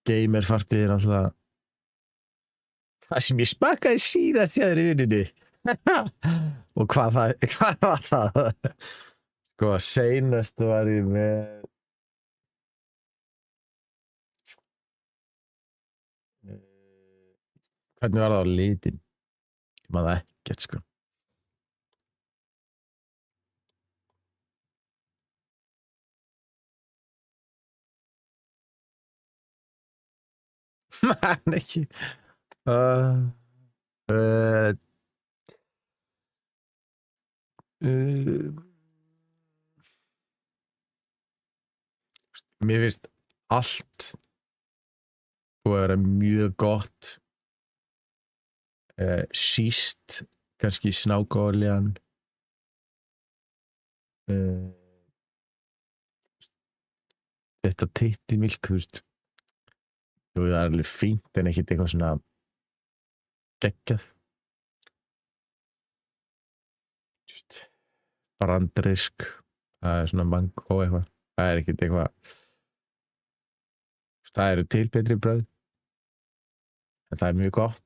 gamerfartið alltaf það sem ég smakkaði síðast hjá þér í vinnunni. Og hvað var það? Sko, seinast var ég með hvernig var það á litin? Ég man það ekkert, sko. Man ekki. Mér finnst allt búið að vera mjög gott. Síst kannski snákaolían. Þetta tittimilk, þú veist. Það er alveg fínt en ekkert eitthvað svona geggjað. Just brandrisk, það er svona mango eitthvað. Það er ekkert eitthvað. Það eru til betri brauð. En það er mjög gott.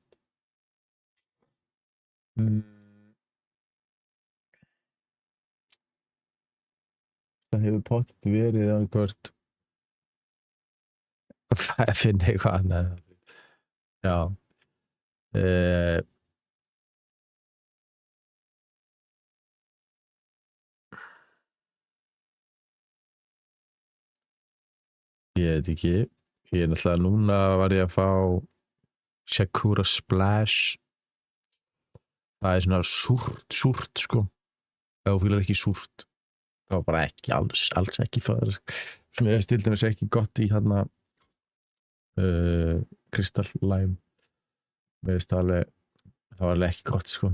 Það hefur pottet verið annað að finna eitthvað annað. Já. Ég veit ekki. Ég er náttúrulega núna var ég að fá Sakura Splash. Það er svona súrt sko. Ef þú fílar ekki súrt. Það var bara ekki, alls ekki það. Sem ég til dæmis ekki gott í þarna Crystal Lime. Mér finnst það var alveg ekki gott sko.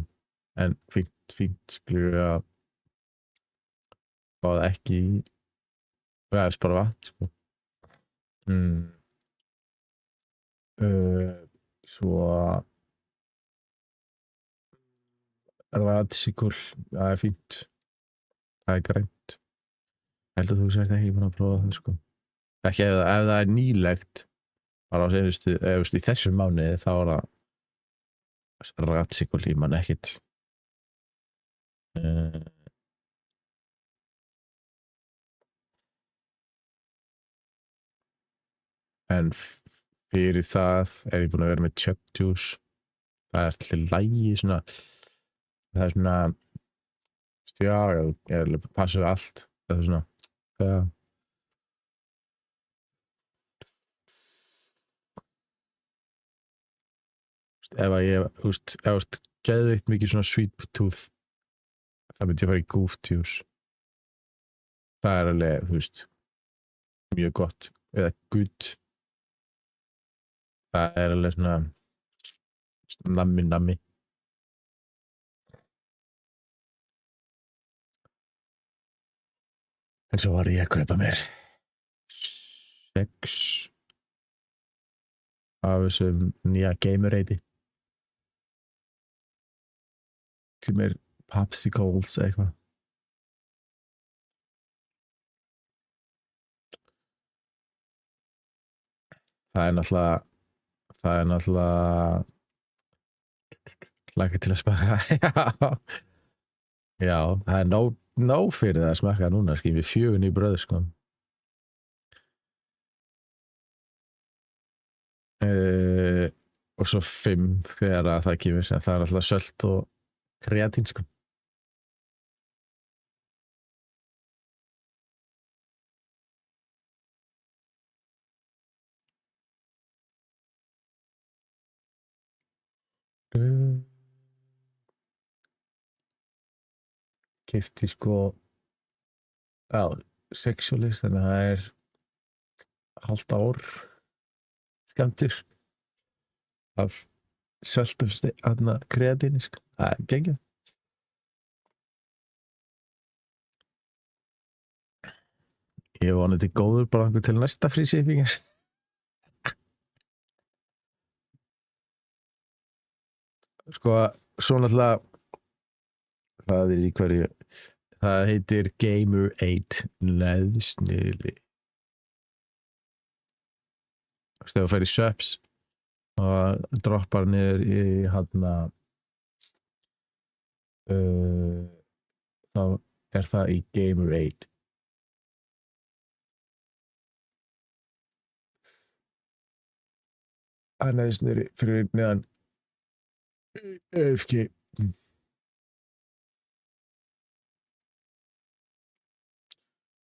En fínt skulum við að fá það ekki í. Það er bara vatn sko. Svo radsikul, það er fínt. Það er grænt. Ég held að þú sért ekki búin að prófa það sko. Ekki ef það er nýlegt bara á seinustu, í þessum mánuði þá er það radsikul í mann ekkert. En fyrir það er ég búin að vera með Chug Juice. Það er til lægi svona. Það er svona, já, ég er að passa við allt. Það er svona, ef þú geðveikt mikið svona sweet tooth, það myndi ég fara í Goof Juice. Það er alveg, mjög gott. Eða good. Það er alveg svona nammi. En svo var ég að kaupa mér 6 af þessum nýja Gamerade. Sem er popsicles eitthvað. Það er náttúrulega laka til að smaka. Já, það er nóg fyrir það að smaka núna, við 4 í bröð, sko. Og svo 5 þegar það kemur, það er alltaf sölt og kreatín, sko. Keypti sko sexualist, þannig að það er hálft ár skammtur af söltum kreatíni, sko. Það er geggjað. Ég vonandi góður bara einhver til næsta frísipingar. Sko, svo náttúrulega það er í hverju, það heitir Gamerade neðsniðli. þegar þú fer í subs og droppar niður í hérna þá það í Gamerade. Neðst niður fyrir neðan AFK.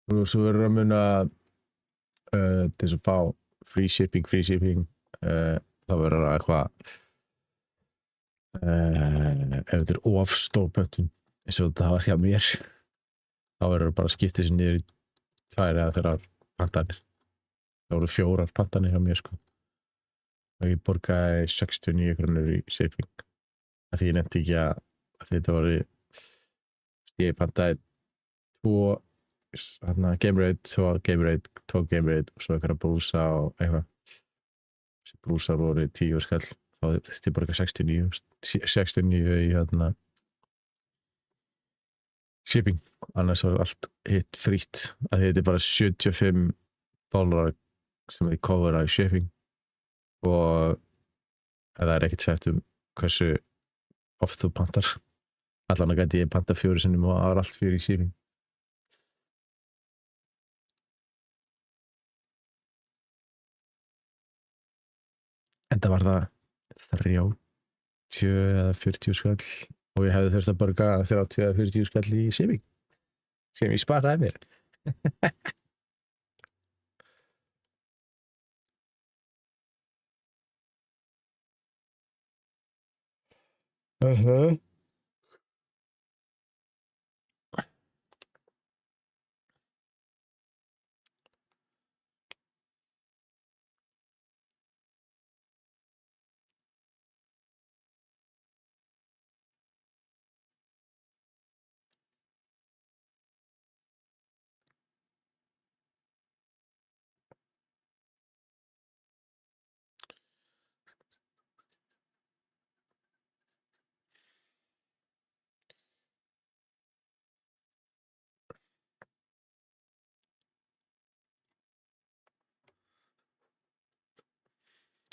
Og svo verður að muna til þess að fá free shipping þá verður það eitthvað ef þetta off-store pöntun eins og þetta var hjá mér þá verður það bara að skipta sér niður í 2 eða 3 pantanir. Það voru 4 pantanir hjá mér sko og ég borgaði 69 krónur í shipping af því ég nefndi ekki að þetta voru ég pantaði 2 Gamerade, 2 Gamerade og svo eitthvað brúsa og eitthvað. Þessi brúsar voru 10 skall, þá þetta bara 69 í shipping. Annars var allt hitt frýtt, að þetta bara $75 sem þið covera í shipping og það ekkert sett hversu oft þú pantar. Allan að gæti ég panta 4 sinnum og það var allt fyrir í shipping. Enda var það 30 eða 40 skall og ég hefði þurft að borga 30 eða 40 skall í shipping sem ég sparaði mér.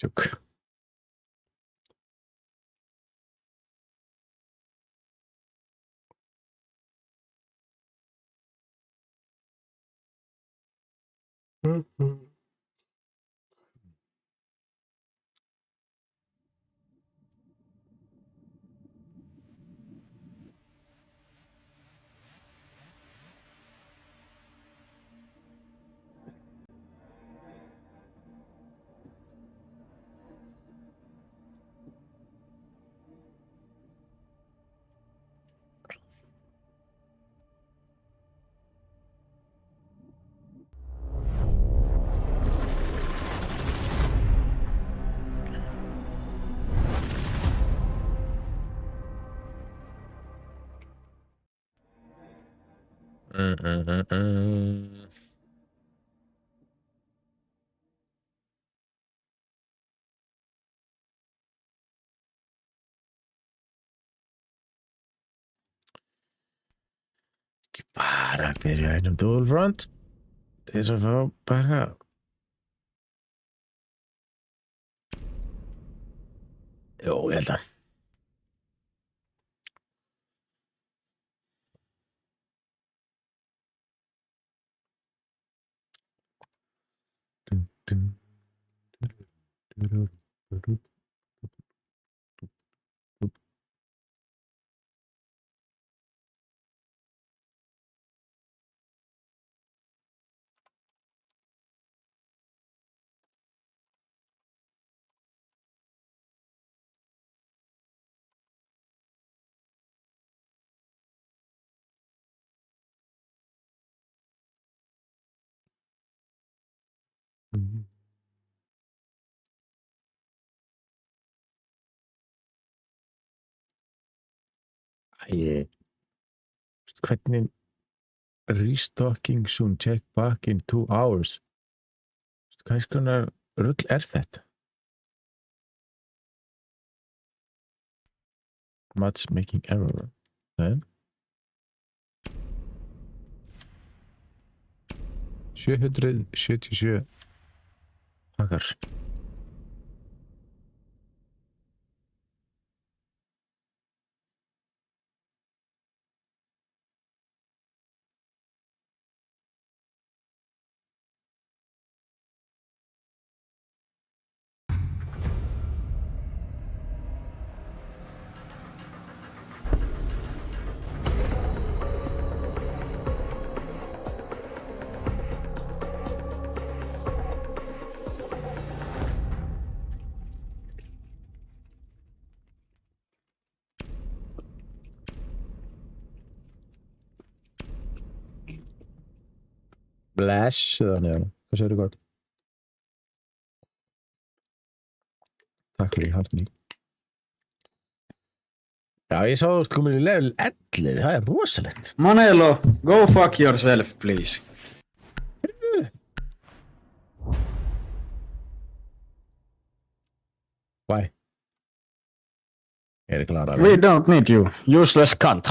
Tjók. Ekki bara að byrja einum dual front til þess að fá baka. Jó, ég held að. Æi, hvernig restocking soon, check back in 2 hours. Hvað skonar rugl þetta? Matchmaking error. Nei. 777 pakkar. Bless þannig að það séu gott. Takk fyrir hartni. Já, ég sá þú ert komin í level 11, það er rosalegt. Manelo, go fuck yourself, please. Why? Ég klar að We don't need you, useless cunt.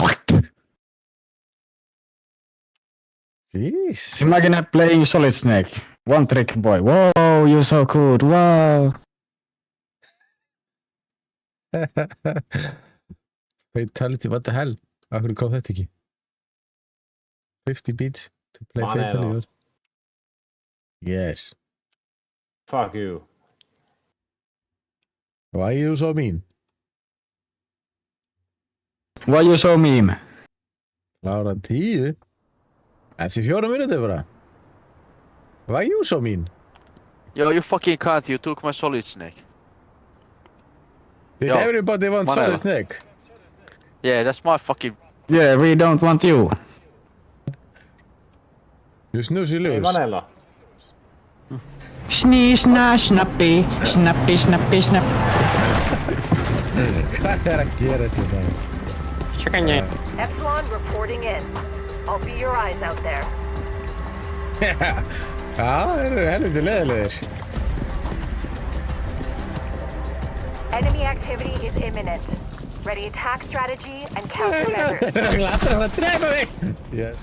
Jeez. Imagine playing Solid Snake. One trick boy. Whoa, you're so good. Wow. Fatality, what the hell? Akkur kom þetta ekki? 50 beats to play Fatality. Yes. Fuck you. Why you so mean? Why you so meme? Lára 10? Eftir 4 mínútur bara. Why you so mean? Yo, you fucking cunt, you took my Solid Snake. Did Yo, everybody want Manela. Solid Snake? Yeah, that's my fucking... Yeah, we don't want you. You snooze, you Hei lose. Manela. Snee, sna, snappy, snappy, snappy, snap. Hvað er að gerast þetta? Epsilon reporting in. I'll be your eyes out there. Já, það eru helviti leðilegir. Enemy activity is imminent. Ready attack strategy and countermeasures. Það er allir að drepa mig. Yes.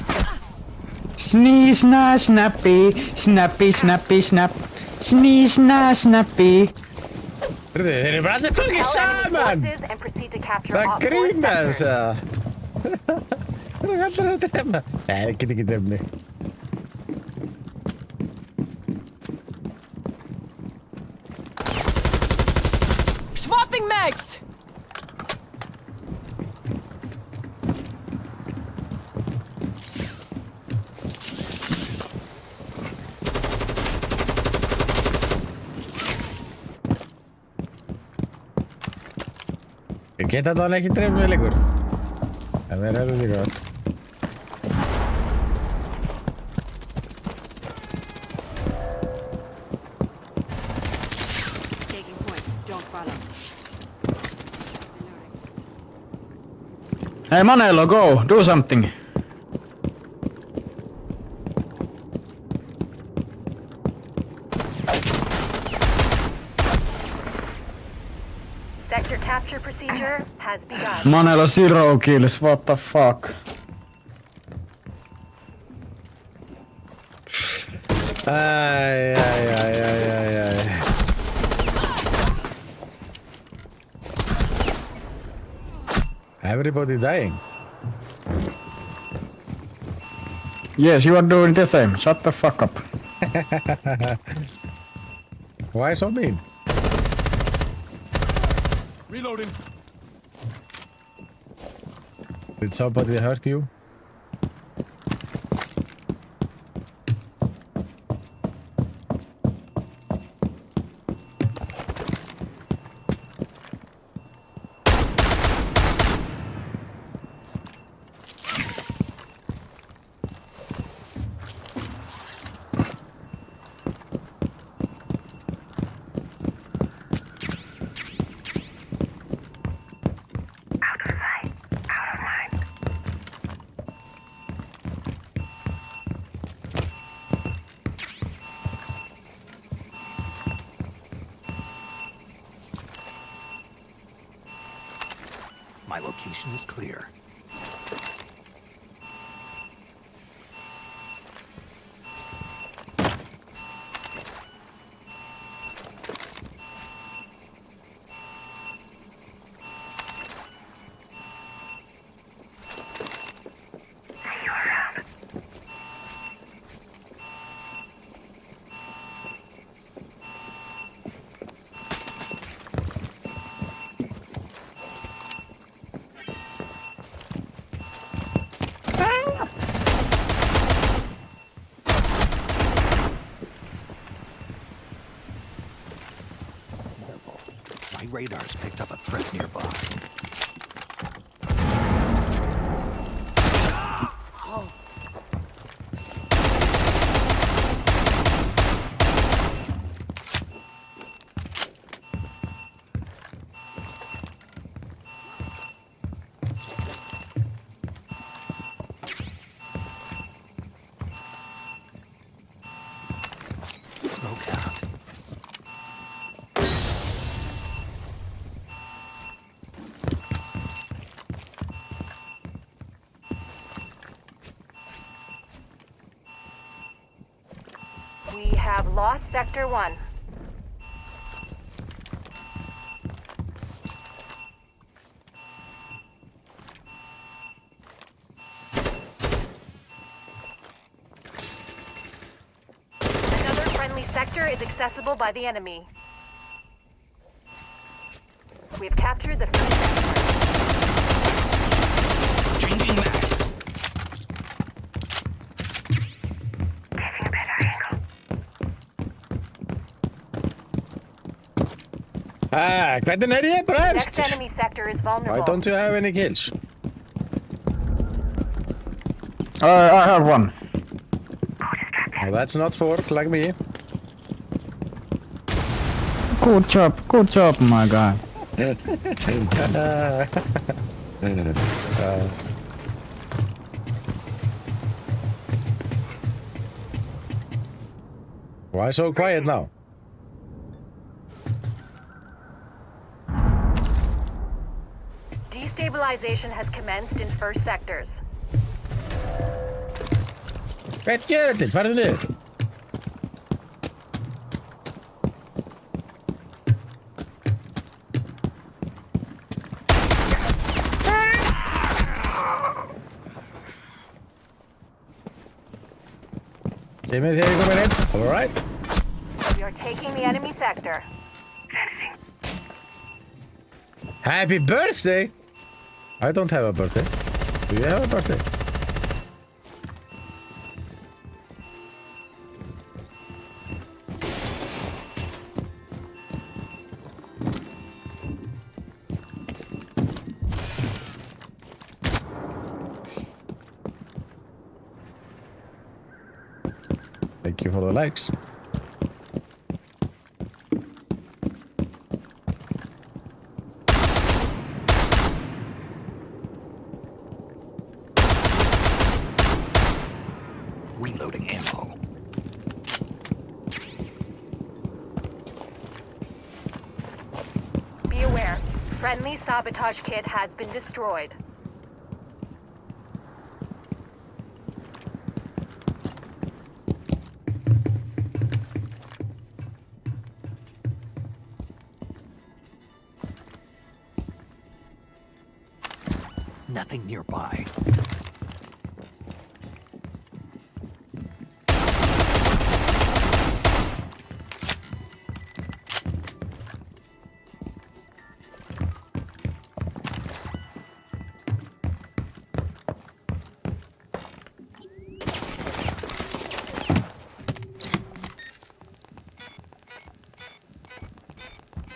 Snee, sna, snappy, snappy, snappy, snap. Snee, sna, snappy. Þeir eru bara allir tókið Tell enemy saman. forces and proceed to capture Það all four grínast sectors. það. Þeir eru allir að drepa. Nei, það get ekki drepa mig. Swapping mags! Ég get þetta hann ekki drepa mig lengur. En mér er þetta gott. Taking point. Don't follow. Hey Manelo, go, do something. Sector capture procedure has begun. Manelo 0 kills, what the fuck? Æj, æj, æj, æj, æj, æj. Everybody dying. Yes, you are doing the same. Shut the fuck up. Why so mean? Reloading. Did somebody hurt you? My location is clear. My radar's picked up a threat nearby. smoke out. We have lost Sector 1. Another friendly sector is accessible by the enemy. We've captured the first sector. Changing mags. Hvernig ég The bremst? next enemy sector is Why vulnerable. don't you have any kills? I have one. Well, that's not four, like me. Good job, my guy. Why so quiet now? Destabilization has commenced in first sectors. Djöðl, farðu niður. Jimmy, þegar ég komin inn. All right. We are taking the enemy sector. Happy birthday! I don't have a birthday. Do you have a birthday? Thank you for the likes. Reloading ammo. Be aware, friendly sabotage kit has been destroyed. Nothing nearby.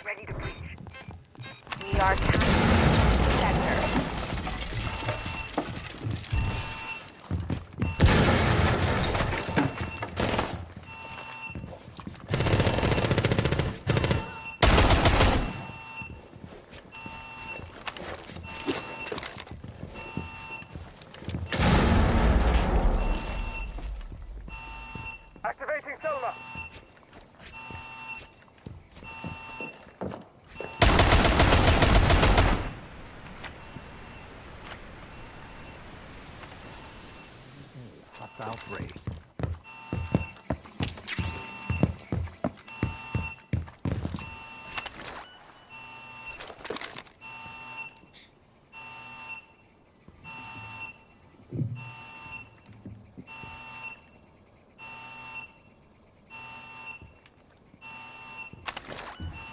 Ready to breach. We are capturing the sector. Activating sonar. Hostile prey.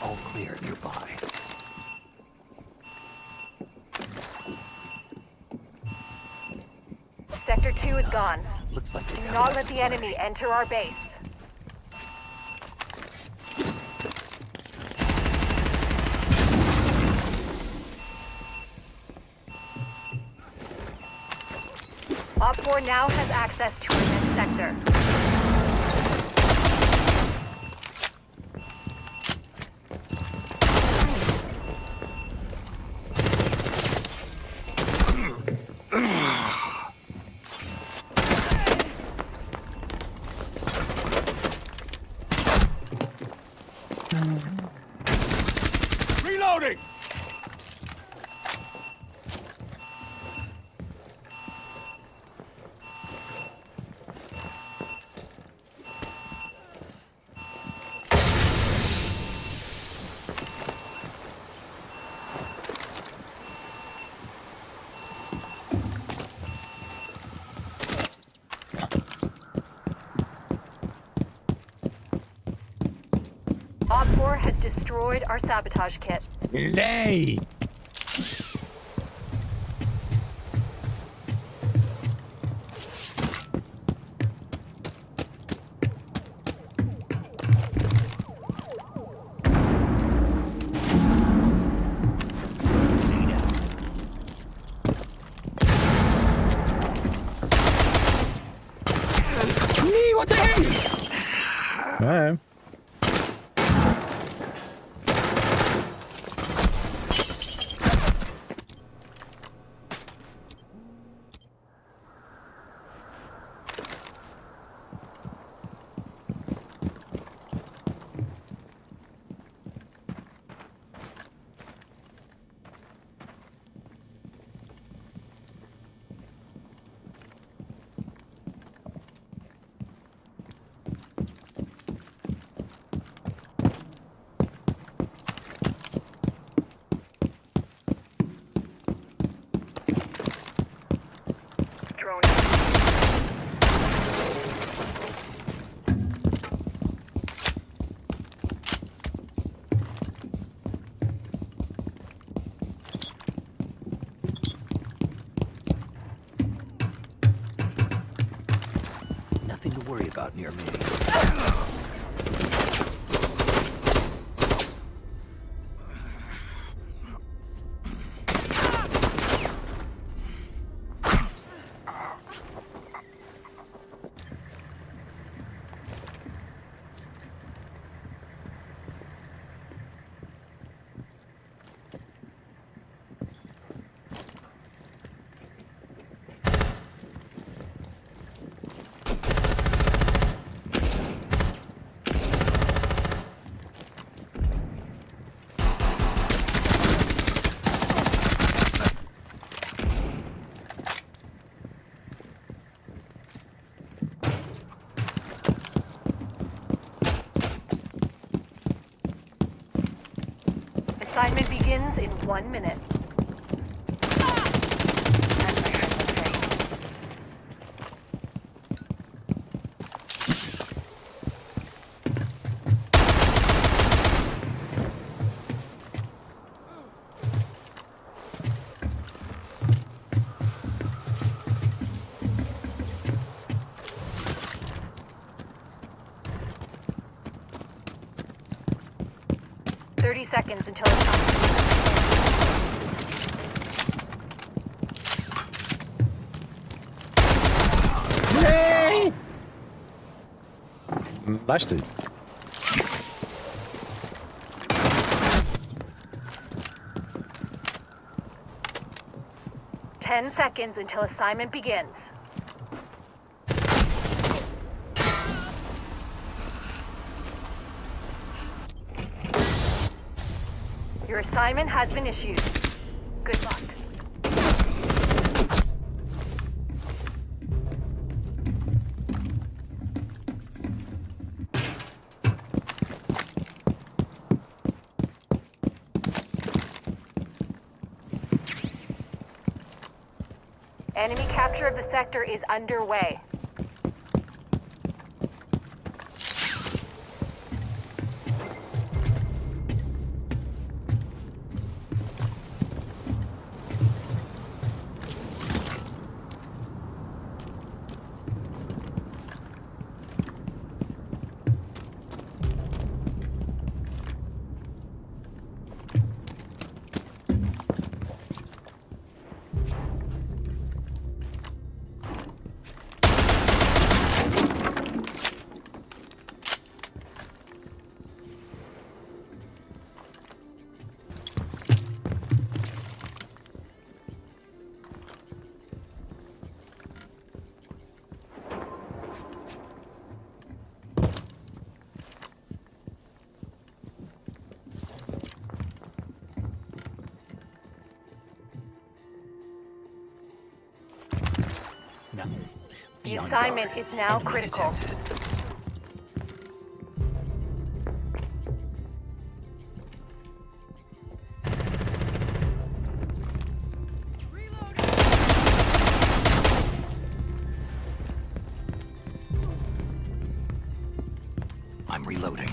All clear nearby. Sector 2 is gone. Looks like they Do have not left let the play. enemy enter our base. Op 4 now has access to our next sector. destroyed our sabotage kit. Yay! What the hell? Alright. Drone. Nothing to worry about near me. Assignment begins in 1 minute. Seconds until it's time. Yay! Nice dude. Ten seconds until assignment begins. Your assignment has been issued. Good luck. Enemy capture of the sector is underway. No. The Be on assignment guard. is now Enemy critical. detected. I'm reloading.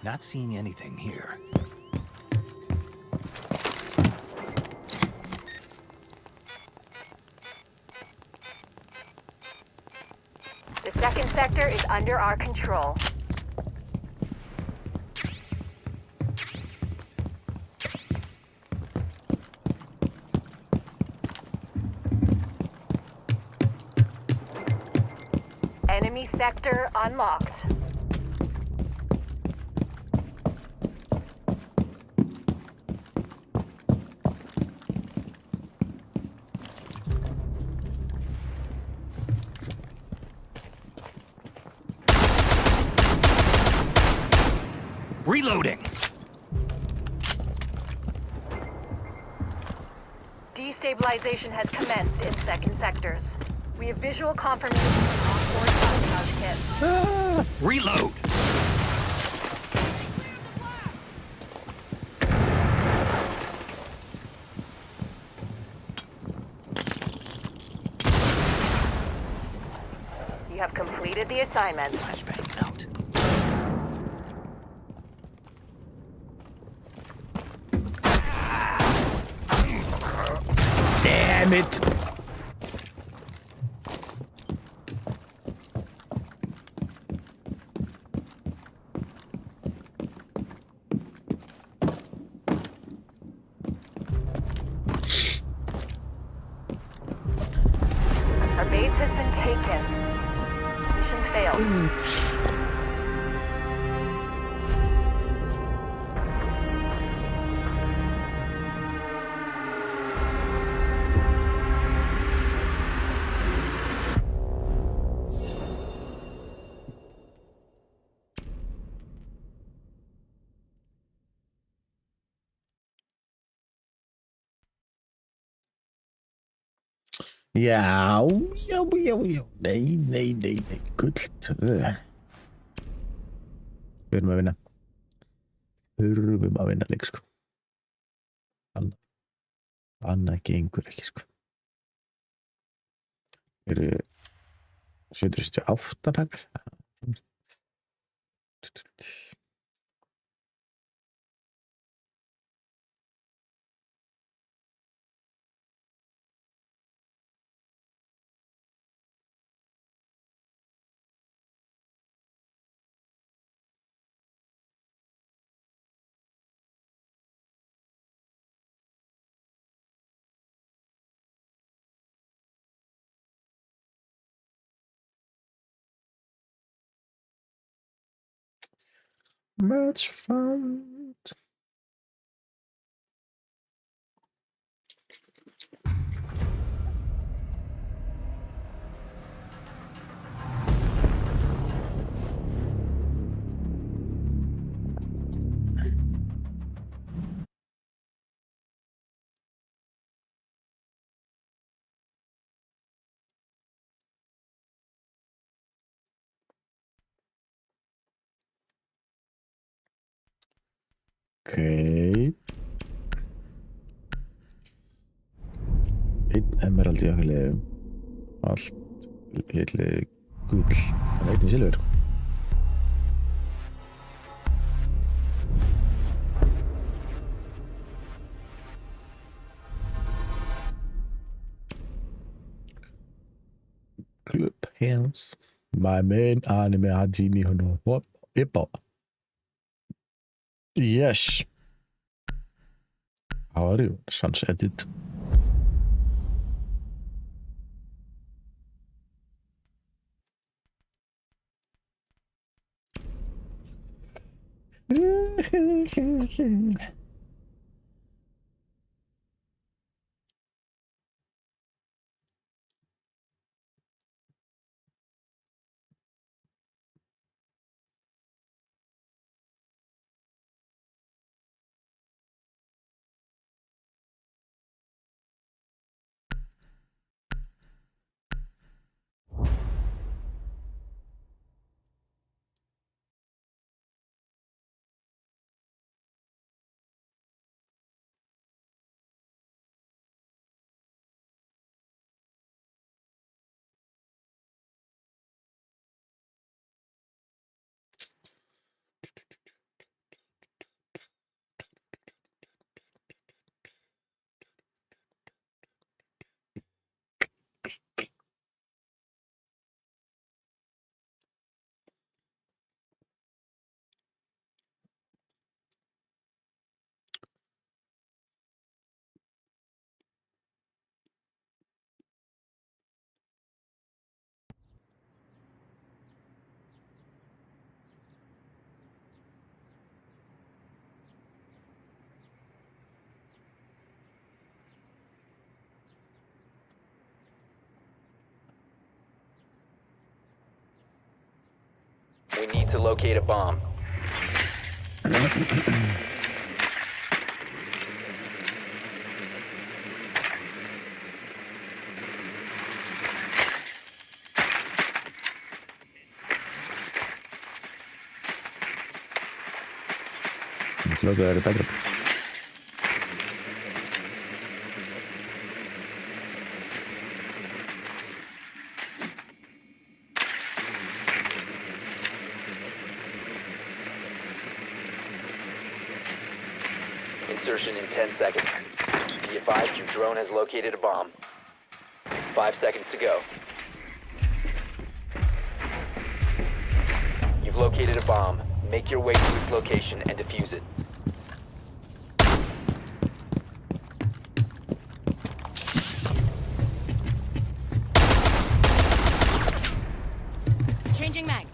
Not seeing anything here. The second sector is under our control. Enemy sector unlocked. Reloading! Destabilization has commenced in second sectors. We have visual confirmation of onboard sabotage kits. Reload! You have completed the assignment. Flashbang out. Damn it! Our base has been taken. Mission failed. Já, já. Nei. Gull. Við erum að vinna. Þurfum að vinna leik, sko. Annað gengur ekki, sko. Eru 778 pakkar. Much fun. Okay. Einn emerald í okkar liðum. Allt heitli gull. En einn silfur. Club Hands. My main anime Hajime no Ippo. Yes. How are you? Sunset it. We need to locate a bomb. Creo que era Pedro. Insertion in 10 seconds. Be advised your drone has located a bomb. 5 seconds to go. You've located a bomb. Make your way to its location and defuse it. Changing mags.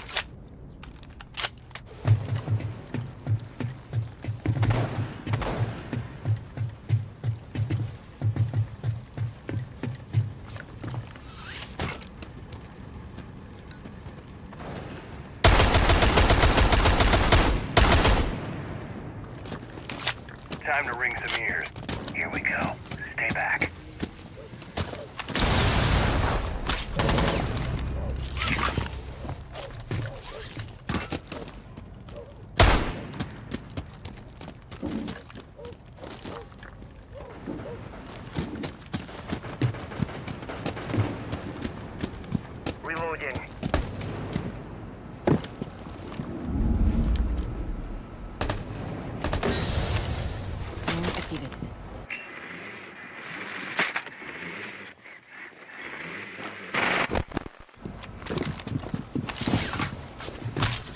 Time to ring some ears. Here we go. Stay back. Reloading. Drone activated.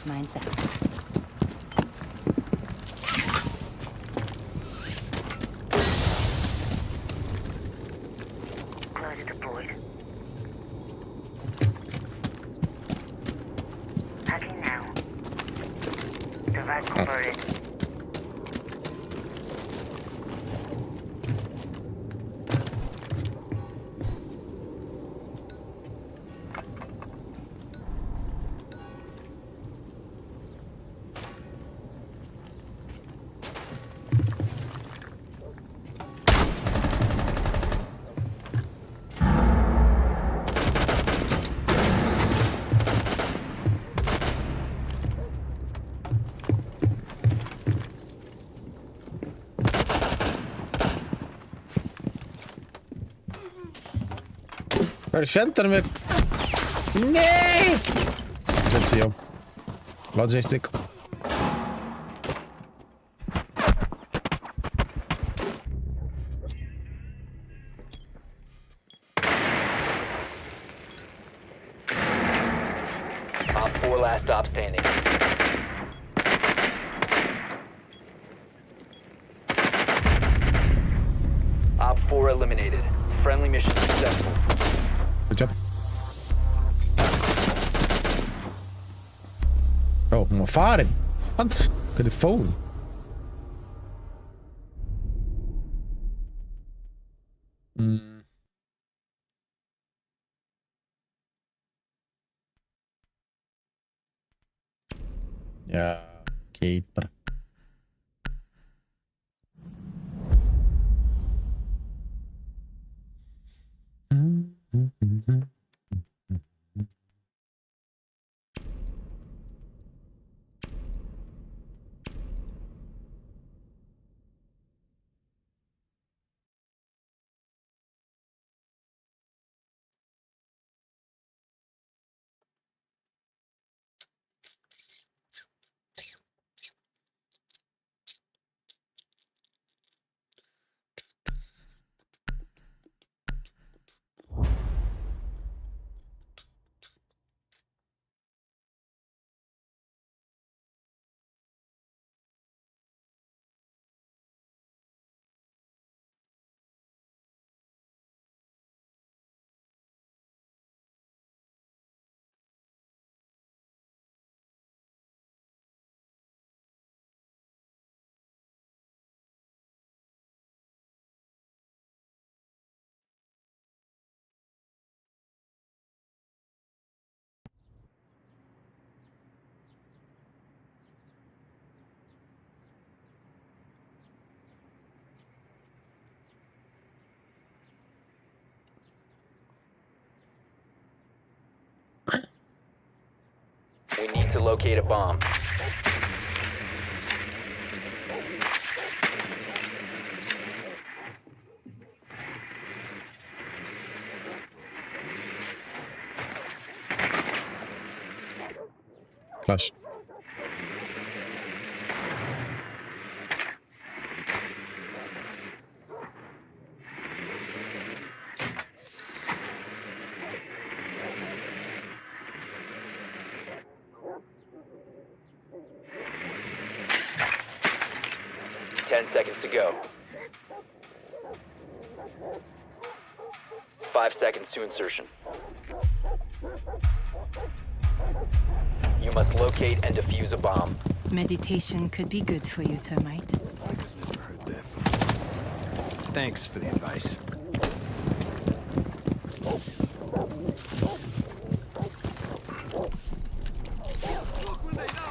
Mine set. Glider deployed. Hacking now. Device converted. Känner mig. Nej! Let's see. Logistic. Op 4 last stop standing. Op 4 eliminated. Friendly mission successful. Good job. Oh, hon var farin. What? Got the phone. Ja, keeper. We need to locate a bomb. Flash. Ten seconds to go. 5 seconds to insertion. You must locate and defuse a bomb. Meditation could be good for you, Thermite. I've never heard that before. Thanks for the advice.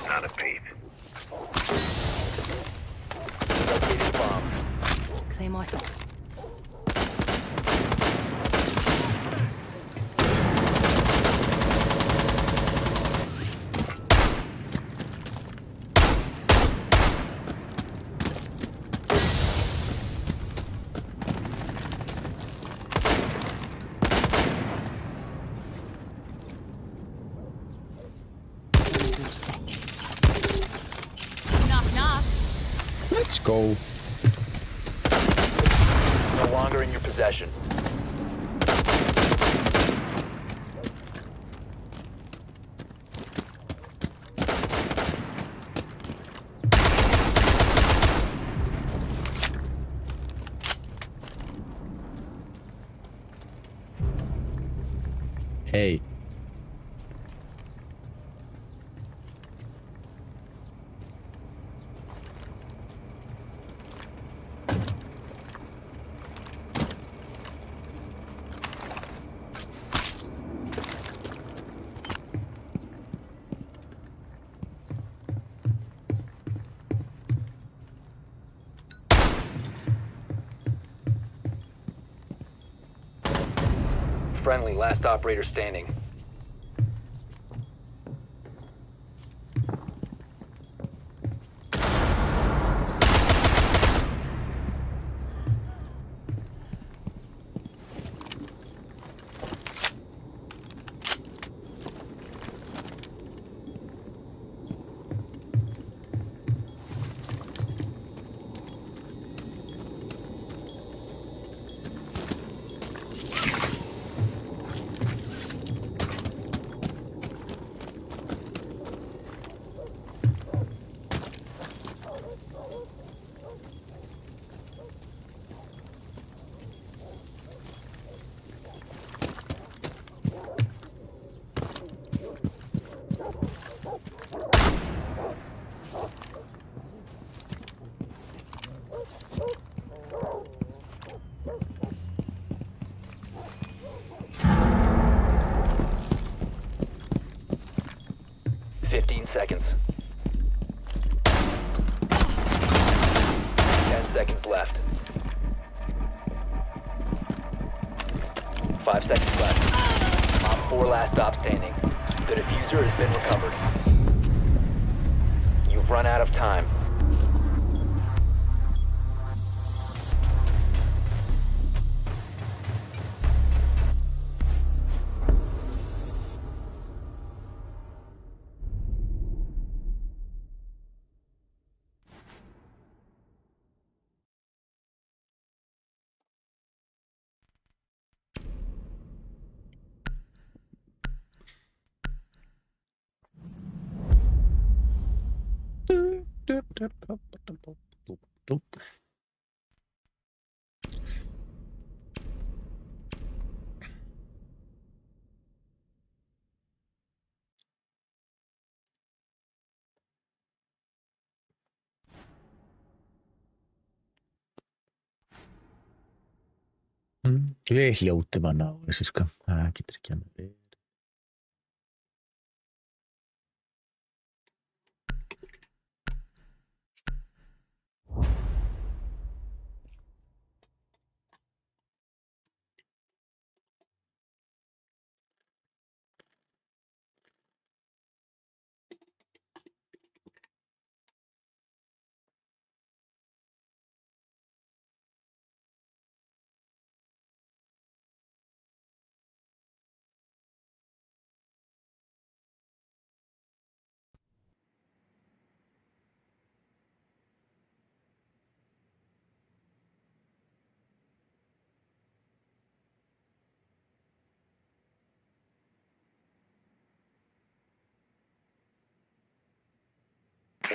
Not a peep. Located a bomb. Claymore set. Knock, knock. Let's go. No longer in your possession. Hey. Friendly, last operator standing. Seconds. 10 seconds left. 5 seconds left. Op 4 last stop standing. The diffuser has been recovered. You've run out of time. Ég hljóti bara ná þessu sko. Það getur ekki annað verið.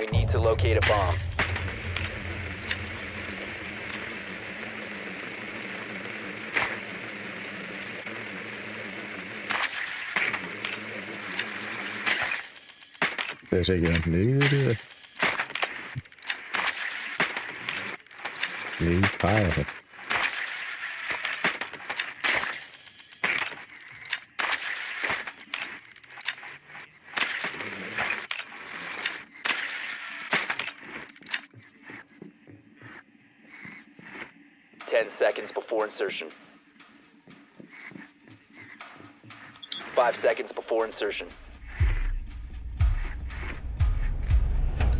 We need to locate a bomb. Þeir segja ekki niður í það. Nei, hvað er það? Seconds before insertion. 5 seconds before insertion.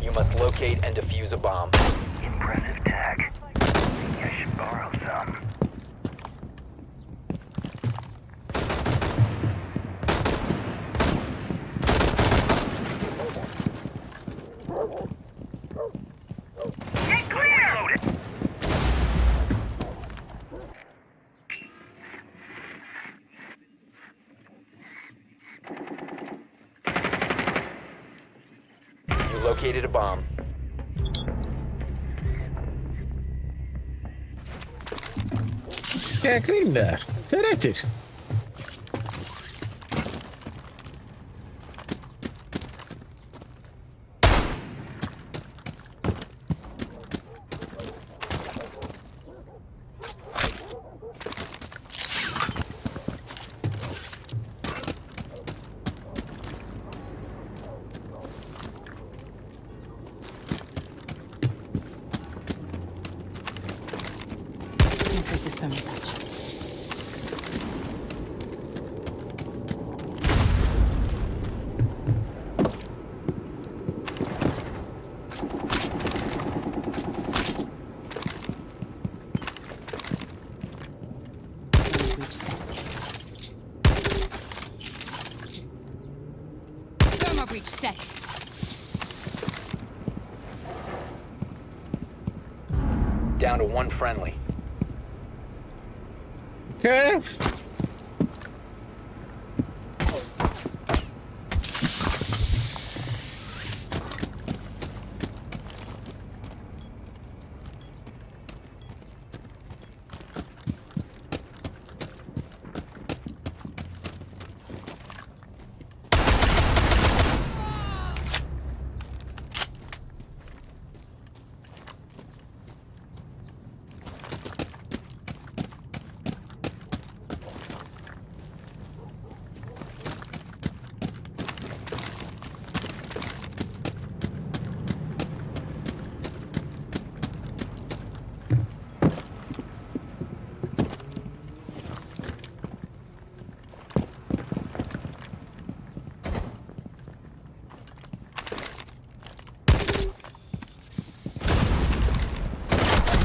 You must locate and defuse a bomb. Impressive tag. Think I should borrow some. Get clear! Loaded. You located a bomb. Hvað grínar? Það er eftir. Increase this thermal touch. Thermal breach set. Thermal breach set. Down to 1 friendly. Okay.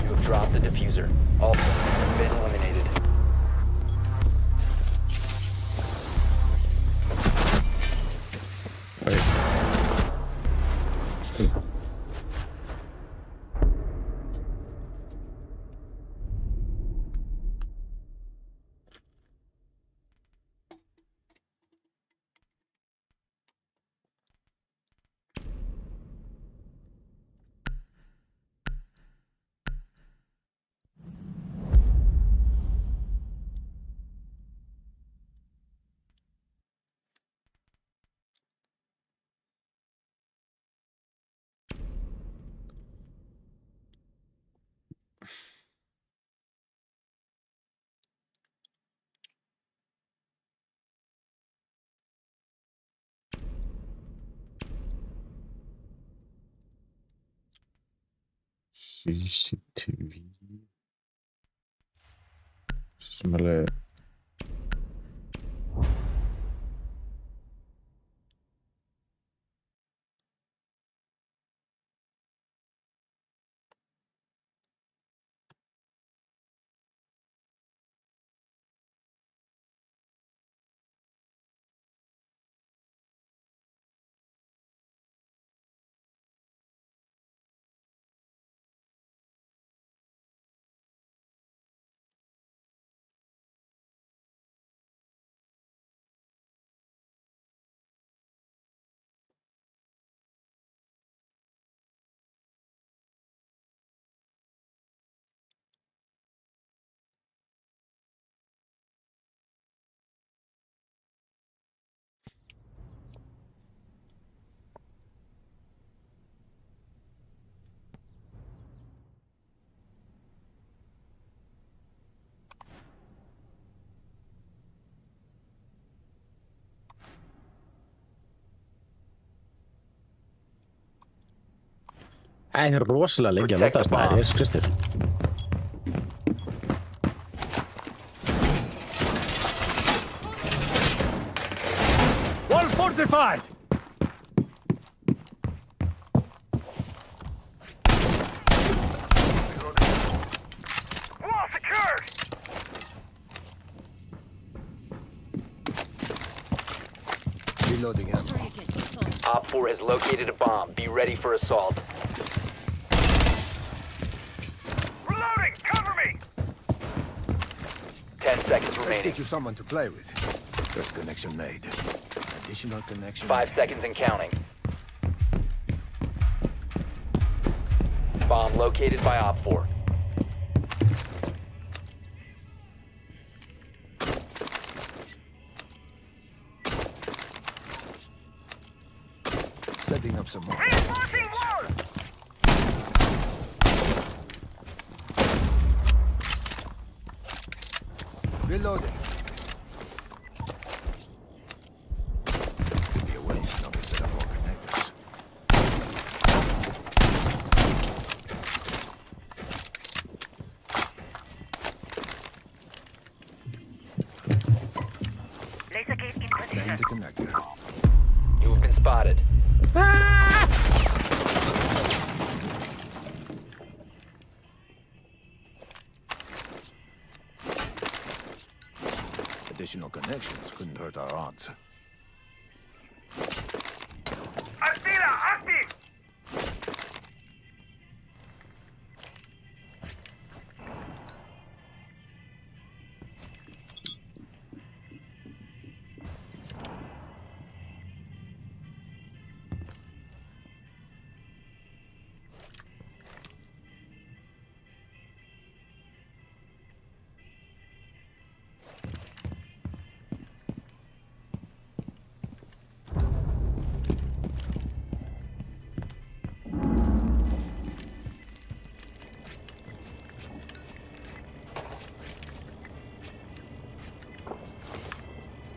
You have dropped the diffuser. All friendlies have been eliminated. CCTV. Sem alveg Það er rosalega lengi að lótast maður, ég Kristur. Wall fortified! Wall secured! Reloading ammo. Op 4 has located a bomb. Be ready for assault. Reloading! Cover me! 10 seconds Let's remaining. get you someone to play with. First connection made. Additional connection. 5 made. seconds and counting. Bomb located by Op 4. Setting up some more. Reinforcing wall! Reloading. Could be a waste not to set up more connectors. Laser gate in Name position. the connector. You have been spotted. Additional connections couldn't hurt our odds. Artilla active!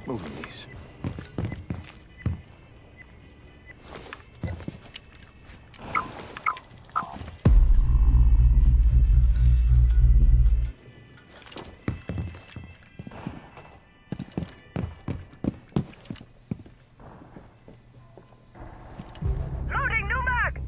Moving these. Loading new mag!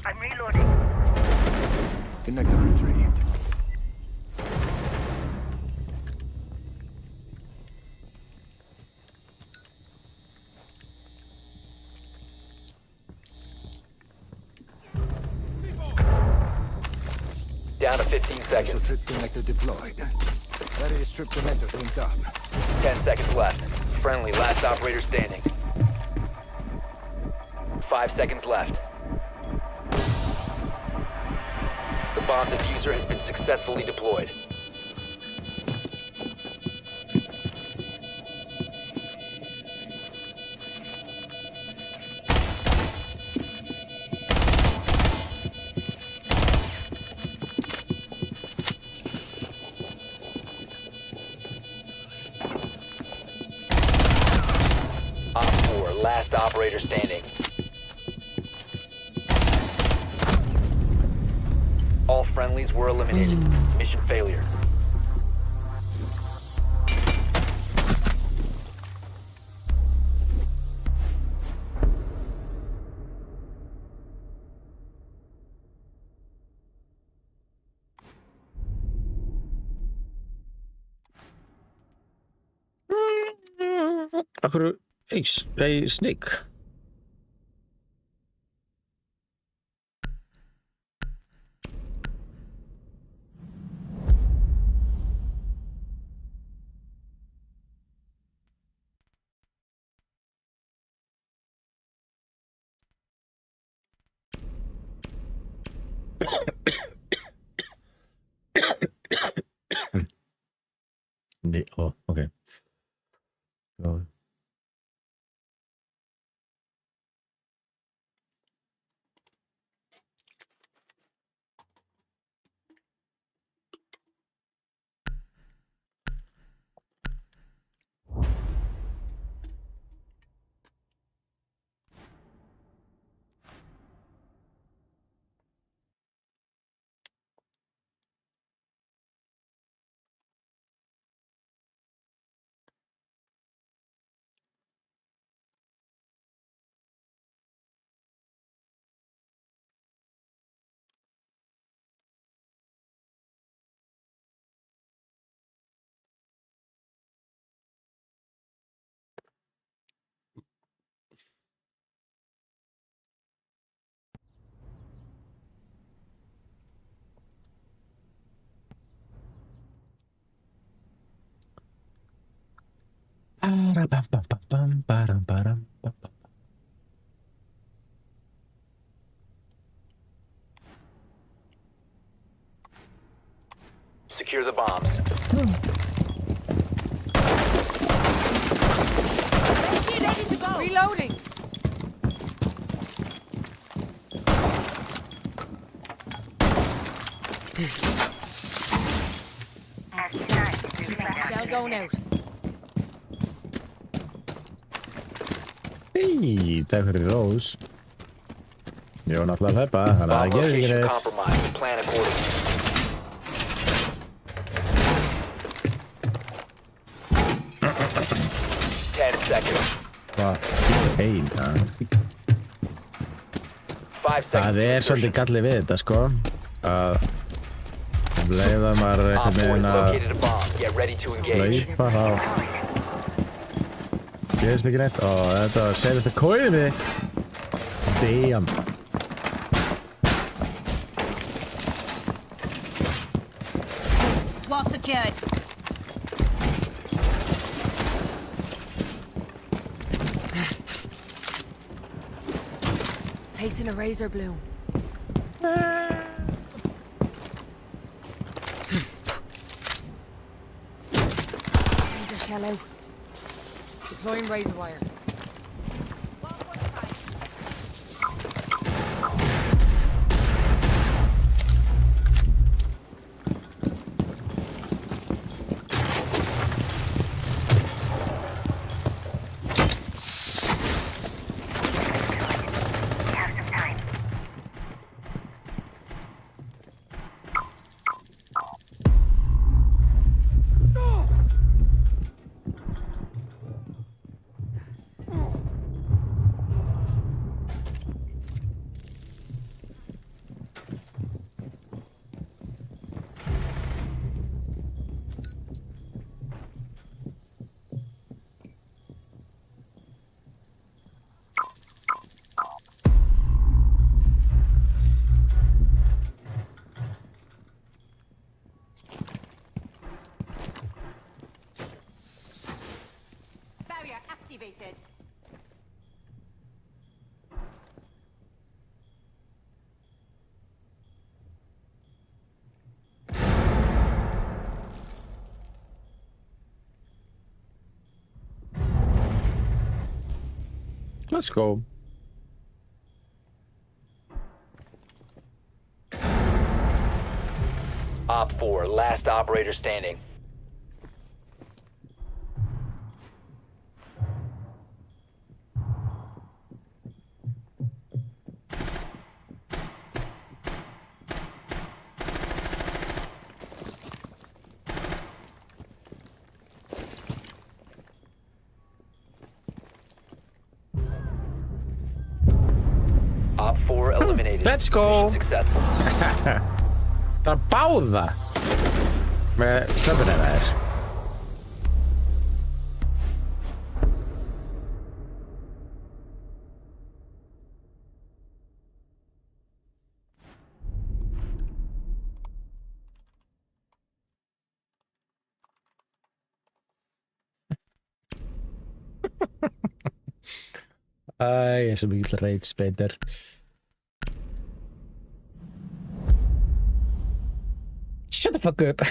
I'm reloading. Connector retrieved. Down to 15 Special seconds. trip connector deployed. Various trip connectors linked up. 10 seconds left. Friendly, last operator standing. 5 seconds left. The bomb diffuser has been successfully deployed. Op 4, last operator standing. All friendlies were eliminated. Mission failure. Akkur, nei, Snake. Nei, ok. Já. Secure the bombs. Ready to go. Reloading. Shell going out. Hei, takk fyrir Rós. Ég var náttúrulega að hlaupa, þannig að Bomb það gerir ekki location neitt. compromised. Plan accordingly. Seconds. Hvað? Ein, það. 5 seconds. Það svolítið gallið við þetta, sko. Að leiða maður Op einhvern 4 veginn að located a bomb. Get ready to engage. hlaupa þá. Gerist ekki neitt. Ó, þetta var senasta coinið mitt. Damn. Wall secured. Placing a razor bloom. Razor shell out. Deploying razor wire. Barrier activated. Let's go. Op 4, last operator standing. Op 4 eliminated. Let's go. Successful. Það er báða með hlöpunni þær. Æ, ég er svo mikill rage-speiter. Shut the fuck up.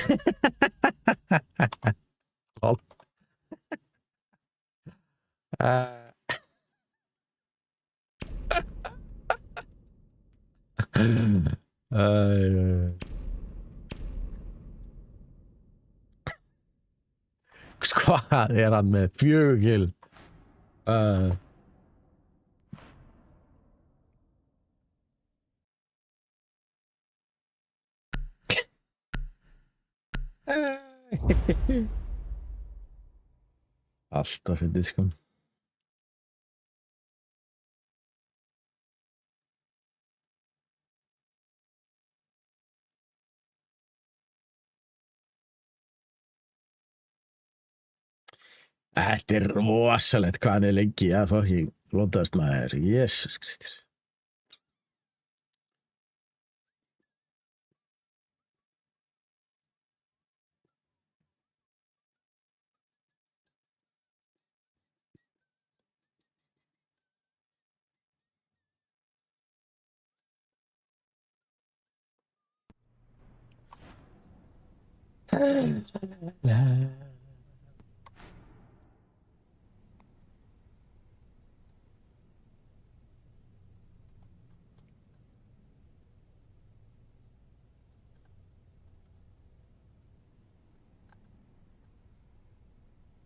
Lol. Hvað er hann með 4 kill? Alltaf fyndið sko. Þetta er rosalegt hvað hann er lengi að fucking lótast maður. Jesus Kristur.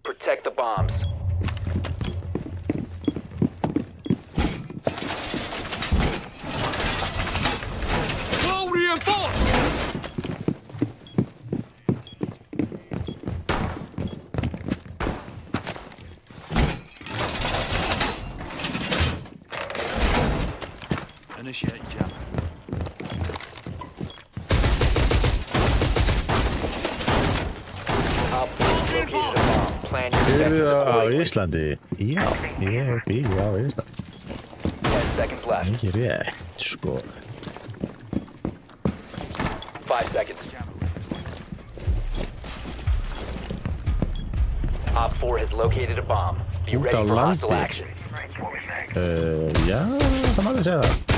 Protect the bombs. Initiate jam. Op 4 located a bomb. Plan your Býrðu defensive á accordingly. Íslandi? Já, ég býr á Íslandi. 10 seconds left. Ekki rétt, sko. 5 seconds. Op 4 has located a bomb. Be Út ready á for hostile landi. action. Já, það má alveg segja það.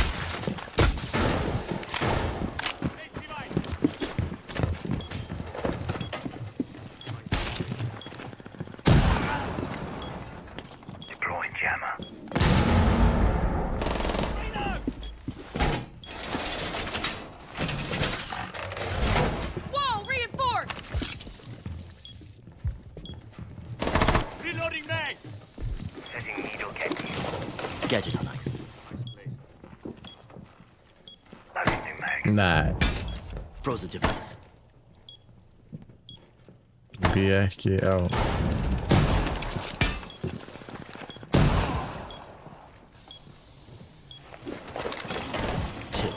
Deploying jammer. Wall reinforced! Reloading mag. Setting needle candy. Gadget on ice. Loading mag. Nei, Frozen device. bý ekki á. Chill.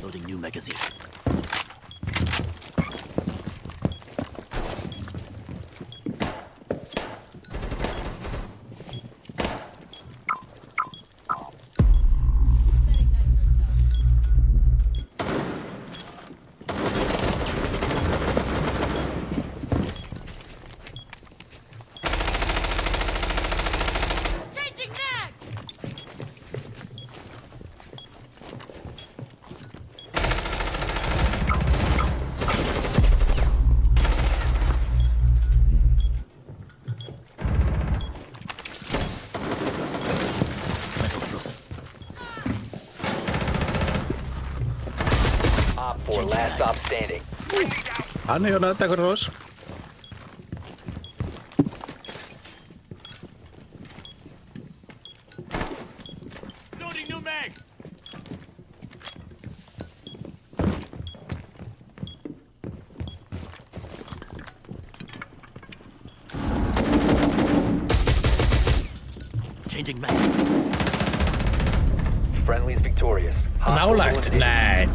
Loading new magazine. Changing mag! Metal frozen. Op 4 last stop standing. Hann er hérna, takk fyrir oss. Loading new mag. Changing Changing mag. Friendly is victorious. Hostile Nálægt, eliminated. nei.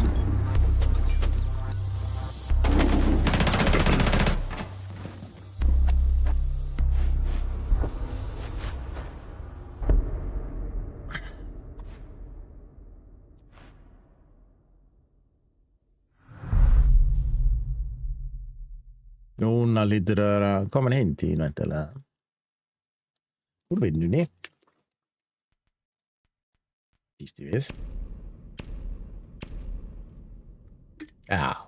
Núna lítur að vera komin heim tíðin væntanlega. Úr vinnunni. Býst ég við. Já.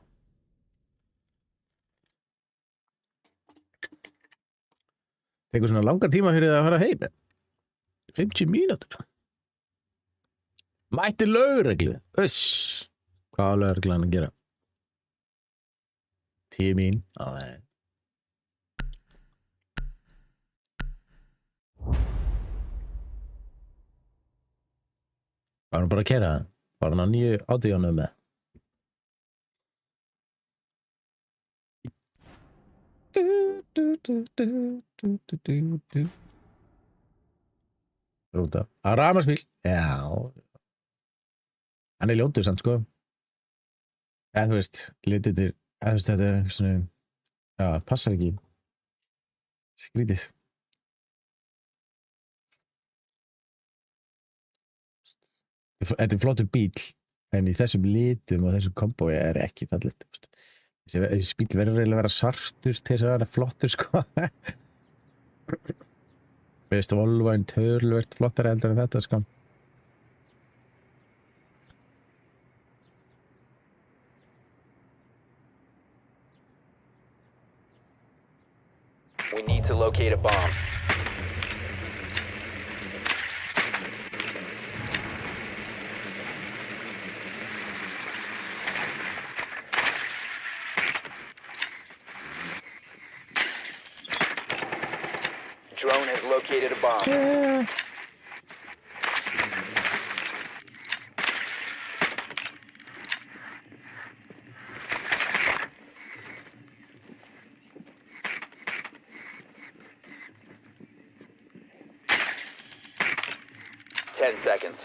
Tekur svona langa tíma fyrir það að fara heim. 50 mínútur. Mætti lögreglu. Uss. Hvað á lögreglan að gera? Tíminn. Nei. Var hann bara að keyra það? Var hann á nýju ádíjónu með? Rúta. Á rafmagnsbíl. Já. Hann er ljótur samt sko. En þú veist, litirnir, þú veist þetta er svona, já, passar ekki. Skrítið. Þetta er flottur bíl, en í þessum litum og þessum kombói er ekki fallegt. Þessi bíl verður eiginlega að vera svartur til þess að vera flottur, sko. Veist, Volvoinn töluvert flottari heldur en þetta, sko. We need to locate a bomb. Drone has located a bomb. 10 seconds.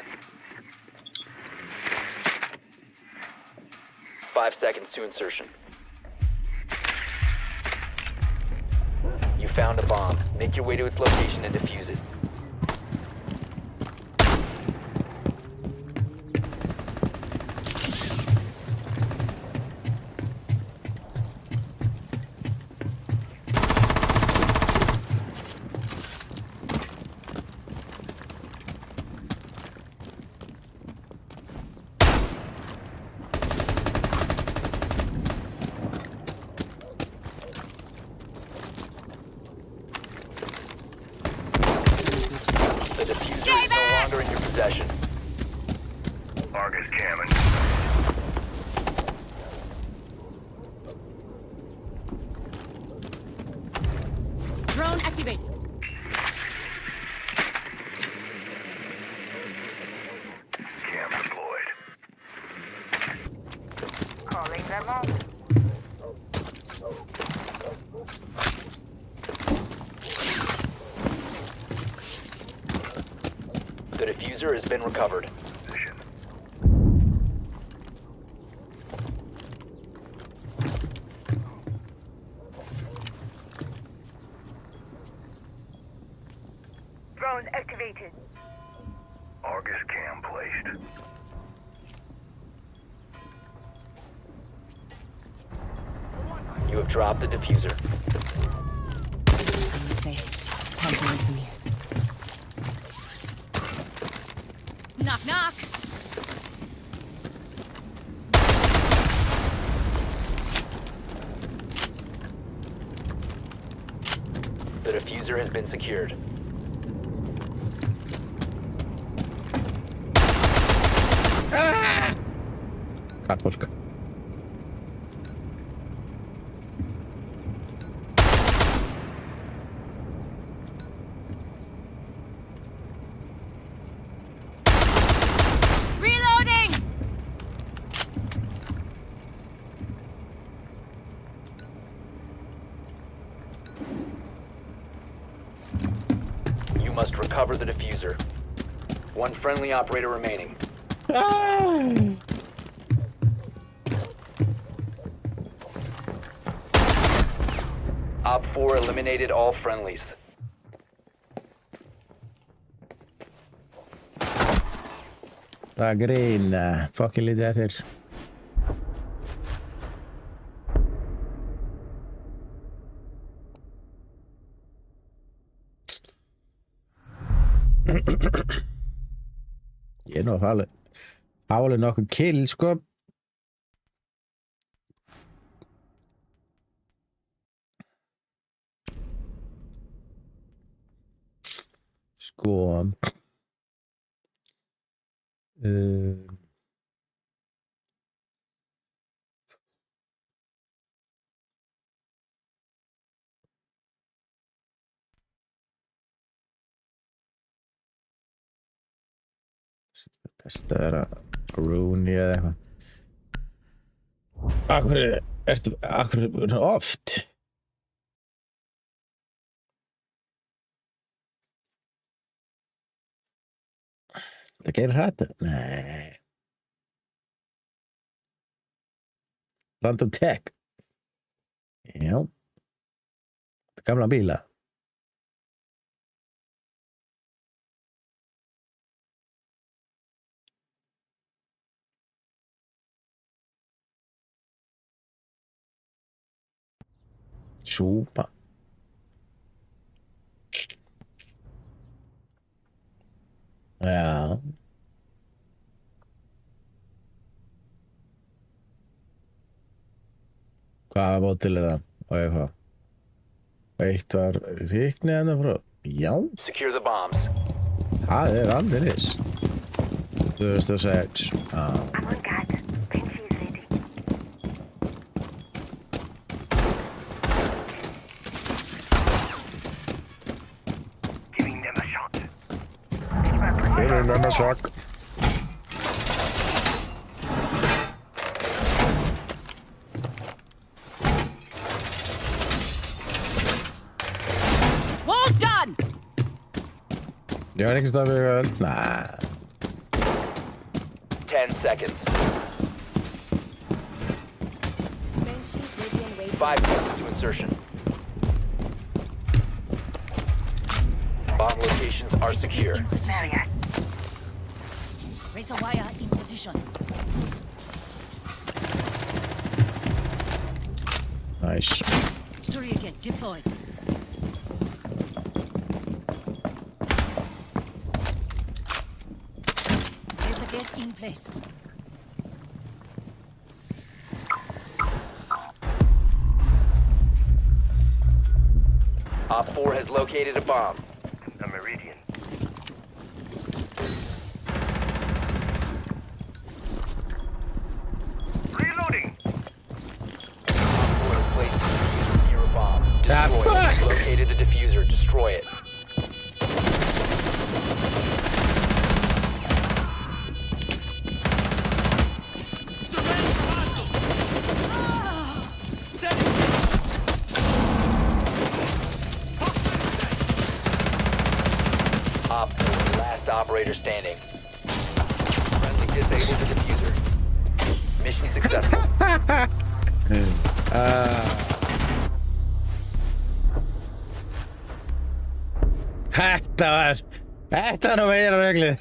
5 seconds to insertion. You found a bomb. Make your way to its location and defuse it. The diffuser is no longer in your possession. Argus Cameron. Drone activate. Cam deployed. Calling them up. The diffuser has been recovered. Position. Drone activated. Argus Cam placed. You have dropped the diffuser. I would say, time to learn some news. Knock, knock. The diffuser has been secured. Katólska. Reloading! You must recover the diffuser. One friendly operator remaining. Op 4 eliminated all friendlies. Það grína, fucking lítið eftir. Ég nú að fá alveg nokkuð kill, sko. Sko. Best að vera Rooney eða eitthvað. Akkur oft? Það gerir þetta? Nei. Random Tech. Já. Þetta er gamla bíla. Súpa. Já. Hvaða mótil er það? Og eitthvað. Eitt var fíknið hennar frá. Já. Secure the bombs. Það er aldeilis. 2006. Já. Giving them a shot. Giving them a shot. Wall's done! Ég var ekki stafið vel. Nah. 10 seconds. 5 seconds to insertion. Bomb locations are secure. In position. Razor wire in position. Nice. Surrogate deployed. Razor gate in place. Op 4 has located a bomb. A Meridian. Reloading. Op 4 has placed the diffuser near a bomb. Ah, Destroy it. fuck! Located the diffuser. Destroy it. Op 4, last operator standing. Friendly disabled the diffuser. Mission successful. Þetta var nú meira reglið.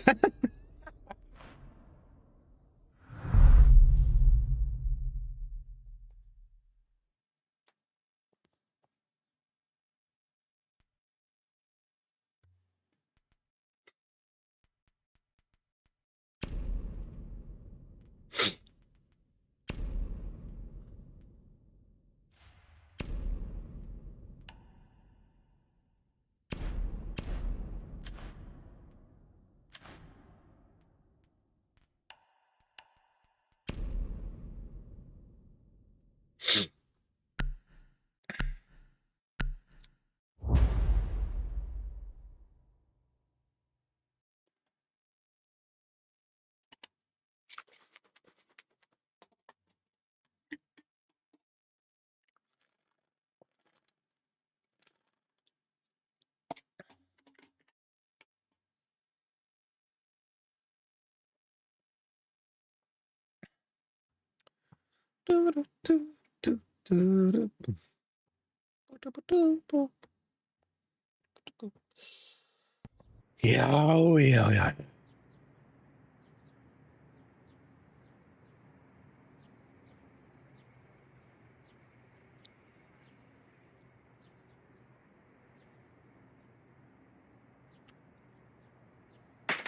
Já.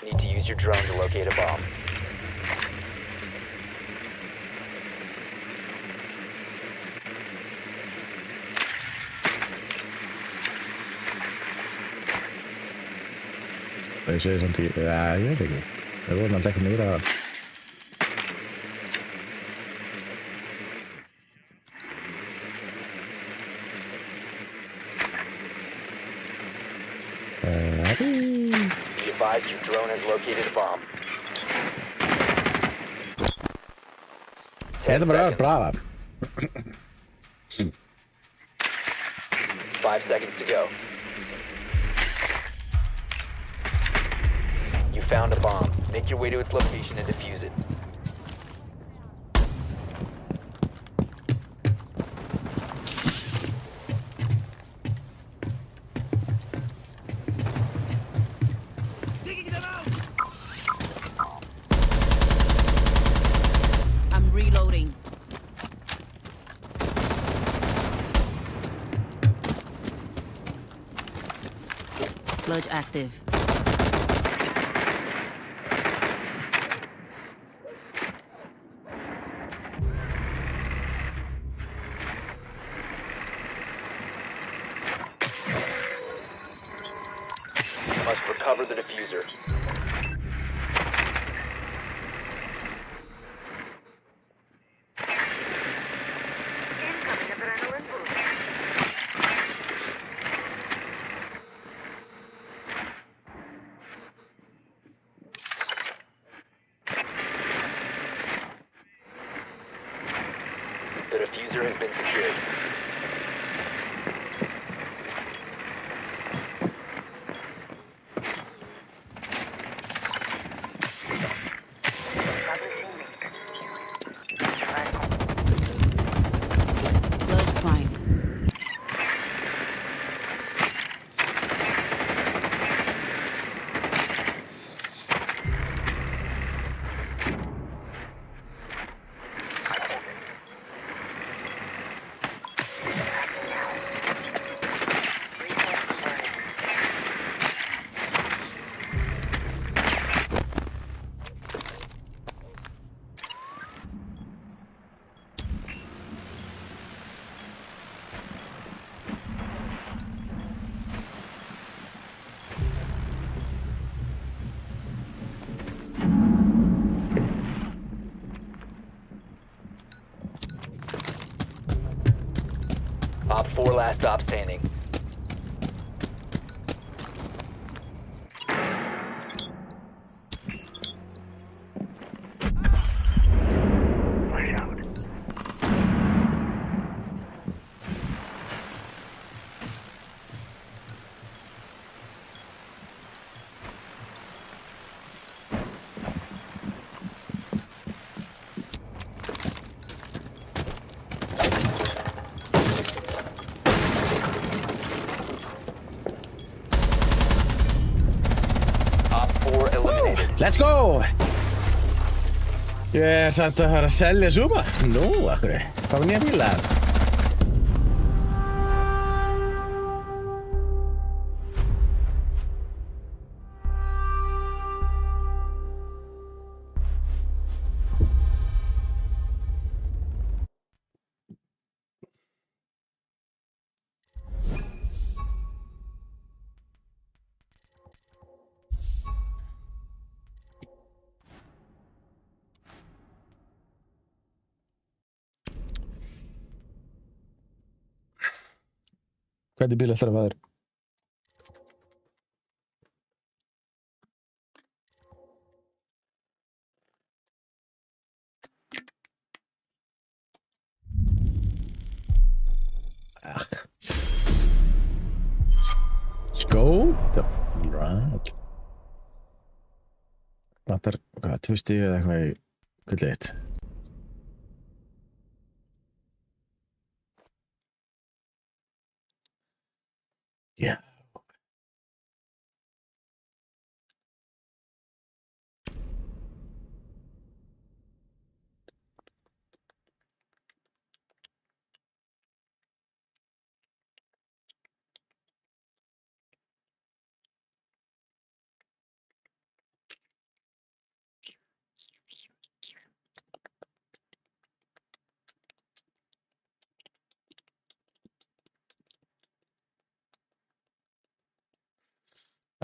Need to use your drone to locate a bomb. Það sé samt ekki, ég veit ekki. Það voru náttúrulega ekki meira að... Be advised your drone has located a bomb. Ég ætla bara að vera brafa. 5 seconds to go. You found a bomb. Make your way to its location and defuse it. I'm reloading. Sludge active. You must recover the diffuser. Incoming adrenaline boost. The diffuser has been secured. Sludge prime. Op 4 last stop standing. Op 4 eliminated. Let's go! Ég samt að fara að selja súpa. Nú, akkur. Hvað var nýja bíla? Hvernig bíl ætlar að fara? Skó? Right. Vantar, hvað, 2 stig eða eitthvað í gullið eitt? Já.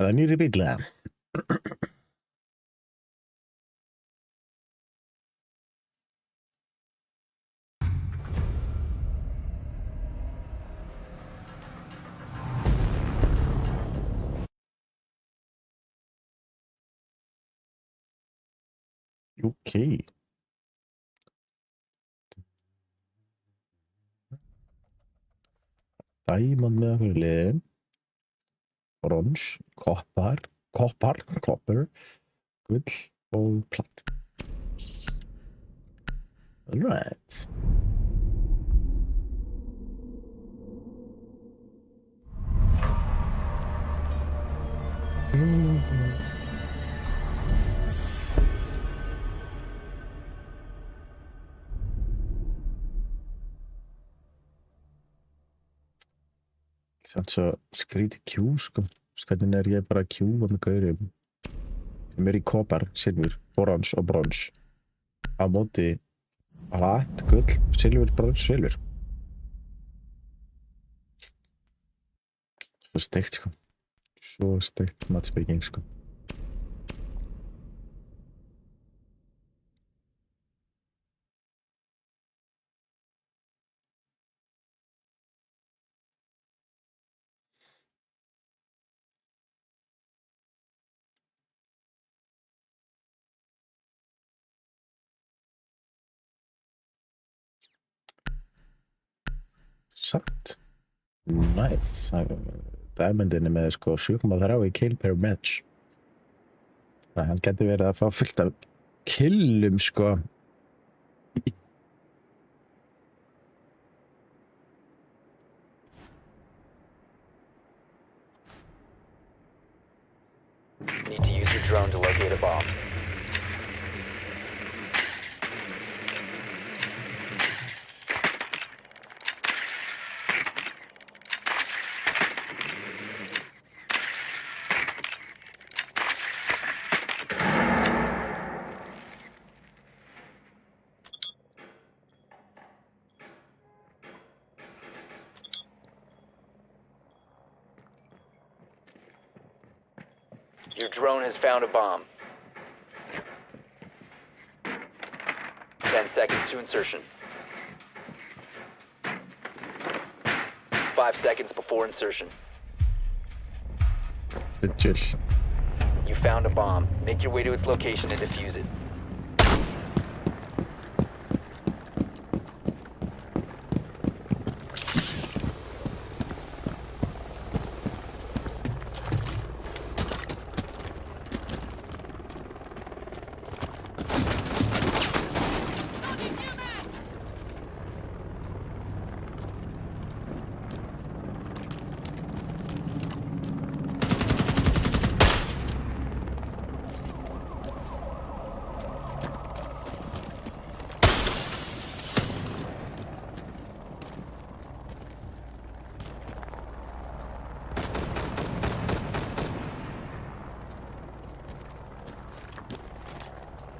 Það er nýri bíla. Ok. Diamond með okkur liðin. Bronze, koppar, copper, gull og platt. Alright. Samt svo skrítið Q, sko. Hvernig er ég bara að Q-a með gaurum sem er í kopar, silfur, bronze og bronze á móti platt, gull, silfur, bronze, silfur. Svo steikt, sko. Svo steikt matchmaking, sko. Samt. Nice. Diamondin er með sko 7,3 í kill per match. Þannig að hann geti verið að fá fullt af killum sko. Need to use your drone to locate a bomb. Your drone has found a bomb. 10 seconds to insertion. 5 seconds before insertion. Chill. You found a bomb. Make your way to its location and defuse it.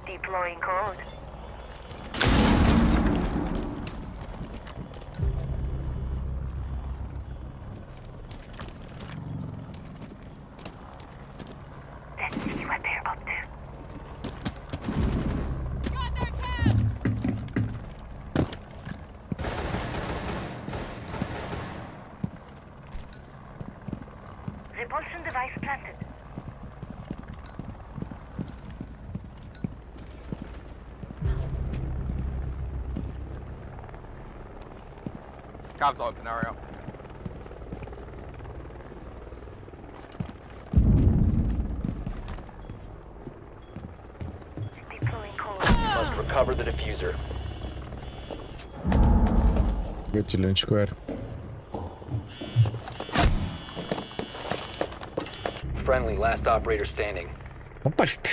Deploying code. Let's see what they're up to. Repulsion device planted. Cab's open, hurry up. Deploying code. Must recover the diffuser. Good to Lynch Square. Friendly, last operator standing. Hoppast.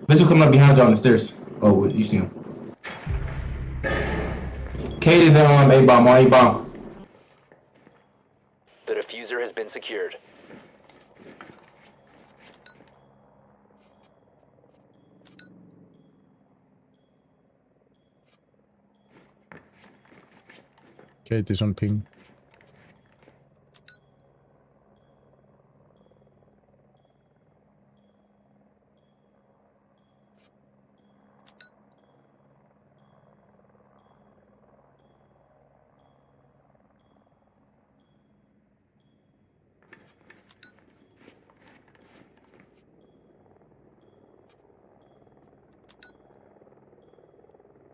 Mitchell coming up behind you on the stairs. Oh, you see him. Kate is on A-bomb, on A-bomb. The diffuser has been secured. Kate is on ping.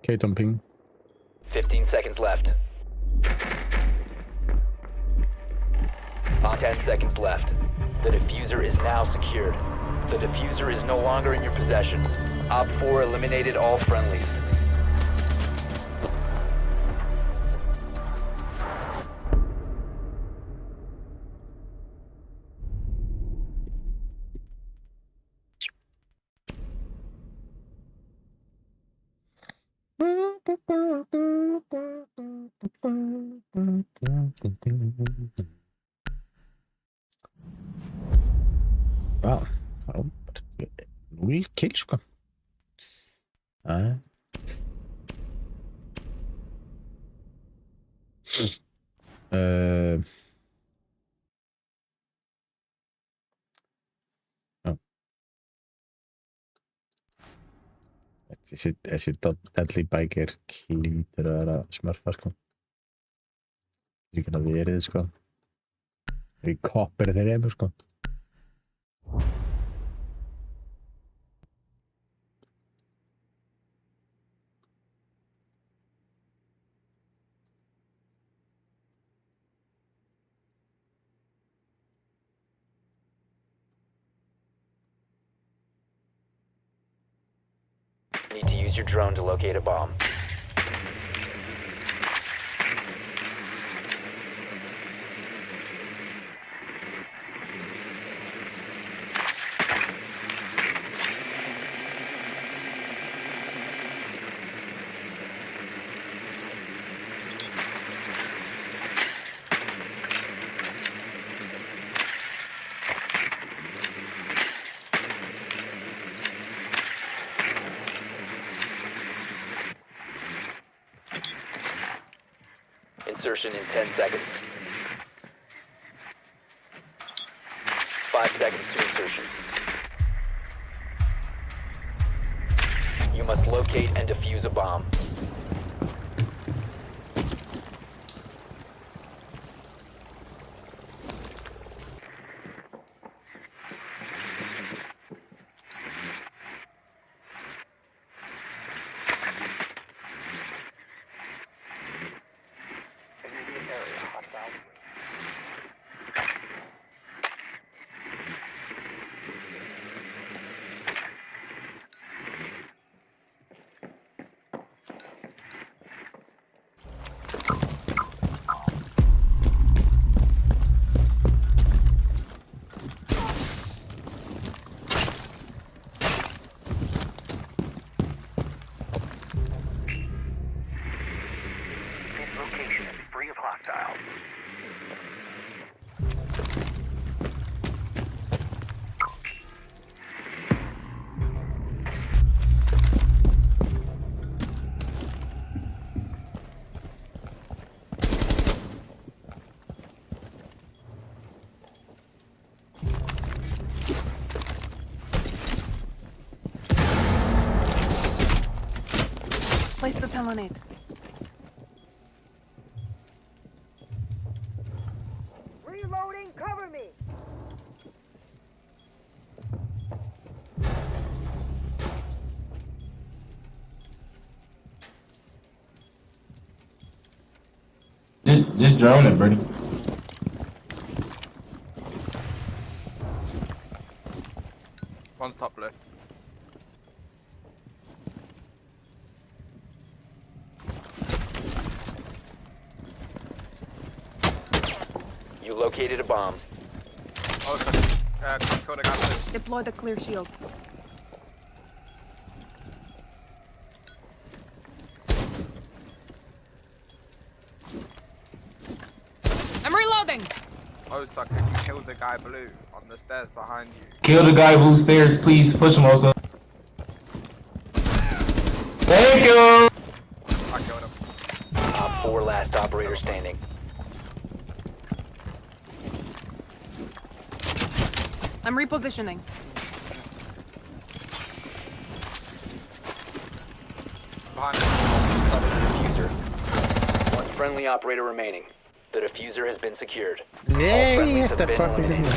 Kate on ping. 15 seconds left. 10 seconds left. The diffuser is now secured. The diffuser is no longer in your possession. Op 4 eliminated all friendlies. Vá, frábært. 0 kill sko. Aðeins. Já. Þessi Deadly Bike hlýtur að vera smörfa sko. Það ekki að verið sko. Það er koppir þeir eru sko. Need to use your drone to locate a bomb. Insertion in 10 seconds. 5 seconds to insertion. You must locate and defuse a bomb. Location is free of hostiles. Place the pelonate. Reloading, cover me! Just drone it, Birdie. One's top left. You located a bomb. Oh, kill the guy blue. Deploy the clear shield. I'm reloading. Oh, so can you kill the guy blue on the stairs behind you? Kill the guy blue stairs, please. Push him also. Thank you! I killed him. Op 4 last operator standing. I'm repositioning. Behind me. Cover the diffuser. One friendly operator remaining. The diffuser has been secured. All friendlies have been eliminated.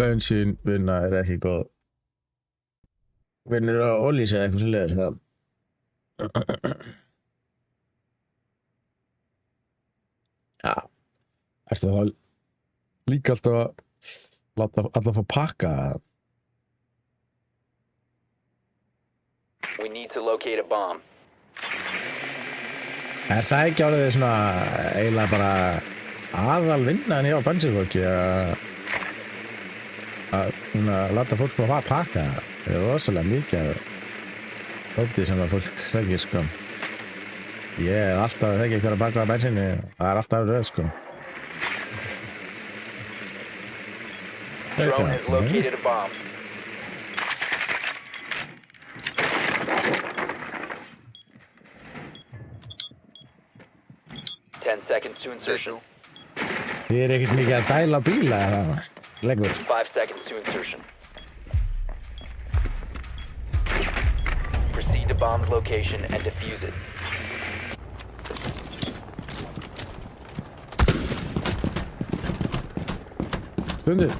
Bensínvinna ekki góð. Vinnur á ólís eða eitthvað svoleiðis, það. Já. Ertu þá líka alltaf að láta alla fá pakka? We need to locate a bomb. Það ekki árið svona eiginlega bara aðal vinnan hjá bensínfólki að láta fólk fá að pakka? Það rosalega mikið af hótti sem að fólk þekkir, sko. Ég alltaf að þekki hver að pakka á bensinni, það alltaf röð, sko. Drone has located a bomb. Seconds to insertion. Þið ekkert mikið að dæla á bíla eða leggur? 5 seconds to insertion. Proceed to bomb's location and defuse it. Stundir.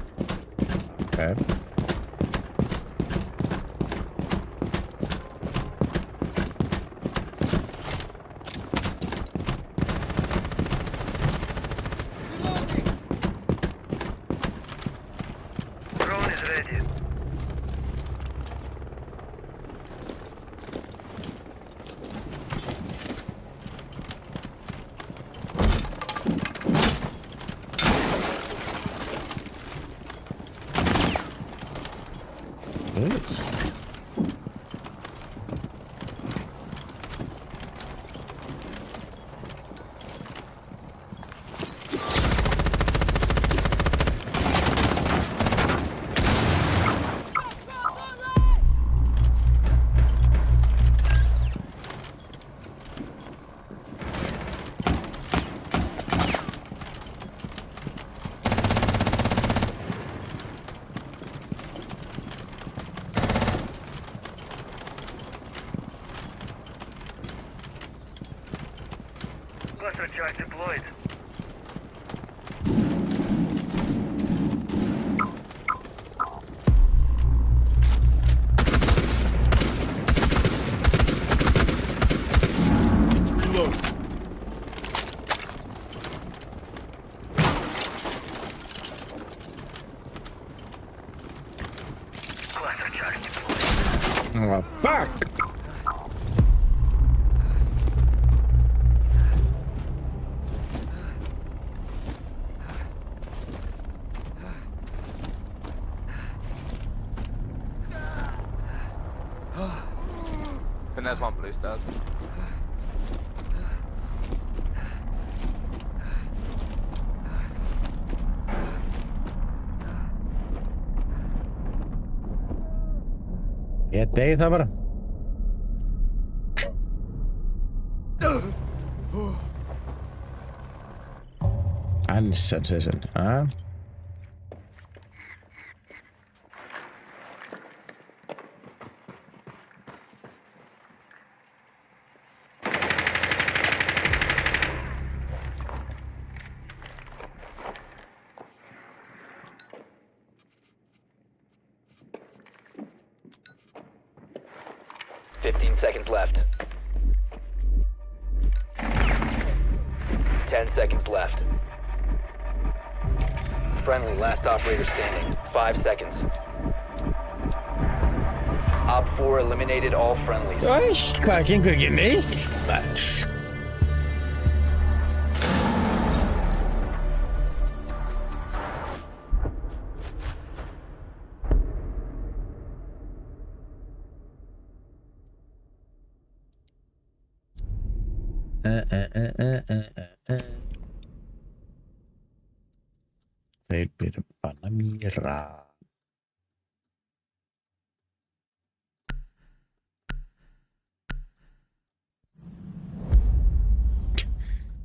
Okay. Cluster charge deployed. Reload. Cluster charge deployed. Oh, fuck! I think there's one blue stairs. Ég degi það bara. Hansen, session, ha? Seconds left. 10 seconds left. Friendly, last operator standing. 5 seconds. Op 4 eliminated all friendlies. Æ, hvað gengur ekki neitt? Þeir byrja banna mýra.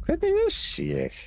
Hvernig vissi ég?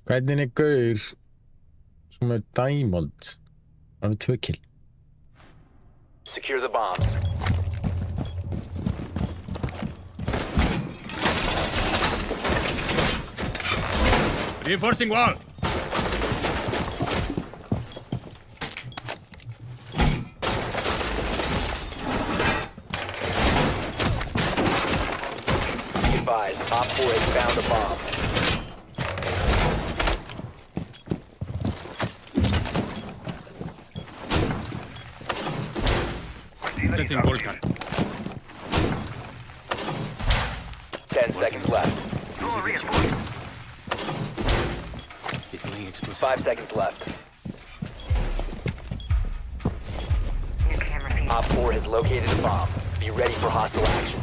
Hvernig er gaur sem er diamond? Hann er 2 kill. Secure the bombs. Reinforcing wall. Be advised, Op 4 has found a bomb. Setting Volkan. 10 seconds left. 5 seconds left. Op 4 has located a bomb. Be ready for hostile action.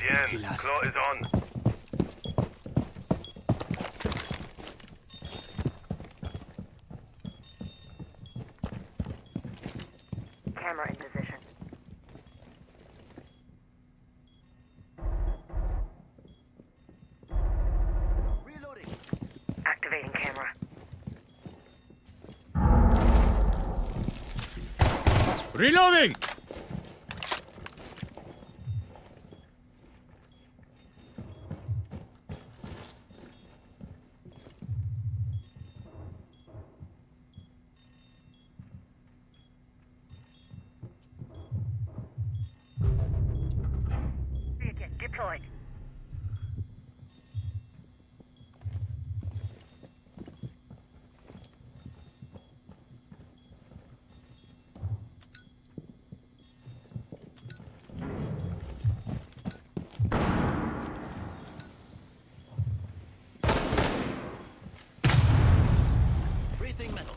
Bien, claw is on. Camera in position. Reloading. Activating camera. Reloading. Beacon deployed. Breathing metal.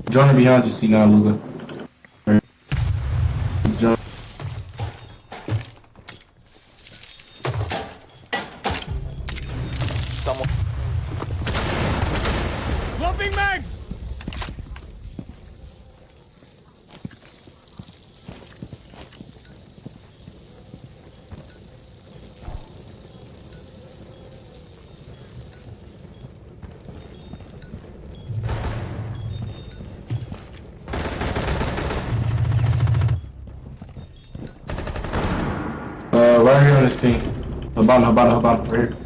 Johnny behind you, see now, Luga. John. Someone. Swapping mags. Right here on this ping. Habana, right here.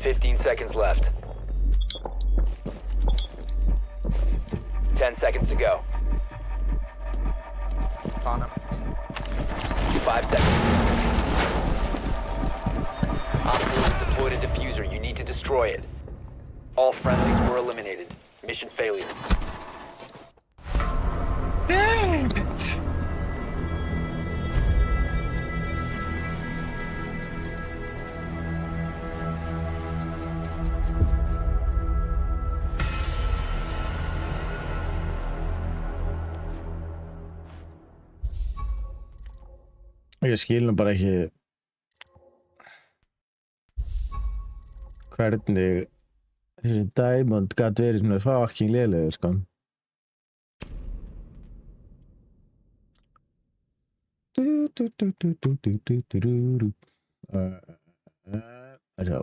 15 seconds left. 10 seconds to go. On him. 5 seconds. Op 4 has deployed a diffuser. You need to destroy it. All friendlies were eliminated. Mission failure. Damn it. Ég skil nú bara ekki hvernig þessi Diamond gat verið svona fucking lélegur, sko. Sjá.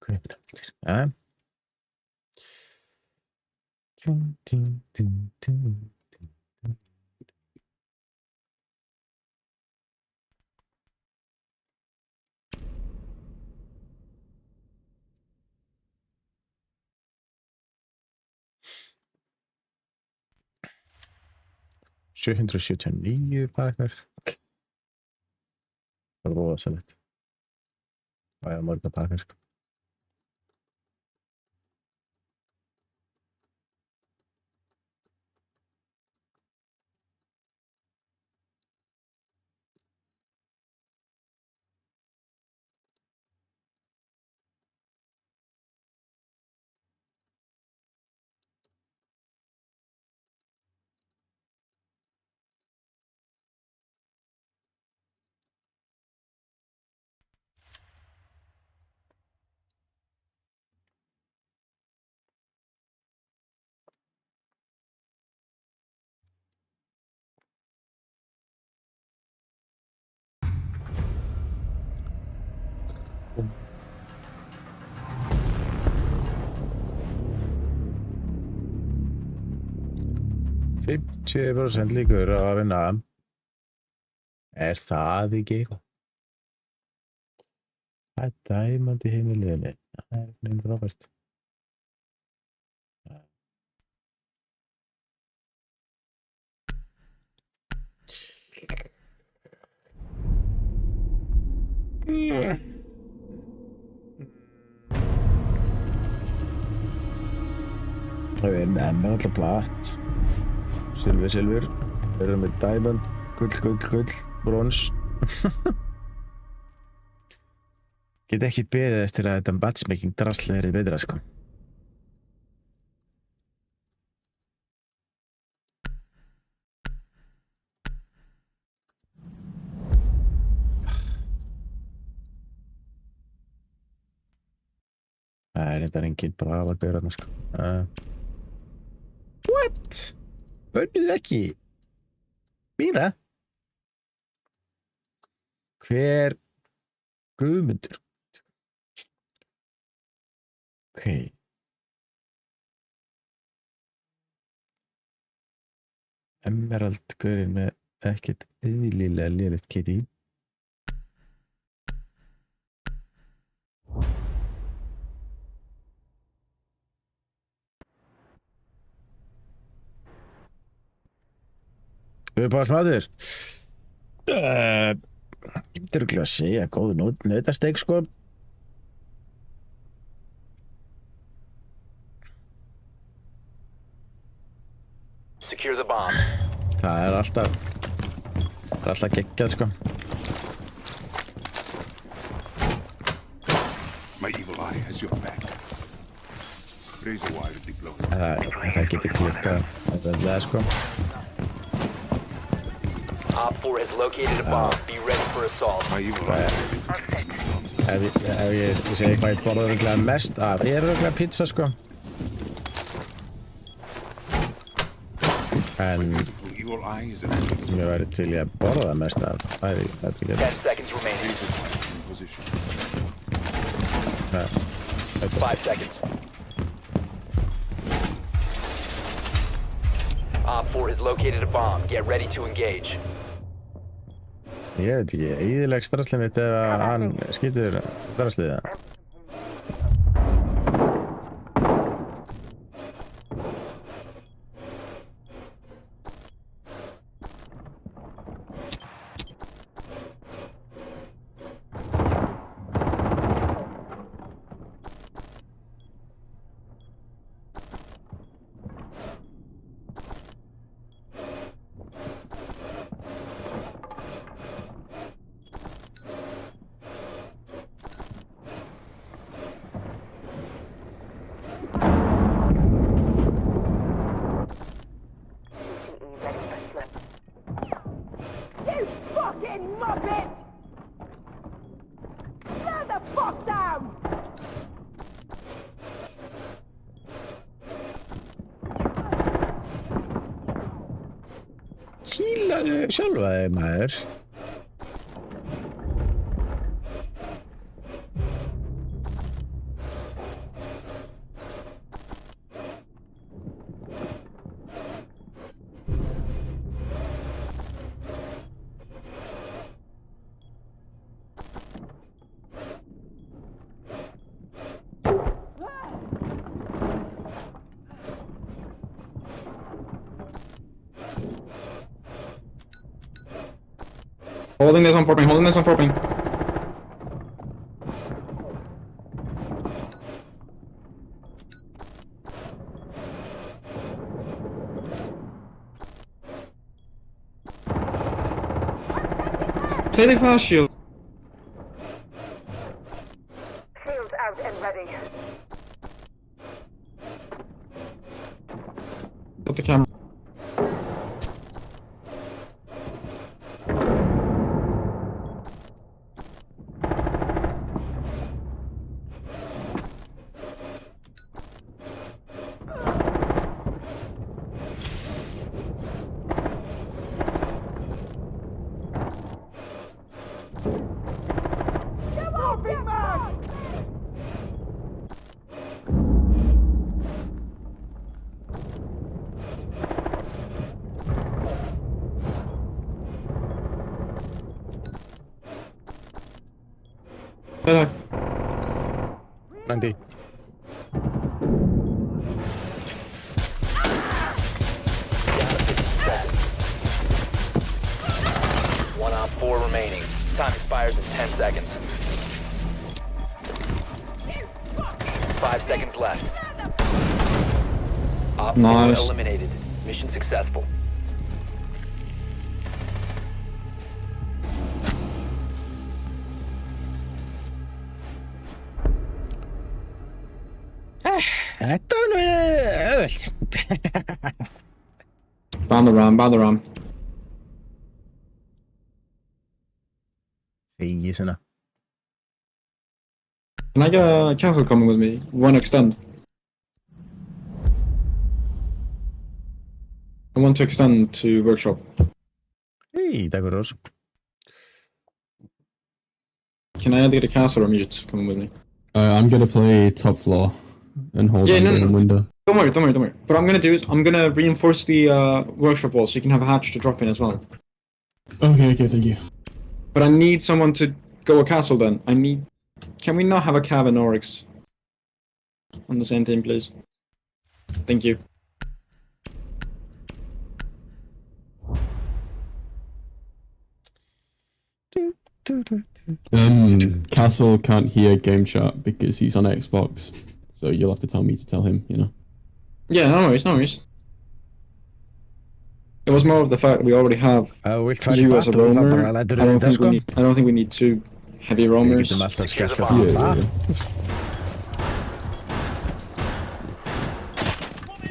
Kaupnefndir, ja. $779 pakkar. Það er rosalegt. Það er marga pakkar, sko. %50 líkur á að vinna. Er það ekki eitthvað? Það er Diamond í heimiliðinni. Það er eitthvað frábært. Það er með emerald blatt. Silfur. Við erum með Diamond, gull, brons. Get ekki beðið eftir að þetta matchmaking drasl er betra, sko. Það er þetta enginn brava gaurarna, sko. What? Bönnuð ekki? Mína? Hver Guðmundur? Ok. Emerald gaurinn með ekkert eðlilega lélegt kitty. Uppáhaldsmatur. Ég myndi örugglega að segja góð nautasteik, sko. Secure the bomb. Það er alltaf geggjað, sko. My evil eye has your back. Razor wire deployed. Það getur klikkað. Það er, sko. Op 4 has located a bomb. Be ready for assault. My evil eye. Ef ég segi hvað ég borða örugglega mest af. Ég er örugglega pizza, sko. En sem ég væri til í að borða mest af. Það er til ég. 10 seconds remaining. 5 seconds. Op 4 has located a bomb. Get ready to engage. Ég veit ekki, íðileg starfslið mitt ef að hann skýtur starfsliða. You fucking muppet! Slow the fuck down! Kýlaðu sjálfa þig, maður. Holding this on 4 ping, holding this on 4 ping. Play the flash shield. Shields out and ready. Put the camera. Come on, big man! Hello. 90. One Op 4 remaining. Time expires in 10 seconds. 5 seconds left. Op 4 Nice. eliminated. Mission successful. Þetta er nú öðvöld. Ban the ram, ban the ram. Þegi svona. Can I get a castle coming with me? One extend. I want to extend to workshop. Hei, takk fyrir oss. Can I get a castle or mute coming with me? I'm gonna play top floor and hold Yeah, on no, to the no. window. Don't worry, don't worry, don't worry. What I'm gonna do is I'm gonna reinforce the workshop wall so you can have a hatch to drop in as well. Okay, thank you. But I need someone to go a castle then. Can we not have a Cav and Oryx on the same team, please? Thank you. Castle can't hear Game Chat because he's on Xbox, so you'll have to tell me to tell him, you know. Yeah, no worries, no worries. It was more of the fact that we already have We'll try you to as a battle, það roamer. bara I lætur don't þetta, sko. think we need two heavy Við roamers. getum alltaf skellt Yeah, það.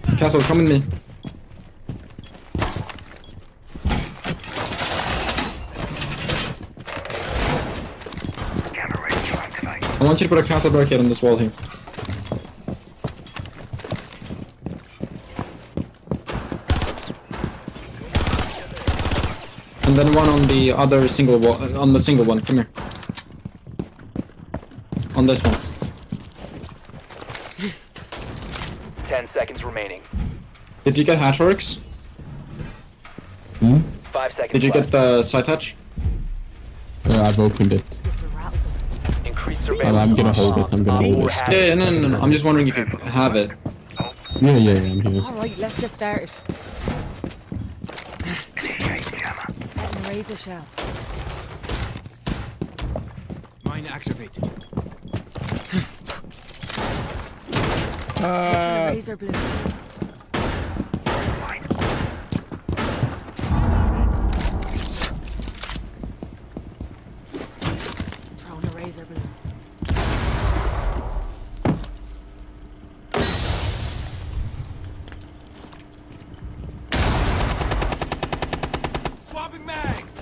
yeah. Castle, come with me. I want you to put a castle barricade on this wall here. And then one on the other single wall, on the single one. Come here. On this one. 10 seconds remaining. Did you get hatchworks? Hmm? 5 seconds Did you left. get the side hatch? I've opened it. Increase I'm surveillance. gonna hold it. I'm gonna hold it. Yeah, no. I'm just wondering if you have it. Yeah, I'm here. Alright, let's get started. Setting a razor shell. Mine activated. Placing a razor bloom. Throwing a razor bloom. Swapping mags.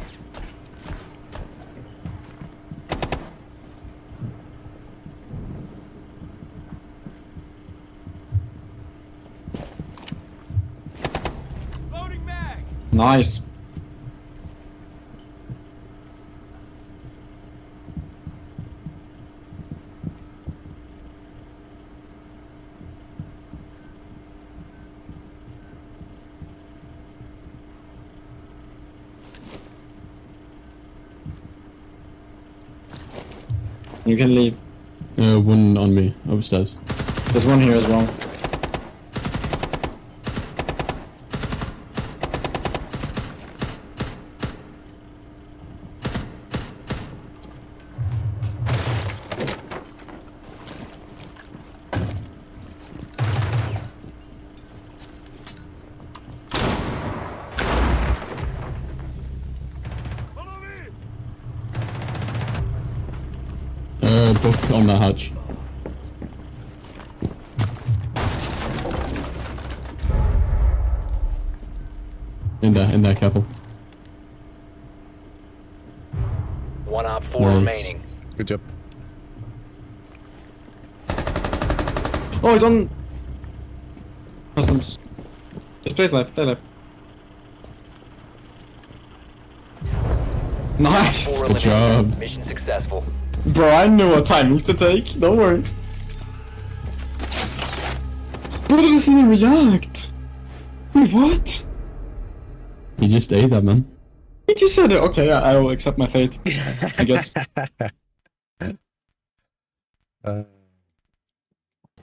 Loading mag. Nice. You can leave. One on me upstairs. There's one here as well. Book on the hatch. In there, careful. 1 op 4 Nice. remaining. Good job. Oh, he's on customs. Just play left, play left. Nice! 4 Good eliminated. job. Mission successful. Bro, I know what timings to take. Don't worry. Bro, that doesn't even react. Wait, what? He just ate that, man. He just said it. Okay, I will accept my fate. I guess.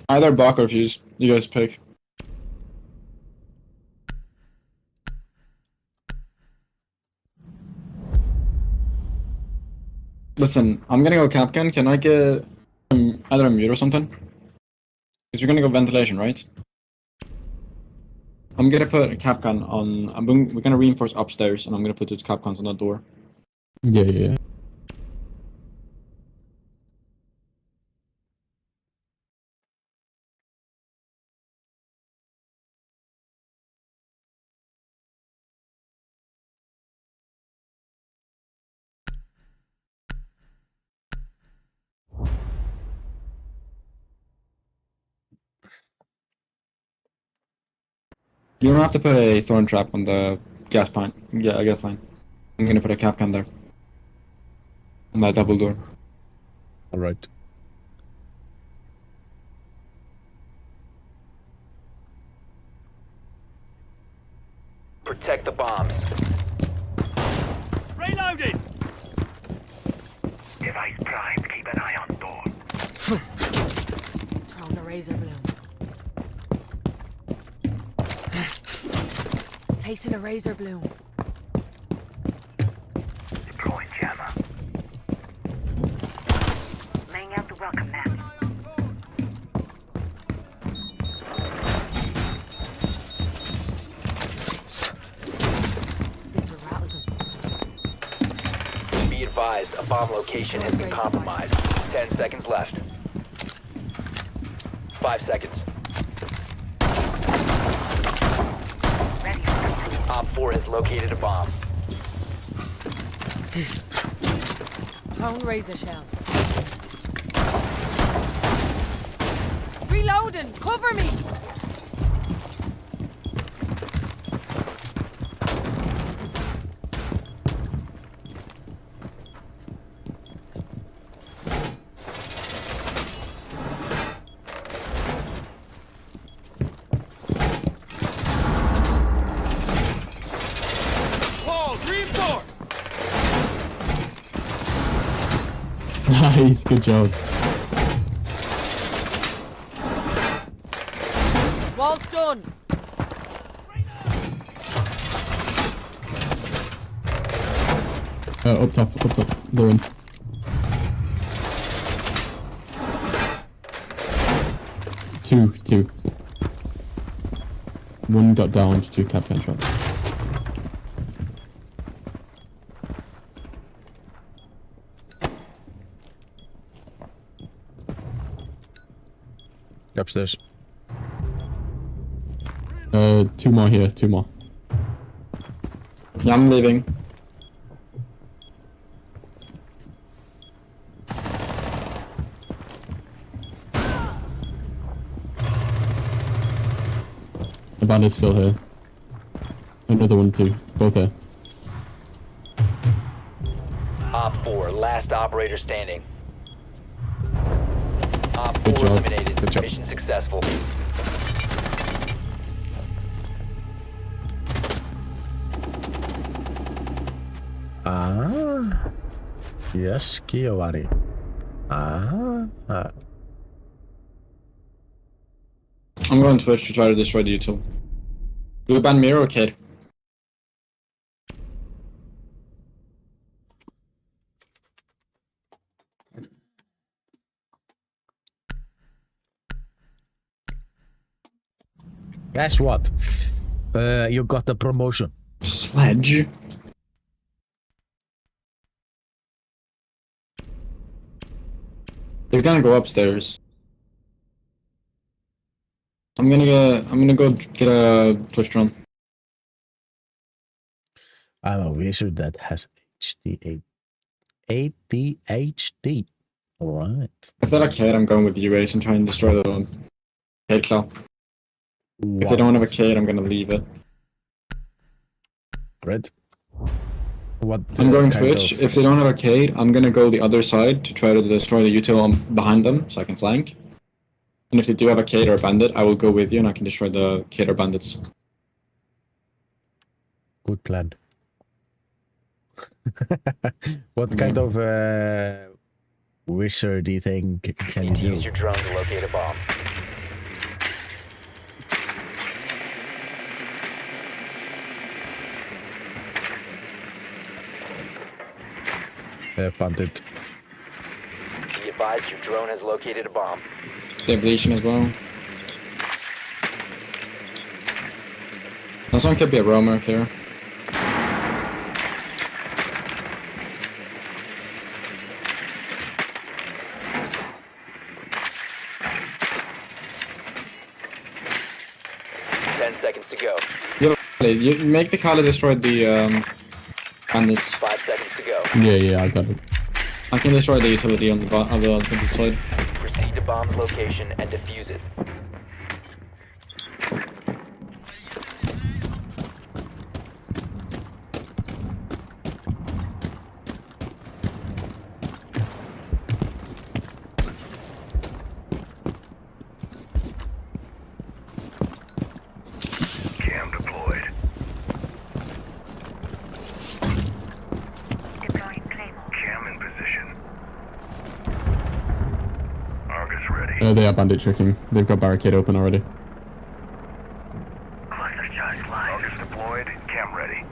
Either Bach or Fuse. You guys pick. Listen, I'm gonna go Capcan. Can I get either a mute or something? Because we're gonna go ventilation, right? I'm gonna put a Capcan on. We're gonna reinforce upstairs, and I'm gonna put two Capcans on that door. Yeah. You don't have to put a thorn trap on the gas line. Yeah, gas line. I'm gonna put a Capcan there. On that double door. Alright. Protect the bombs. Reloading. Device primed. Keep an eye on door. Throwing a razor bloom. Placing a razor bloom. Deploying jammer. Laying out the welcome mat. This will rattle them. Be advised, a bomb location has been compromised. 10 seconds left. 5 seconds. Ready. Op 4 has located a bomb. Throwing razor shell. Reloading! Cover me! Nice, good job. Wall's done. Up top, they're in. Two. One got downed, 2 cap shots. Upstairs. 2 more here, 2 more. Yeah, I'm leaving. The bandit's still here. Another one too, both here. Op 4, last operator standing. Op 4 Good job. eliminated. Good job. Mission successful. Yes, Kiyowari. I'm going to Twitch to try to destroy the util. Do we ban Miro or Kid? Guess what? You got the promotion. Sledge? They're gonna go upstairs. I'm gonna go get a Twitch drum. I'm a wizard that has ADHD. Alright. If they're a Kid, I'm going with you, Ace, and trying to destroy the Kid Claw. If they don't have a Kid, I'm gonna leave it. Red. What? I'm going kind Twitch. of- If they don't have a Kid, I'm gonna go the other side to try to destroy the util behind them, so I can flank. And if they do have a Kid or a bandit, I will go with you and I can destroy the Kid or bandits. Good plan. What kind of wizardy thing can you Need to do? use your drone to locate a bomb. Bandit. Be advised your drone has located a bomb. They have Legion as well. Now someone could be a roamer here. Seconds to go. You make the Kali destroy the bandits. 5 seconds to go. Yeah, I got it. I can destroy the utility on the other side. Proceed to bomb's location and defuse it. Cam deployed. Deploying Claymore. Cam in position. Argus ready. They are bandit tricking. They've got barricade open already. Cluster charge live. Argus deployed. Cam ready.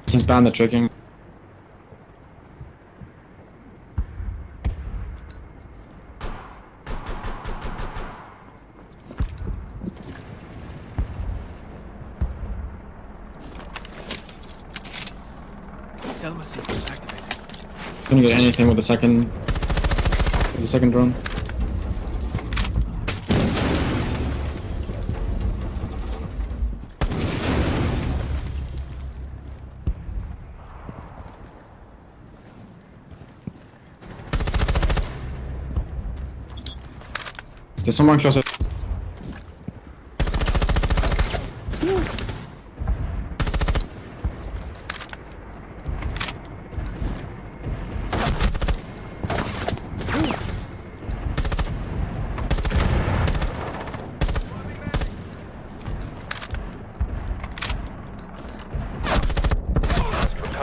He's bandit tricking. Selma sequence activated. Couldn't get anything with the second drone. There's someone closer.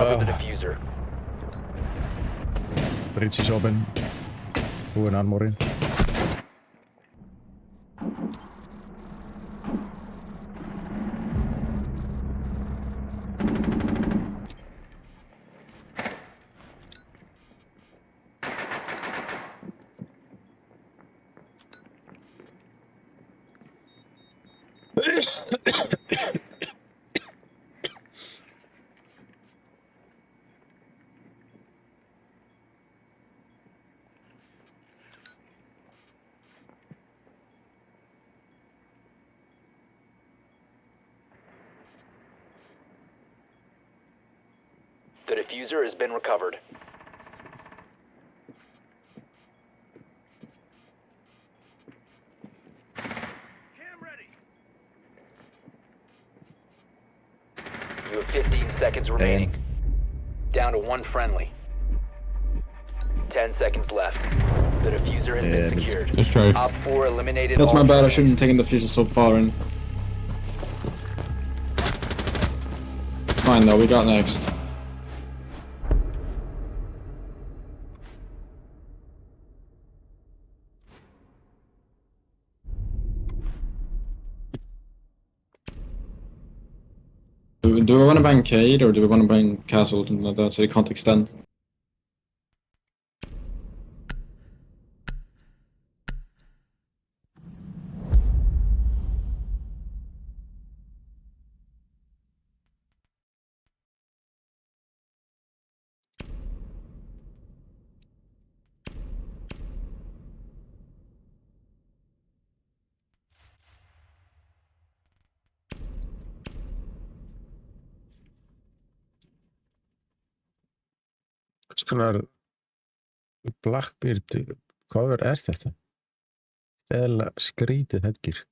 recover the diffuser. Bridge is open. Búinn armorin. The diffuser has been recovered. You have 15 seconds remaining. Down to 1 friendly. 10 seconds left. The diffuser has been secured. Let's try. Op 4 eliminated. That's all my bad, I friendly. shouldn't have taken the fusion so far in. It's fine though, we got next. Do we want to ban Cade or do we want to ban Castle or something like that so they can't extend? Hvers konar Blackbeard cover er þetta? Eða skrítið headgear.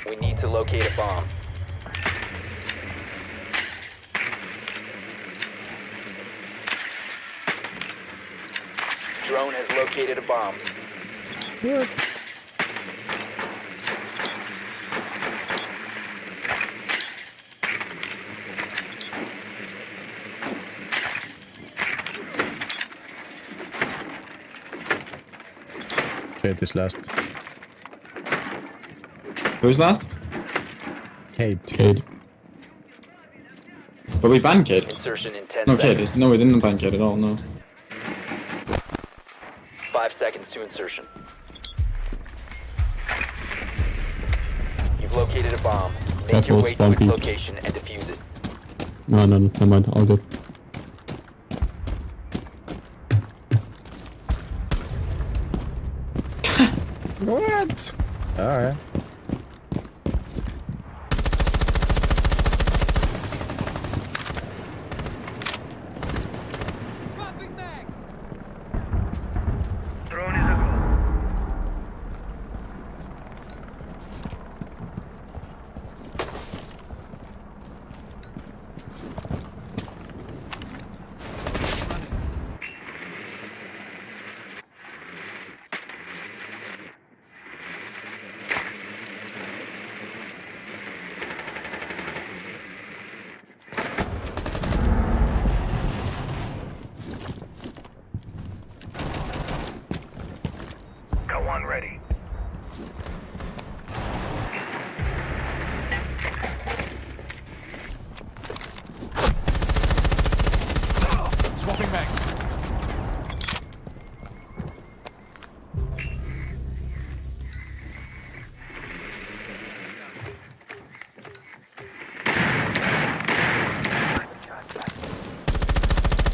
We need to locate a bomb. Drone has located a bomb. What? Okay, this last. Who's last? Cade. But we banned Cade. Insertion in 10 No, seconds. Cade. No, we didn't ban Cade at all, no. 5 seconds to insertion. You've located a bomb. Make Careful, your way to spawn its peek. location and defuse it. No, never mind. All good. What? Alright. Swapping mags. Drone is a go. Got one ready. Swapping mags.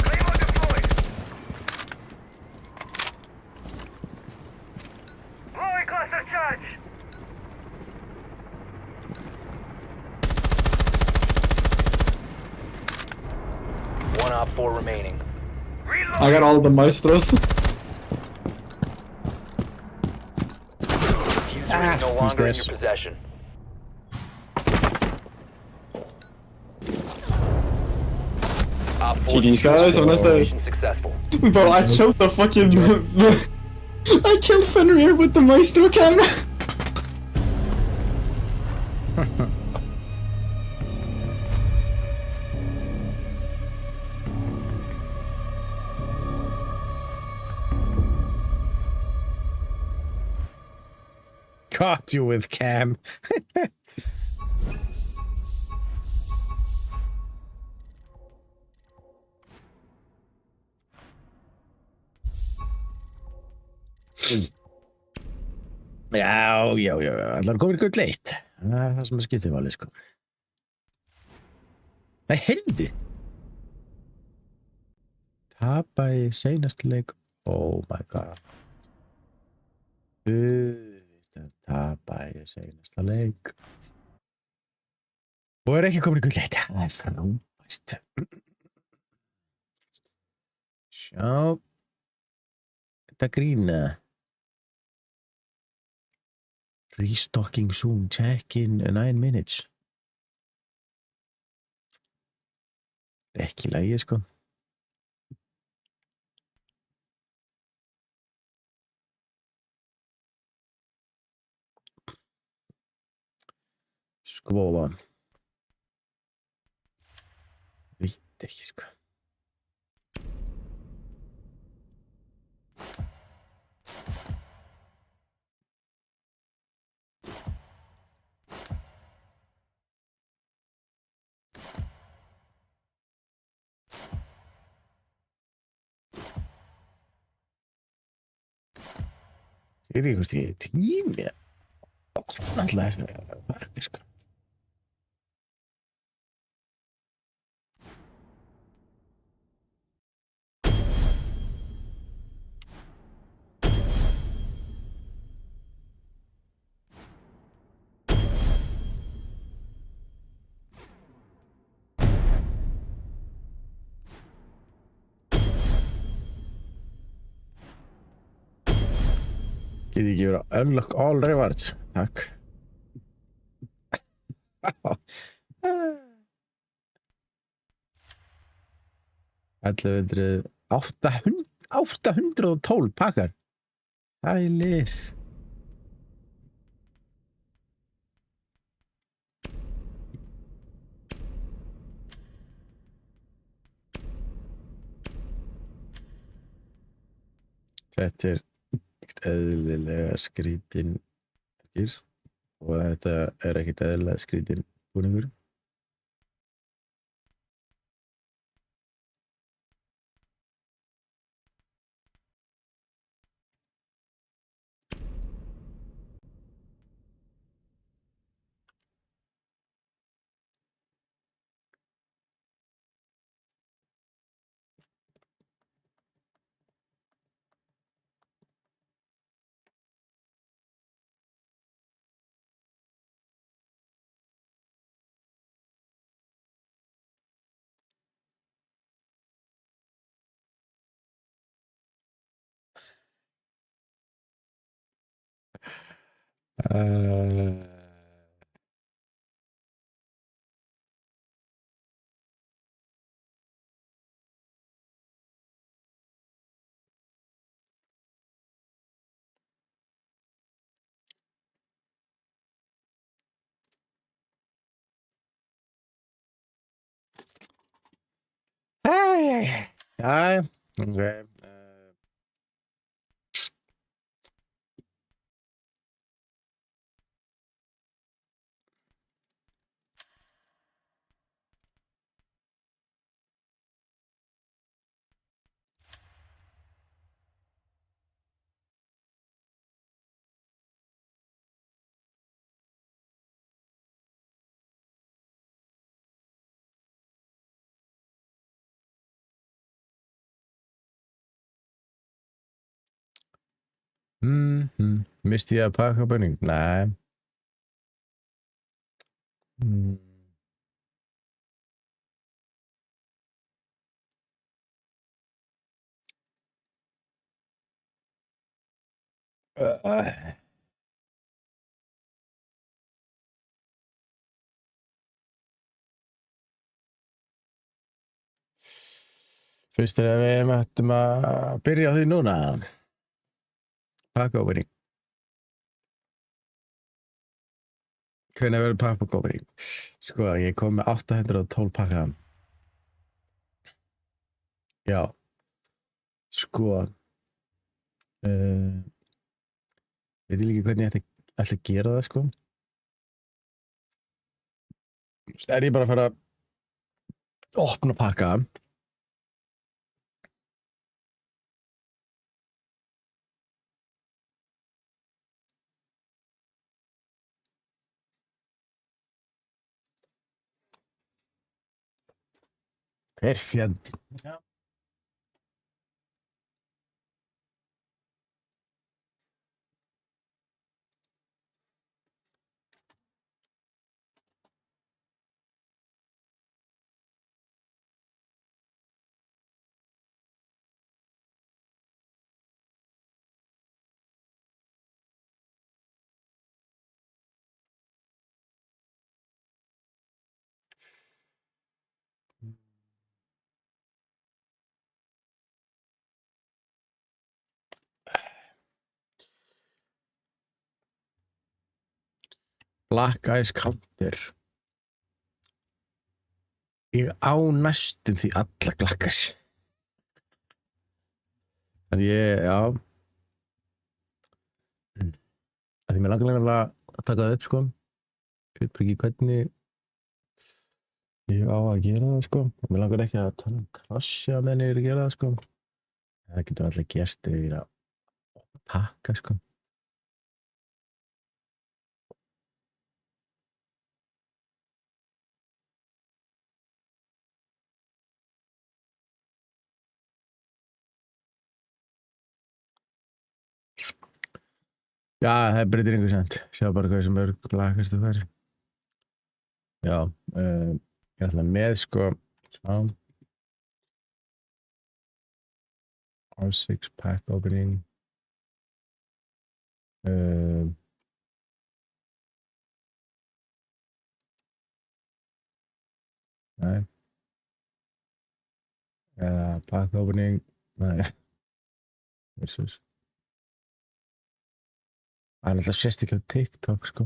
Claymore deployed. Blowing cluster charge. One op 4 remaining. I got all the maestros. is no longer in your possession. Op 4 GG's guys, have a nice day. mission successful. Bro, I killed the fucking... I killed Fenrir with the Maestro camera! Caught you with cam. Já, allar komin gull eitt. Það er það sem skiptir máli, sko. Nei, heyrði. Tapa í seinasta leik. Oh my god. Tapa í seinasta leik. Og er ekki komin gull eitt. Það er frábært. Sjá. Þetta grína. Restocking soon, check in 9 minutes. Ekki lagi, sko. Skvólan. Veit ekki, sko. Ég veit ekki hvort ég tími alltaf er sko. Get ekki verið að unlock all rewards. Takk. 812 pakkar. Ælir. Þetta er ekkert eðlilega skrítin og þetta er ekkert eðlilega skrítin búningur. Ja, okay. Misti ég að pakka bönning? Nei. Fyrst er að við ættum að byrja á því núna. Pack opening. Hvenær verður pack opening? Sko, ég kom með 812 pakkaðan. Já. Sko. Veit ég líka hvernig ég ætla að gera það, sko. Er ég bara að fara að opna pakkaðan. Hver fjandi? Black Ice Counter. Ég á næstum því alla Black Ice. Þannig já. Því mér langar að taka það upp, sko. Ég veit ekki hvernig ég á að gera það, sko. Mér langar ekki að tala krasja meðan ég er að gera það, sko. Það getur alltaf gerst ef ég er að pakka, sko. Já, það breytir einhver sent. Sjá bara hvað sem blakast þú fær. Já, ég ætla með, sko, smá. R6 pack opening. Nei. Pack opening. Nei. Versus. Það er alltaf sérst ekki á TikTok, sko.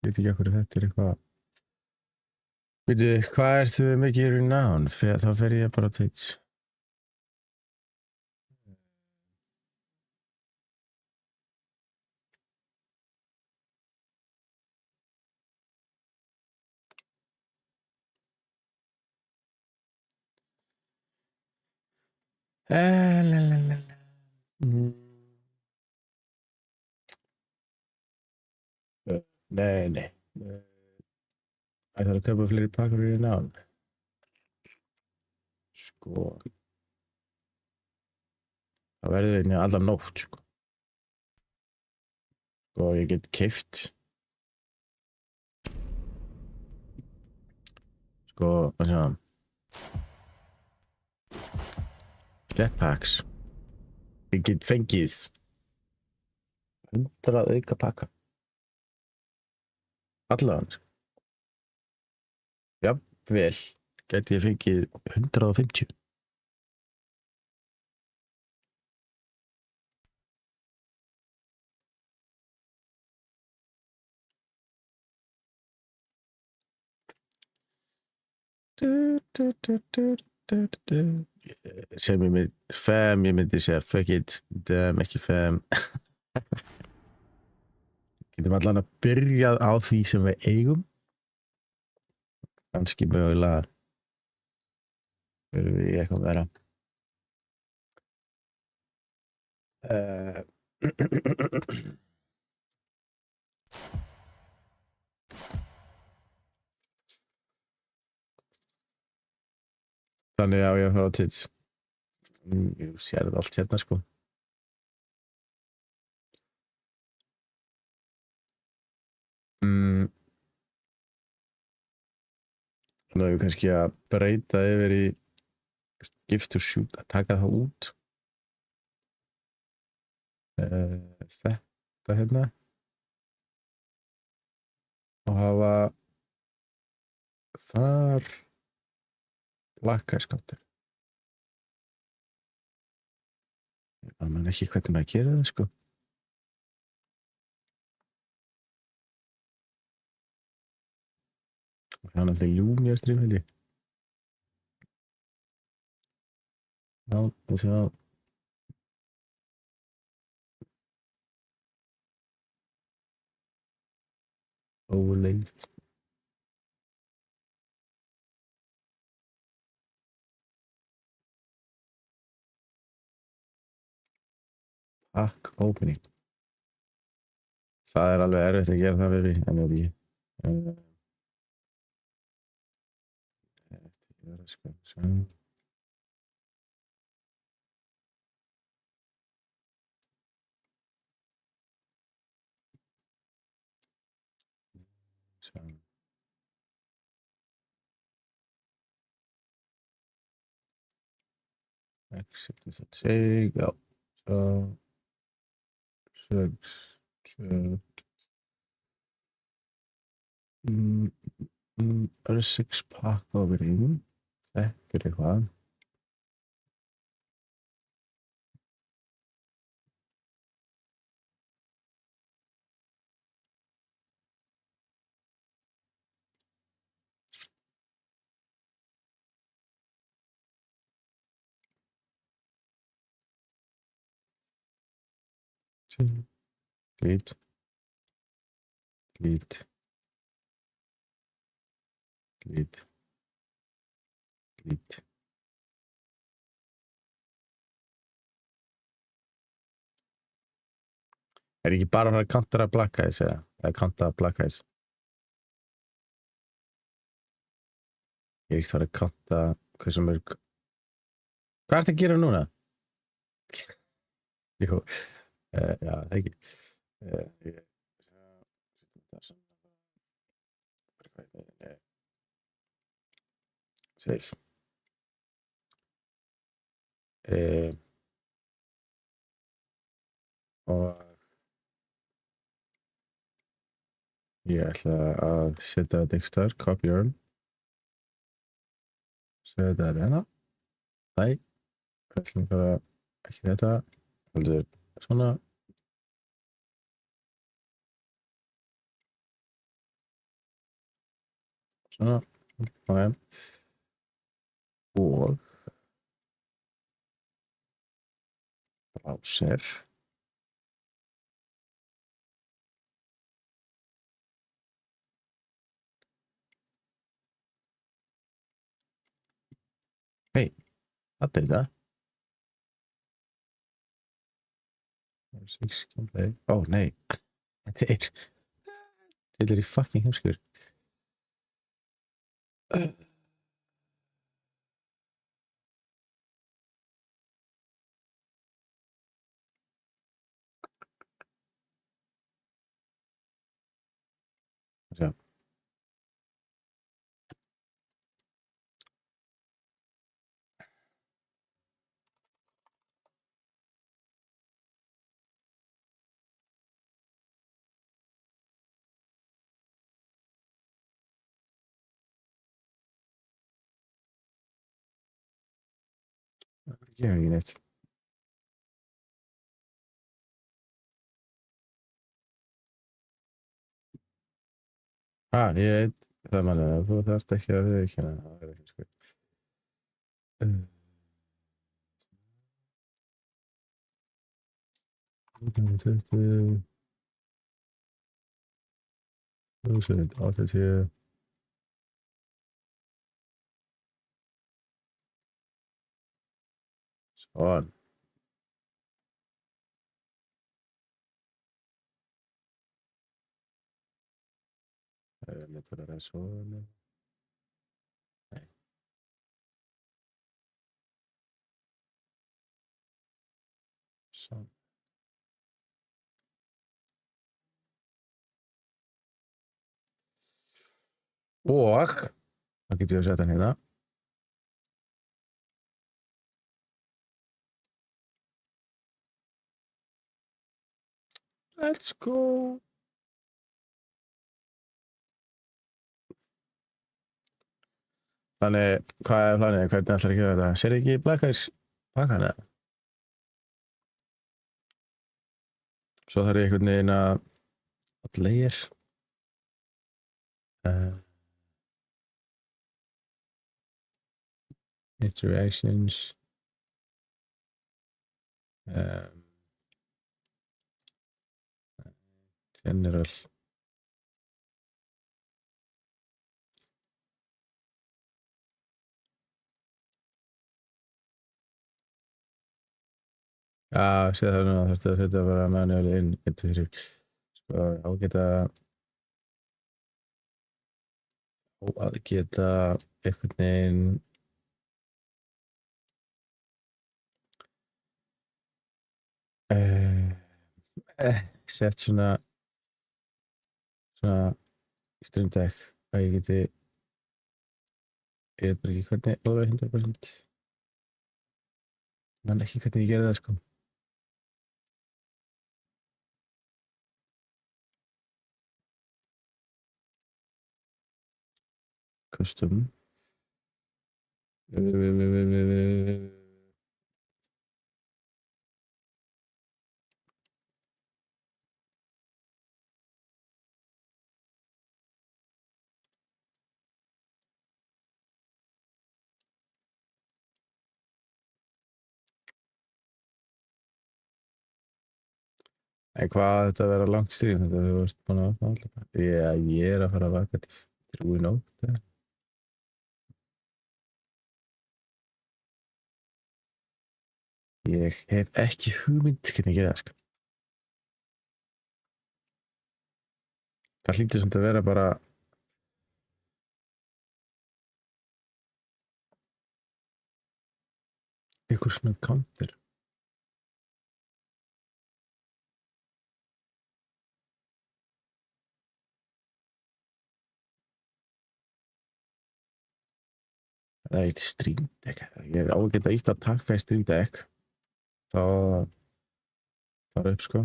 Ég veit ekki okkur þetta er eitthvað. Veitu, hvað ertu mikið í nán? Þá fer ég bara á Twitch. Nei. Ætlar að kaupa fleiri pakkar í nán. Sko. Það verður einnig alla nótt, sko. Sko, ég get keypt. Sko, hvað sjá. Jetpacks. Ég get fengið 100 auka pakka. Allavega. Jafnvel gæti ég fengið 150. Sem ég mynd fem, ég myndi segja fuck it, ekki fem. Getum allan að byrja á því sem við eigum. Kannski mögulega verðum við eitthvað vera. Þannig á ég að fara á Twitch. Ég sér þetta allt hérna, sko. Þannig að við kannski að breyta yfir í gift to shoot, að taka það út. Þetta skjóta hérna og hafa þar blakkæskáttur. Ég man ekki hvernig maður gerir það, sko. Það er alltaf ljúm í að stríma, held ég. Já, og sjá. Overlaid. Pack opening. Það er alveg erfitt að gera það við því, en ég veit ekki. Þetta er sko, svo. Svo. Exit with a take, já. Svo. R6 pack opening. Þetta er eitthvað. Delete. Delete. Delete. Delete. Er ekki bara að fara að kantara Black Eyes eða kanta Black Eyes? Ég er ekki að fara að kanta hversu mörg. Hvað ertu að gera núna? Jú, já, það ekki. Safe. Og ég ætla að setja þetta ekki stöður, copy url. Setja þetta hérna. Nei, við ætlum bara ekki þetta. Heldur svona. Svona, ok. Og browser. Hei, þetta er það. R6 gameplay. Ó, nei. Þetta er í fucking heimskur. Já. Ég er ekki neitt. Ég veit það mann að þú þarft ekki að viðurkenna það er ekki sko. Svona. Mettere la sola. Sånn. Og þá getur ég að setja hann hérna. Let's go. Þannig, hvað er planið? Hvernig ætlar að gera þetta? Sér ekki Black Eyes bakan eða? Svo þarf ég einhvern veginn að layer. Interactions. General. Já, séð það núna, þetta að vera manually inn, 1, 2, 3. Sko, að geta einhvern veginn sett svona Stream Deck að ég geti ég veit bara ekki hvernig alveg 100% man ekki hvernig ég gerði það sko. Custom En hvað þetta að vera langt stream, þetta þú varst búin að opna alltaf. Ég er að fara að vaka til 3 í nótt. Ég hef ekki hugmynd hvernig ég gera það, sko. Það hlýtur samt að vera bara einhver svona counter. Það er eitt Stream Deck. Ég á að geta ítt að taka í Stream Deck. Þá fara upp sko.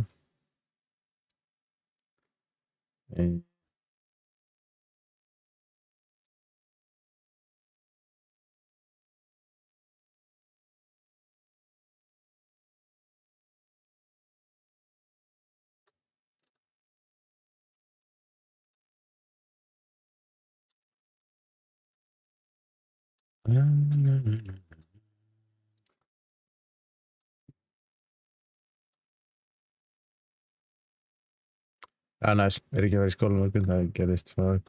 Næs, er ekki að vera í skóla morgun, það gerðist og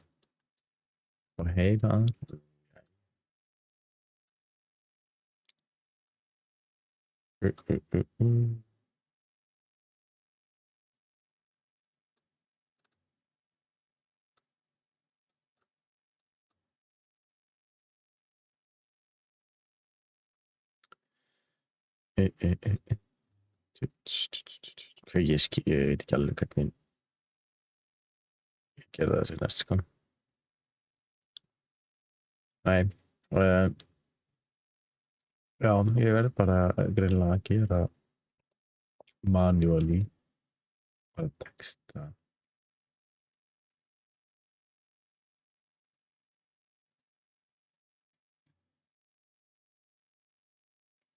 heima aðeins. Hvað ég veit ekki alveg hvernig ég gerði það sér næst sko. Nei, já, ég verð bara greinilega að gera manually bara texta.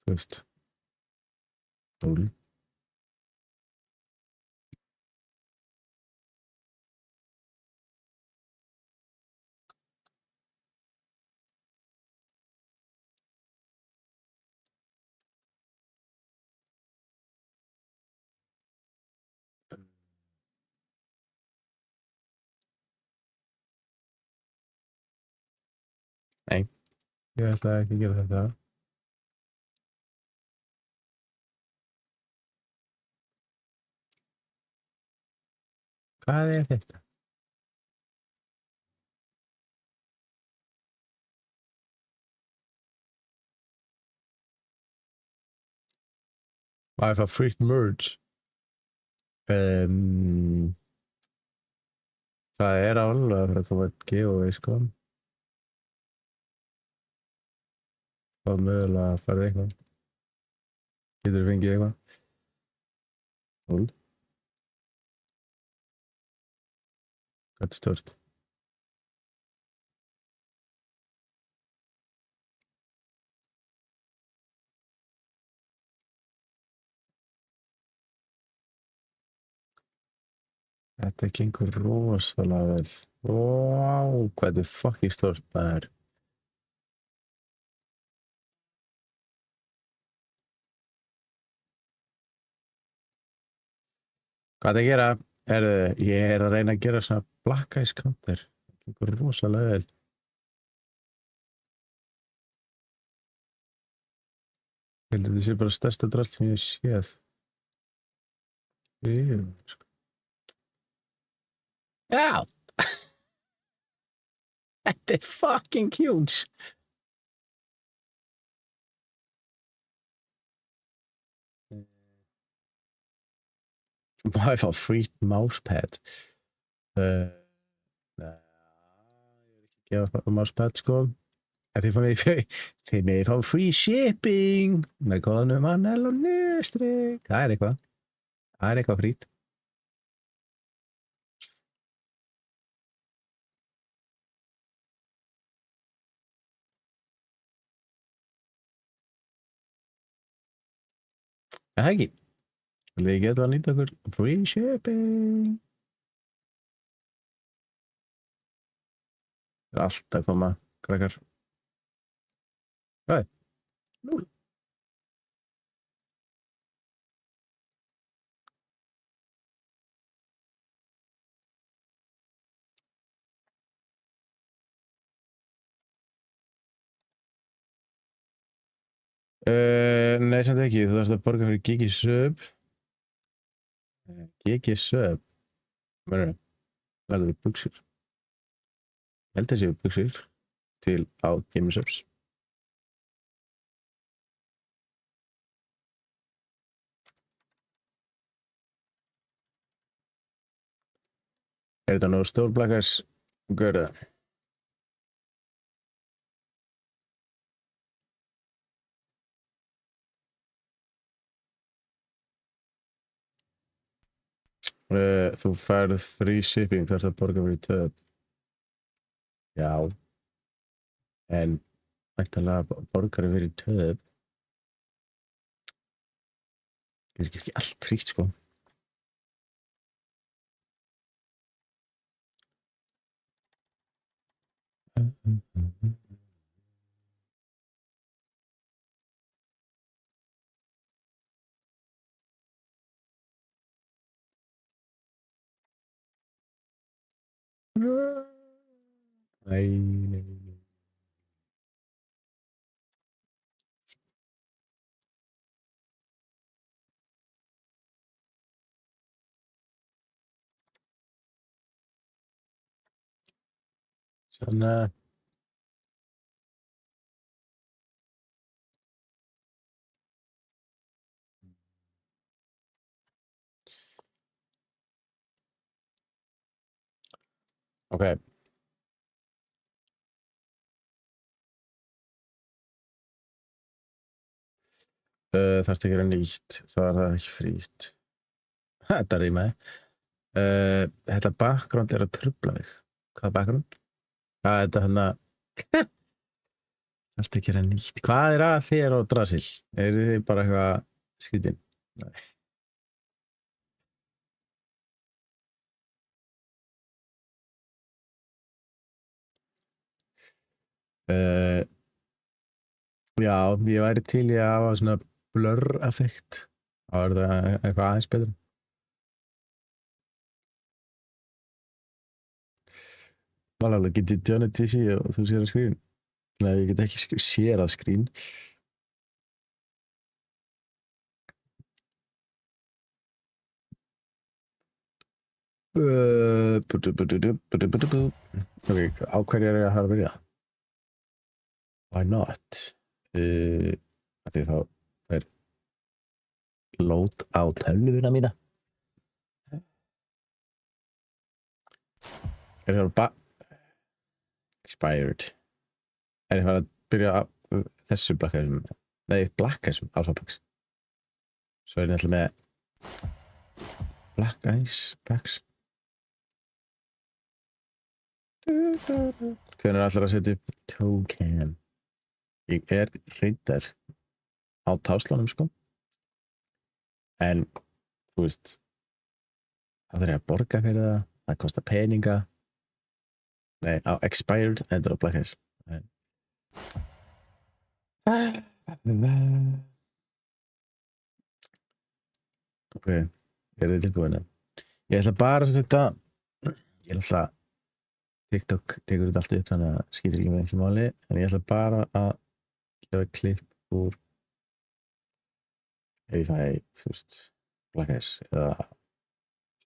Þú veist. Cool. Nei, ég ætla ekki að gera þetta. Hvað er þetta? I have a free merge. Það er alveg að fara að koma að giveaway sko. Það mögulega að fara eitthvað. Getur þú fengið eitthvað? Cool. Hvað er stort? Þetta gengur rosalega vel. Vá, hvað þetta er fucking stort maður. Hvað er að gera? Ég er að reyna að gera svona Black Ice Counter. Það gengur rosalega vel. Ég held að þetta sé bara stærsta drast sem ég séð. Sko. Já! Þetta er fucking huge! Má ég fá free mousepad? Nei, ég er ekki að gefa mousepad sko. En þið megið fá free shipping með kóðanum Annel og Nestrik. Það er eitthvað. Það er eitthvað frýtt. Það er ekki. Við getum að nýta okkur free shipping. Það er alltaf að koma, krakkar. Hvað? 0. Nei, samt ekki. Þú þarfst að borga fyrir Gigi Sub. Gigi Sub. Hvað er það? Lagur við buxur. Ég held að séu buxur til á Gigi Subs. Er þetta nú stór Black Ice görða? Þú færð free shipping, þú þarfst að borga fyrir töp. Já. En væntanlega borgar fyrir töp. Það er ekki allt frítt sko. Nei. Svona. Okay. Þarftu að gera nýtt, þá er það ekki frítt. Þetta rýmaði. Þetta bakgrund er að trufla þig. Hvaða bakgrund? Þetta hérna... Þarftu að gera nýtt. Hvað er að þér og Drasil? Eru þið bara eitthvað skrítinn? Nei. Já, ég væri til í að hafa svona blur-effekt. Þá er það eitthvað aðeins betra. Málega, getið Johnny Tissi og þú sér að skrín? Nei, ég get ekki sér að skrín. Ok, á hverju er ég að hafa að byrja? Why not? Því þá er load á tölvuna mína. Er það bara expired? Er ég farið að byrja á þessu Black Ice? Nei, Black Ice Alpha Packs. Svo er ég alltaf með Black Ice Packs. Hvernig er allir að setja upp token? Ég er reyndar á táslanum sko. En, þú veist, það þarf ég að borga fyrir það. Það kostar peninga. Nei, á expired endur á Black Eyes. Ok, er þið tilbúinu? Ég ætla bara að setja, ég ætla að TikTok tekur þetta allt upp þannig að skýtur ekki með einhverjum máli, en ég ætla bara að gera klipp úr ef ég fæ, þú veist, Black Eyes eða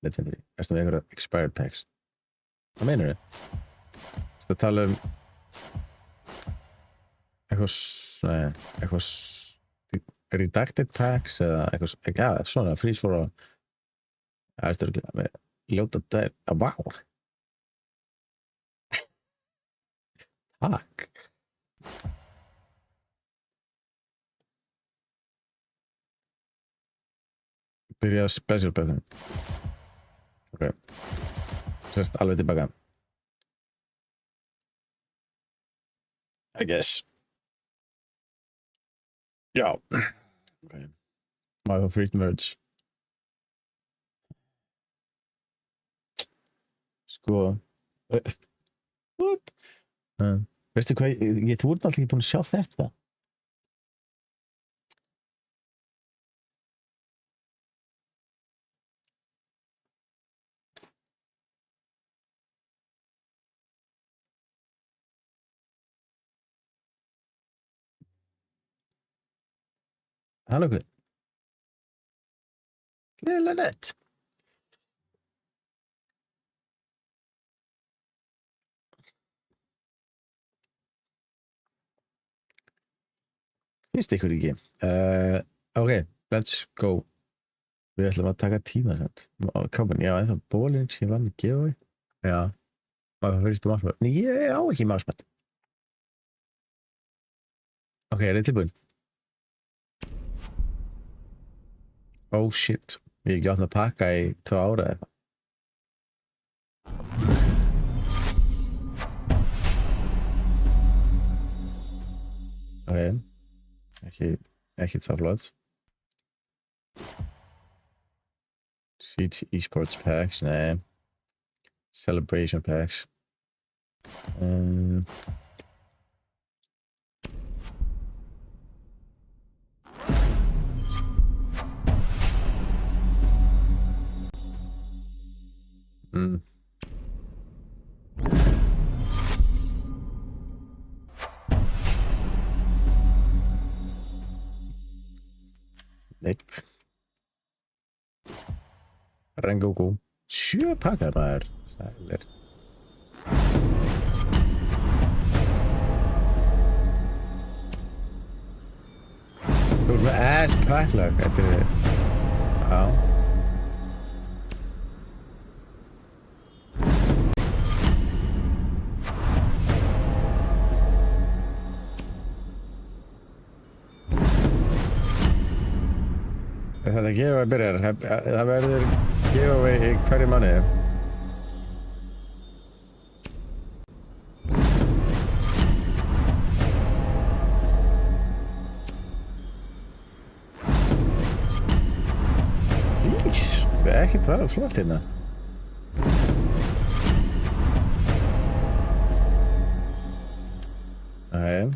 Legendary, erstu með einhverja expired packs. Hvað meinar þið? Þú tala eitthvað redacted packs eða eitthvað, já, svona, freeze for all. Það er styrklega með ljóta dær, vá. Takk. Byrja á special bökunum. Ok. Sérst alveg tilbaka. I guess. Já. Ok. Má ég fá free merge? Sko. What? Veistu hvað, þú ert alltaf ekki búin að sjá þetta. Halló hvað? Lilla nett. Finnst ykkur ekki? Ok, let's go. Við ætlum að taka tíma samt. Kápan, já, en það bólinn sem vann í giveaway. Já. Maður fyrstu másmætt. Nei, ég á ekki másmætt. Ok, er þið tilbúin? Oh shit. Ég hef ekki átt að pakka í 2 ára eða eitthvað. Ok. Ekki það flott. CT Esports packs, nei. Celebration packs. Nope. Rengoku. 7 pakkar maður. Sælir. Þú ert með ass paklag. Þetta er... Já. Þetta giveaway byrjar. Það verður giveaway í hverju mánuði. Ís, það er ekkert verið flott hérna. Ok.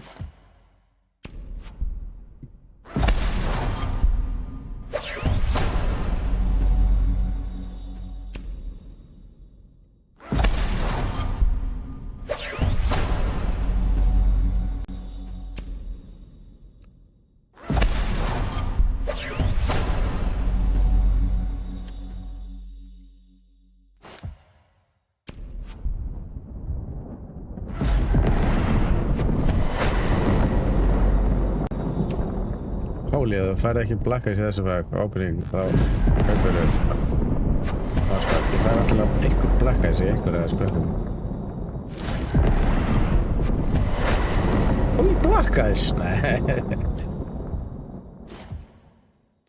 Hóli, ef þú færði ekki Black Eyes í þessu fag, opening, þá kaupir þau. Ég þarf alltaf einhvern Black Eyes í einhverja þessu bökum. Black Eyes? Nei.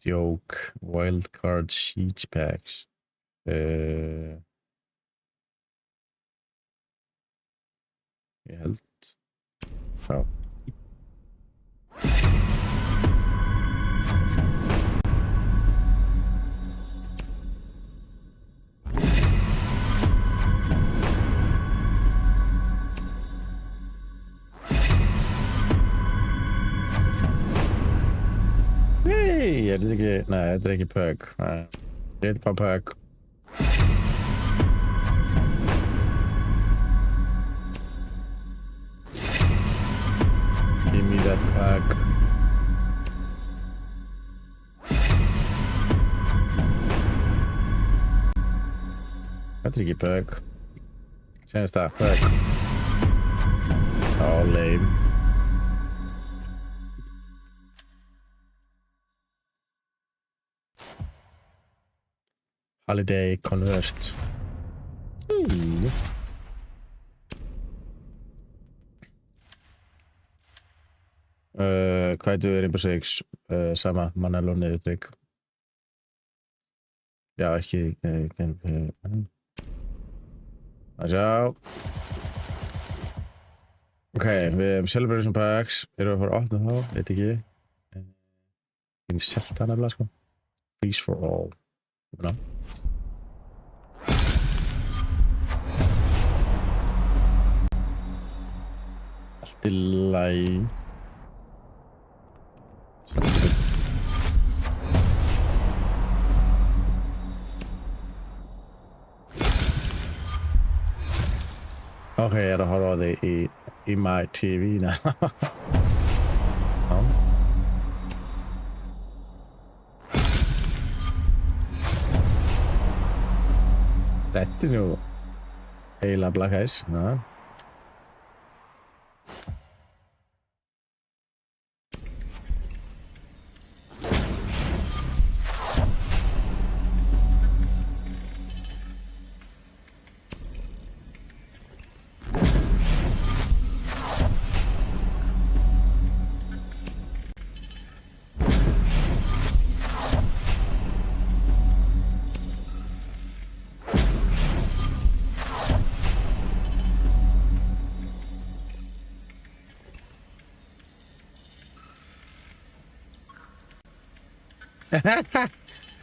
Joke, wildcard sheets packs. Ég held. Já. Hey, er þetta ekki... Nei, þetta er ekki pug. Þetta er bara pug. Give me that pug. Þetta er ekki pug. Senast það, pug. Oh, lame. Holiday convert. Hvað heitir við Rainbow Six? Sama, Manel og niðurdrykk. Já, ekki... að sjá. Ok, við hefum Celebration Packs. Erum við að fara að opna þá? Veit ekki. Ég finnst selt það nefnilega, sko. Peace for all. Ná. Allt í lagi. Ok, ég er að horfa á þig í my TV now. Já. Þetta er nú eiginlega Black Eyes. Já.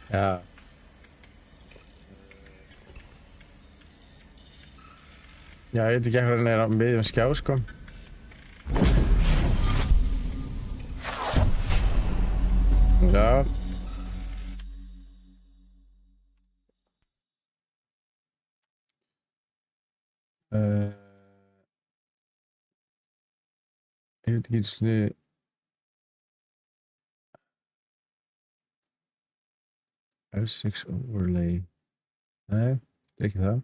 Já. Já, ég veit ekki hvað hann er á miðjum skjá, sko. Já. Ég veit ekki svona... R6 overlay. Nei, þetta er ekki það.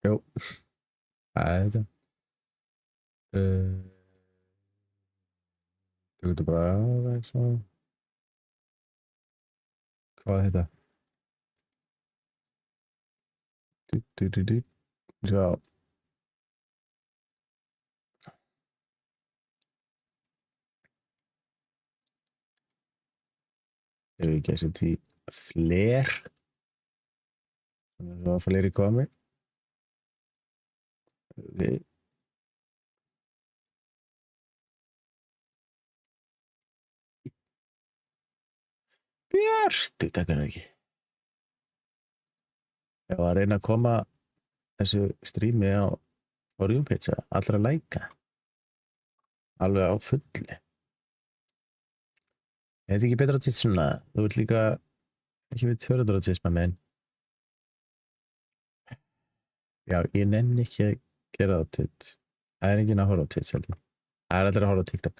Jó. Það er þetta. Tökum þetta bara aðeins svona. Hvað er þetta? Sjá. Ef við ekki að setja í fler. Þannig að fleri komi. Björstu, takkar ekki. Ég var að reyna að koma þessu strími á Orjúpizza, allra læka. Alveg á fulli. Er þetta ekki betra að tits svona? Þú vilt líka ekki við tvörður að tits með minn. Já, ég nenni ekki að gera það á tits. Það er enginn að horfa á tits, heldur. Það er allir að horfa á TikTok.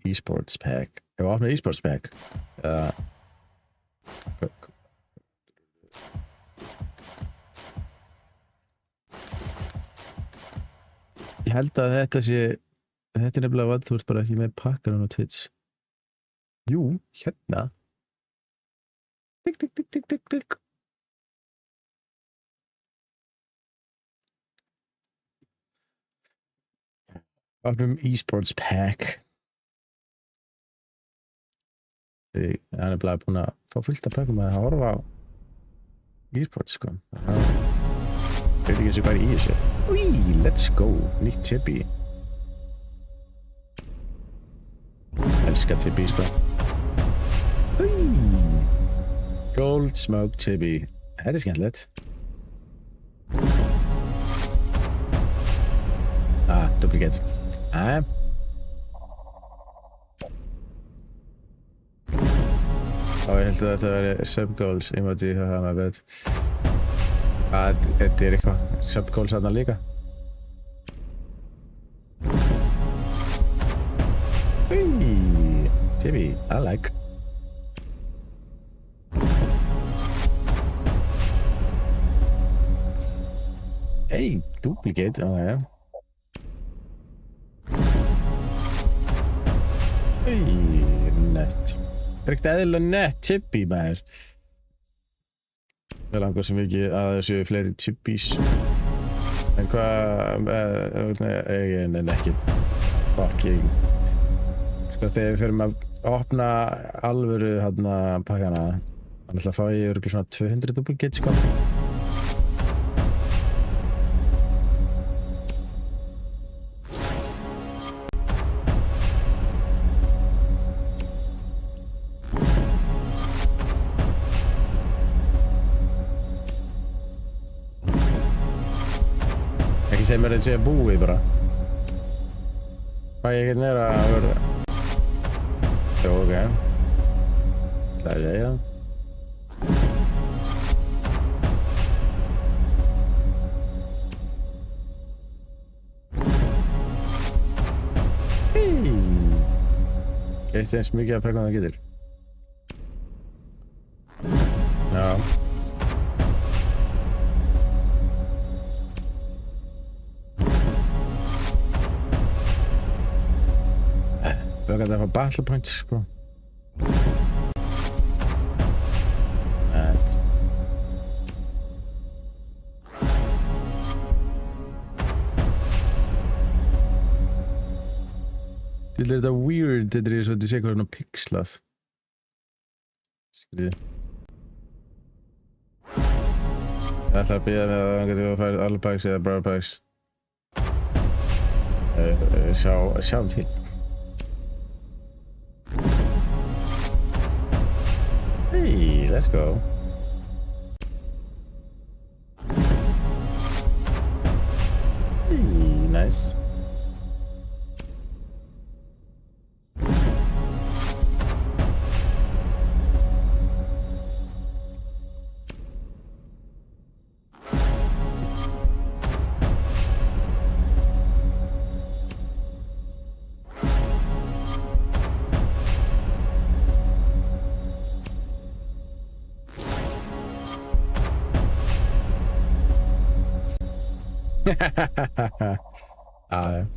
Esports pack. Ég var opnað esports pack. Ég held að þetta er nefnilega hvað þú ert bara ekki með pakkanum á Twitch. Jú, hérna. Tikk, tikk, tikk, tikk, tikk, tikk. Opnum esports pack. Hann er bara búinn að fá fullt af pökkum að horfa á e-sports, sko. Veit ekki þessu hvað í þessu. Úi, let's go. Nýtt Chibi. Elskar Chibi, sko. Úi. Gold Smoke Chibi. Þetta er skemmtilegt. Duplicate. Og ég held að þetta veri subgoals emoji hjá það með bet. Þetta er eitthvað. Subgoals þarna líka. Chibi, I like. Hey, duplicate. Ja. Nett. Það er ekkert eðlilega nett Chibi, maður. Það langar sem ekki að þessu fleiri Chibis. En hvað... Nei, ekki. Fuck, ég... Sko, þegar við förum að opna alvöru hérna pakkana, þannig að fá ég örugglega svona 200 duplicate, sko. Sem er að segja búið bara. Hvað ég ekkert meira að verða? Jó, ok. Það er ég, já. Geist eins mikið að prekna það getur. Já. Böggar það að fá battle points, sko. Þetta er þetta weird, þetta er svo að þetta sé eitthvað svona pixlað. Skriði. Ég ætla að bíða með að það getur að færa alveg packs eða bara packs. Sjáum til. Hey, let's go. Hey, nice.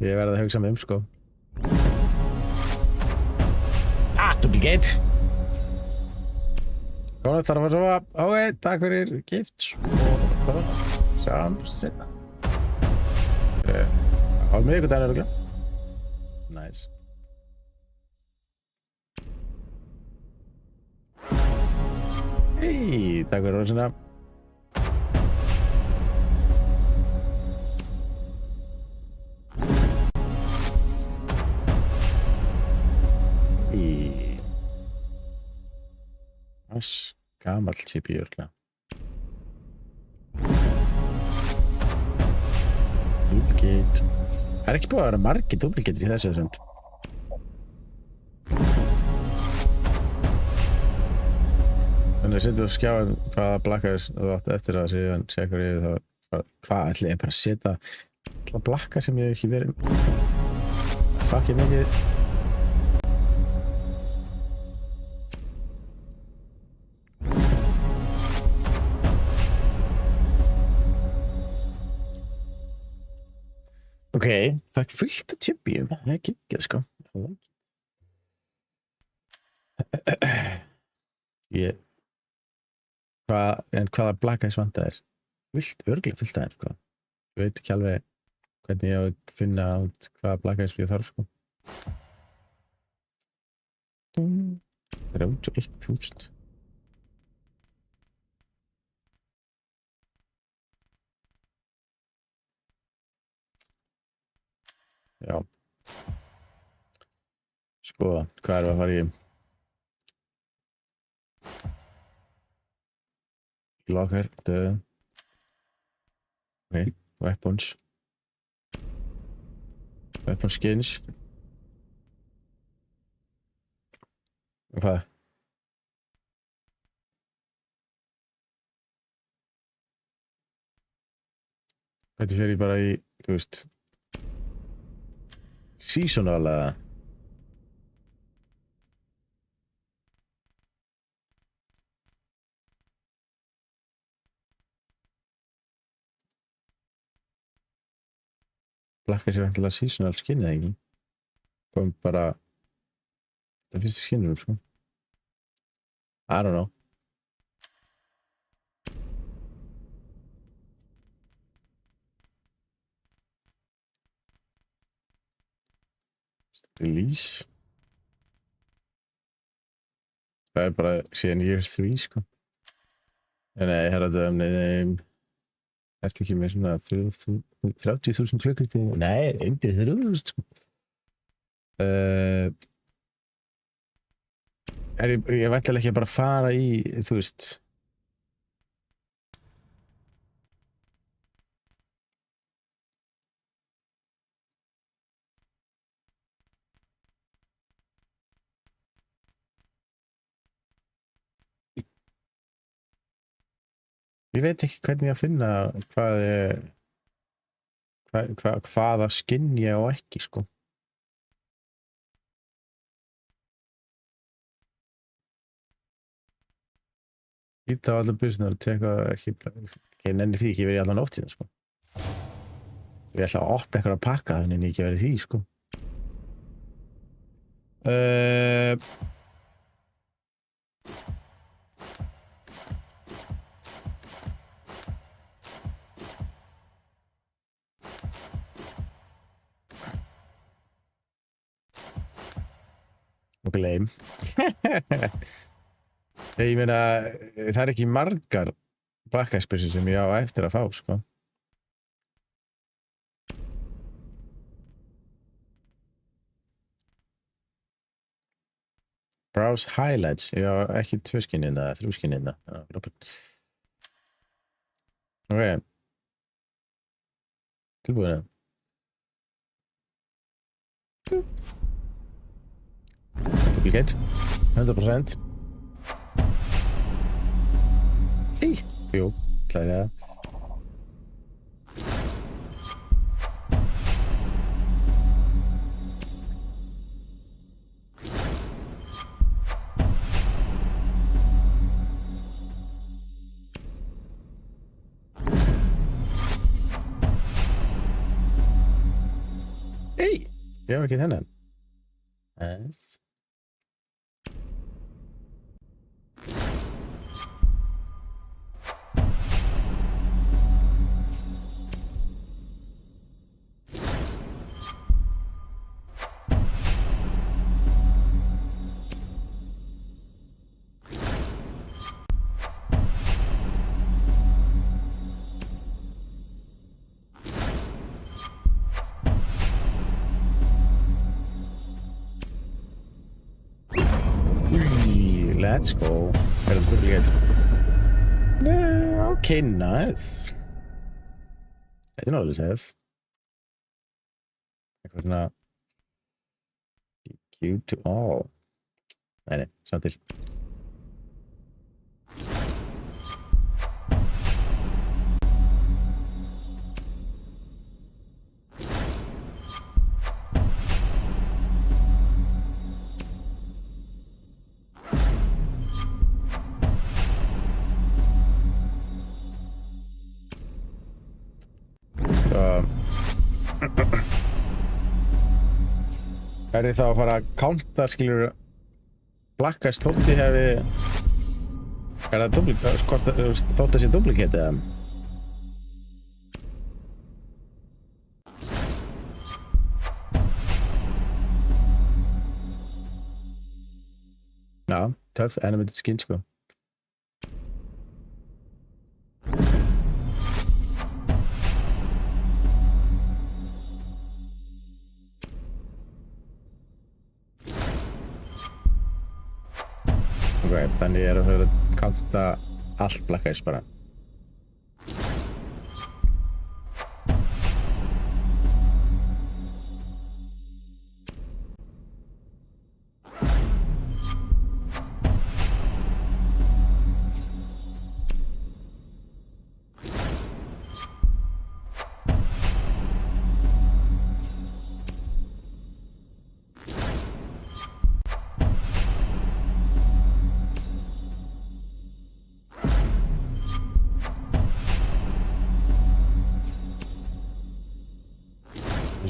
Ég verði að hugsa mig sko. Duplicate. Góða, þarf að sofa. Ok, takk fyrir gift. Sjáumst seinna. Hálf miðvikudaginn örugglega. Nice. Hey, takk fyrir rósina. Gamall Chibi örugglega. Duplicate. Það er ekki búið að vera margir duplicate í þessu samt. Þannig að setja á skjáin hvaða blakkar þú átt eftir að síðan segja ég það. Hvað ætla ég bara að setja alla blakkar sem ég hef ekki verið. Fuck ég mikið. Ok, það er fullt af Chibium, það er ekki, sko. En hvaða blackeyes vantar þér? Örugglega fullt af þér, sko. Ég veit ekki alveg hvernig ég á að finna út hvaða blackeyes ég þarf, sko. 31.000. Já. Skoða, hvað erum við að fara í? Locker, döð. Ok, weapons. Weapon skins. Og hvað? Þetta fer ég bara í, þú veist, seasonal eða? Blakka sér vantilega seasonal skin eða ekki? Kom bara, það fyrsta skinum, sko. I don't know. Release. Það bara síðan year 3, sko. Nei, herradöðum, nei. Ertu ekki með svona 30.000 klukkutíma? Nei, undir 3.000, sko. Ég væntanlega ekki að bara fara í, þú veist. Ég veit ekki hvernig ég að finna hvaða skinn ég á ekki, sko. Íta á allar business og teka ekki, ég nenni því ekki verið í allan nóttíðan, sko. Ég ætla að opna eitthvað að pakka þannig en ekki verið því, sko. Og lame. Ég meina, það er ekki margar backexpression sem ég á eftir að fá, sko. Browse highlights. Ég á ekki 2 skinn inna, 3 skinn inna. Ok. Tilbúin að. Duplicate. 100%. Jú, klarlega. Hey! Jag har inte henne. Nice. Let's go. Är det duplicate? No, okay, nice. I don't know what this is. Jag kommer Q to all. Nej, samtidigt. Er þið þá að fara að counta, skiljur, blackast þótt ég hefi... Er það duplicate, þótt að sé duplicate eða? Já, tough animated skin, sko. Ok, þannig ég er að fyrir að kanta allt Black Ice bara.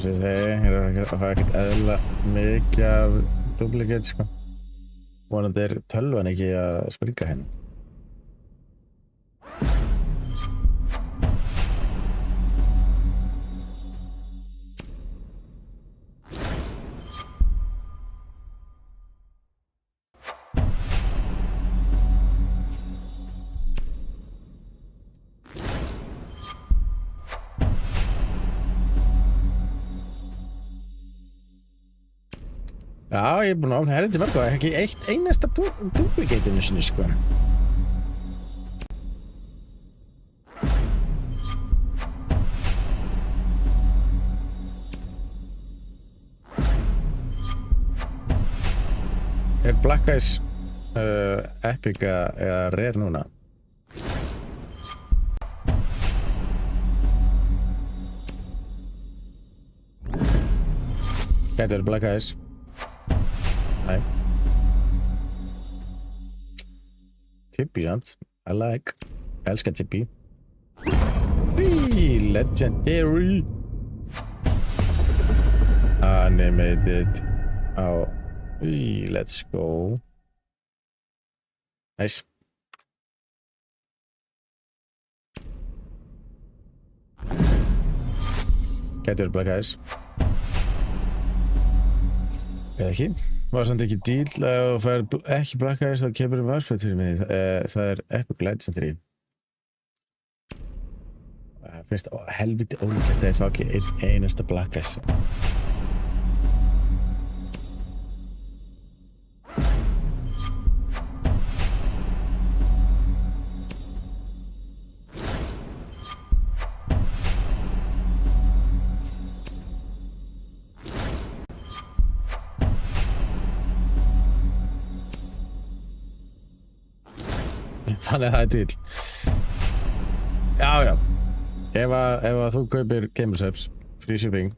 Ég er að fá ekkert eðlilega mikið af duplicate, sko. Vonandi er tölvan ekki að springa henni. Já, ég er búinn að heldur mörg og ekki eitt einasta duplicate einu sinni, sko. Er Black Ice epica eða rare núna? Gæti verið Black Ice. Nei. Tippy samt. I like. Elskar Tippy. Whee, legendary. Animated. Oh. Whee, let's go. Nice. Gæti verið Black Ice. Eða ekki. Var samt ekki deal að þú fær ekki Black Ice þá kemur varspætt fyrir mig. Það er Epic Legendary. Finnst helviti ólíklegt að ég fá ekki einn einasta Black Ice. Þannig að það er til. Já. Ef að þú kaupir Gamersubs, free shipping.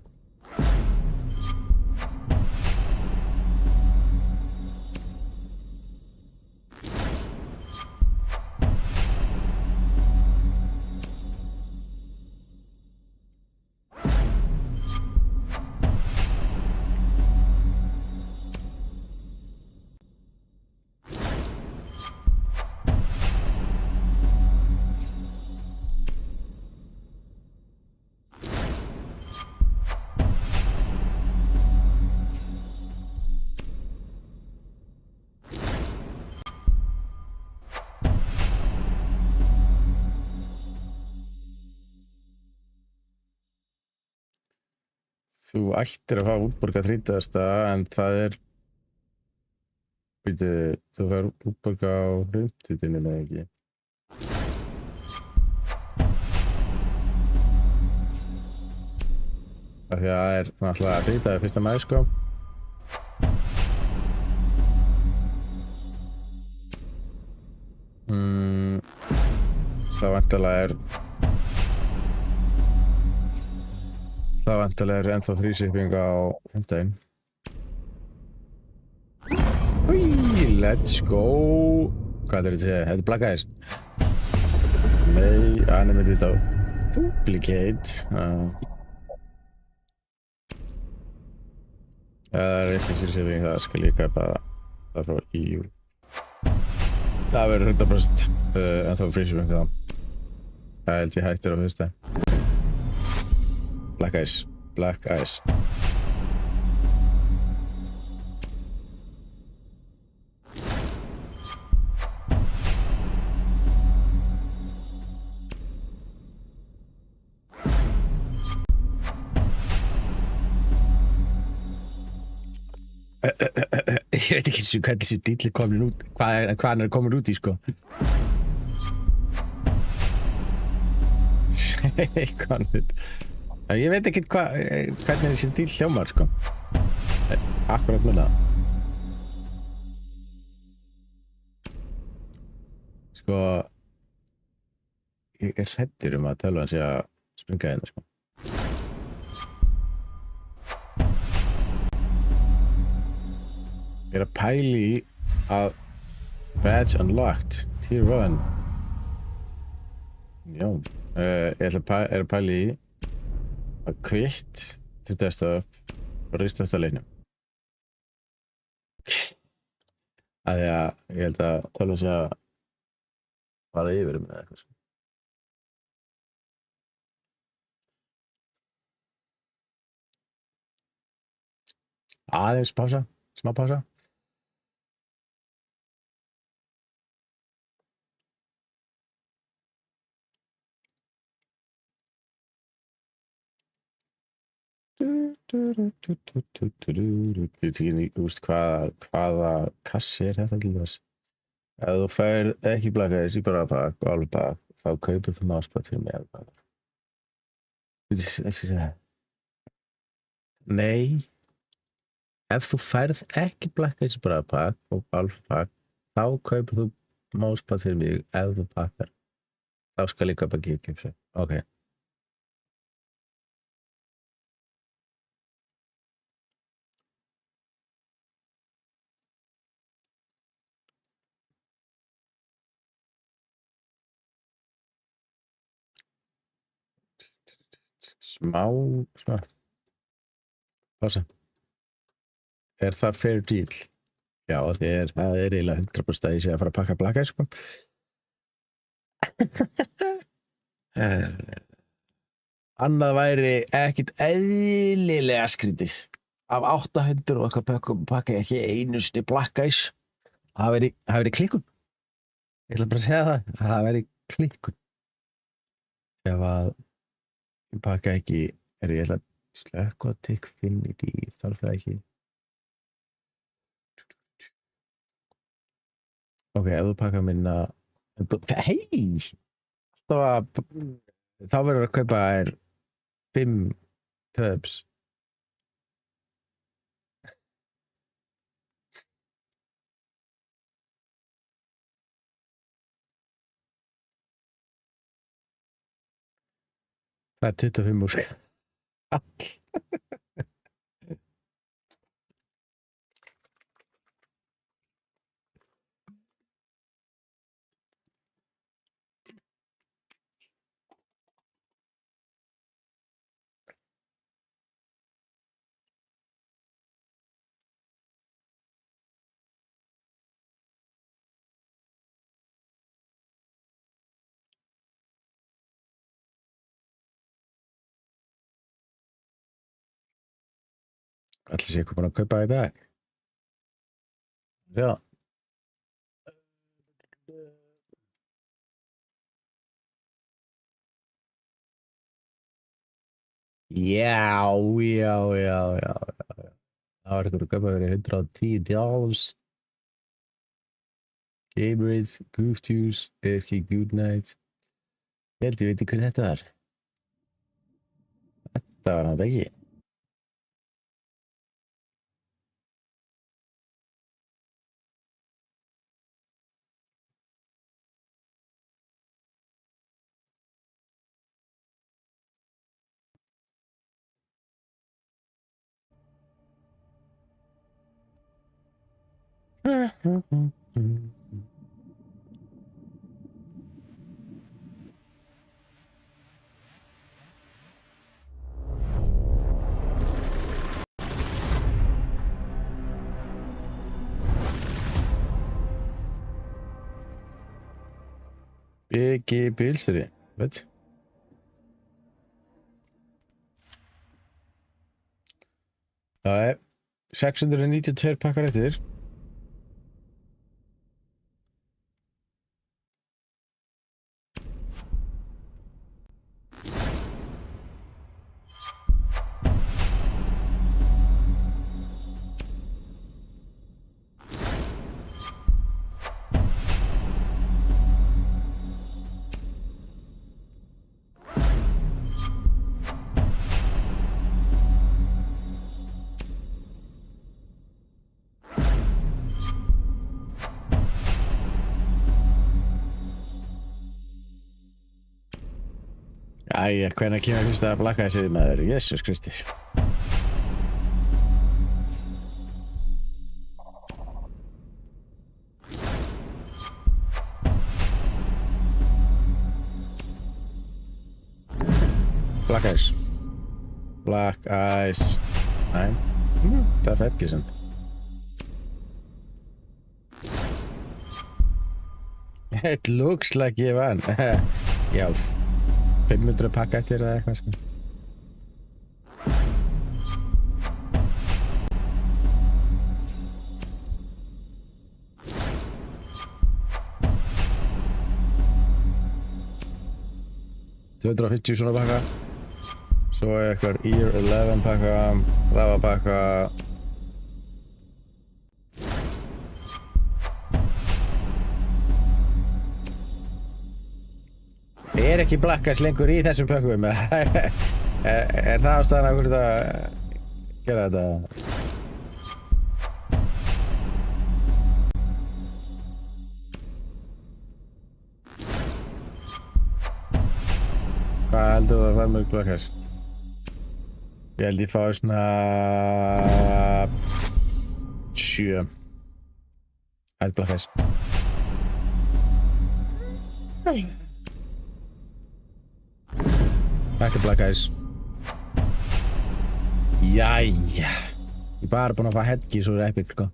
Þú ættir að fá útborga 30. en það er býtu, þú fær útborga á 50. eða ekki. Af því að það er náttúrulega 31. maí, sko. Það vantarlega er ennþá free shipping á 5. Úi, let's go. Hvað er þetta að segja? Þetta er Black Ice. Nei, animated á duplicate. Það er ekki free shipping, það skal ég kaupa það frá EU. Það verður 100% ennþá free shipping þá. Það held ég hættir á 1. Black Ice. Ég veit ekki eins og hvað þessi dýll er komin út, hvað hann er komin út í, sko. Ég veit ekki hvernig þessi dýll hljómar, sko. Akkurat með það. Sko, ég er hræddur að tölvan sé að springa hérna, sko. Ég er að pæli í að badge unlocked, tier 1. Já, ég er að pæli í að kvitt til desktop og rista þetta leiknum. Að ég held að tölva sé að fara yfir með eitthvað svo. Aðeins pása, smá pása. Ég veit ekki hvaða kassi er þetta til þess. Ef þú fær ekki blakkaðis í bara pakk og alveg pakk, þá kaupir þú mousepad fyrir mig alveg pakk. Ekki segja. Nei. Ef þú færð ekki blakkaðis í bara pakk og alveg pakk, þá kaupir þú mousepad fyrir mig ef þú pakkar. Þá skal ég kaupa gigipsi. Ok. Smá. Pása. Er það fair deal? Já, það er eiginlega 100% að ég sé að fara að pakka blakkaðis, sko. Annað væri ekkit eðlilega skrítið. Af 800 og eitthvað pökkum pakka ég ekki einu sinni blakkaðis. Það væri klikkun. Ég ætla bara að segja það. Það væri klikkun. Ef að ég pakka ekki, ég ætla að slökkva Tickfinity, þarf það ekki. Ok, ef þú pakka minna... Hei! Þá verður að kaupa þér 5 tubs. Það er 25 úr, sko. Ætli sé eitthvað búin að kaupa í dag. Já. Já. Það var eitthvað að kaupa fyrir $110. Gabriel, Gooftooth, Erki Goodnight. Ég veit ekki hver þetta var. Þetta var hann ekki. Biggie Bilseri, what? Það er 692 pakkar eftir. Æja, hvenær kemur fyrst að blakka þessi maður? Jesus Kristus. Black Ice. Black Ice. Nei. Það er fett gísand. It looks like ég vann. Já, 500 pakka eftir eða eitthvað sko. $250 svona pakka. Svo eitthvað Ear 11 pakka, Rava pakka. Er ekki Black Ice lengur í þessum pökkum? Er það ástæðan af hverju það gera þetta? Hvað heldur það að fara mörg Black Ice? Ég held ég fái svona 7. Þetta er Black Ice. Þetta er Black Ice. Jæja. Ég er bara búinn að fá headgear svo er epic sko.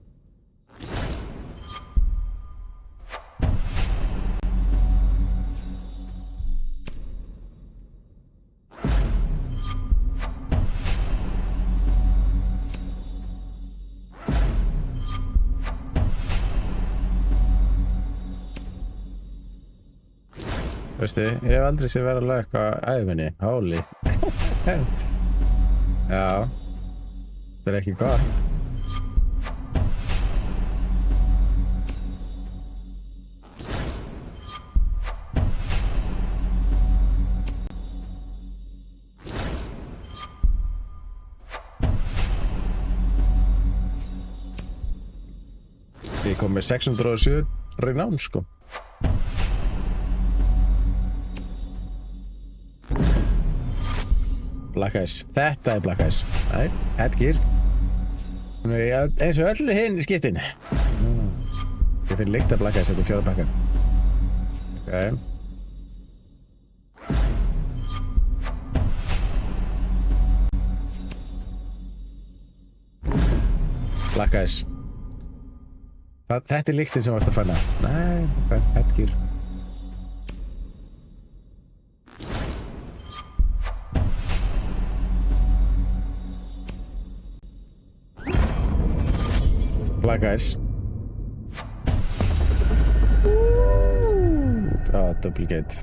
Veistu, ég hef aldrei séð vera að laga eitthvað æfinni, holy. Já, það er ekki gott. Ég kom með 607 renown sko. Black Ice. Þetta er Black Ice. Nei, headgear. Eins og öll hinn skiptin. Ég finn lykt af Black Ice, þetta er 4 pakka. Ok. Black Ice. Þetta er lyktin sem varst að fanna. Nei, ok, headgear. Black Ice. Duplicate.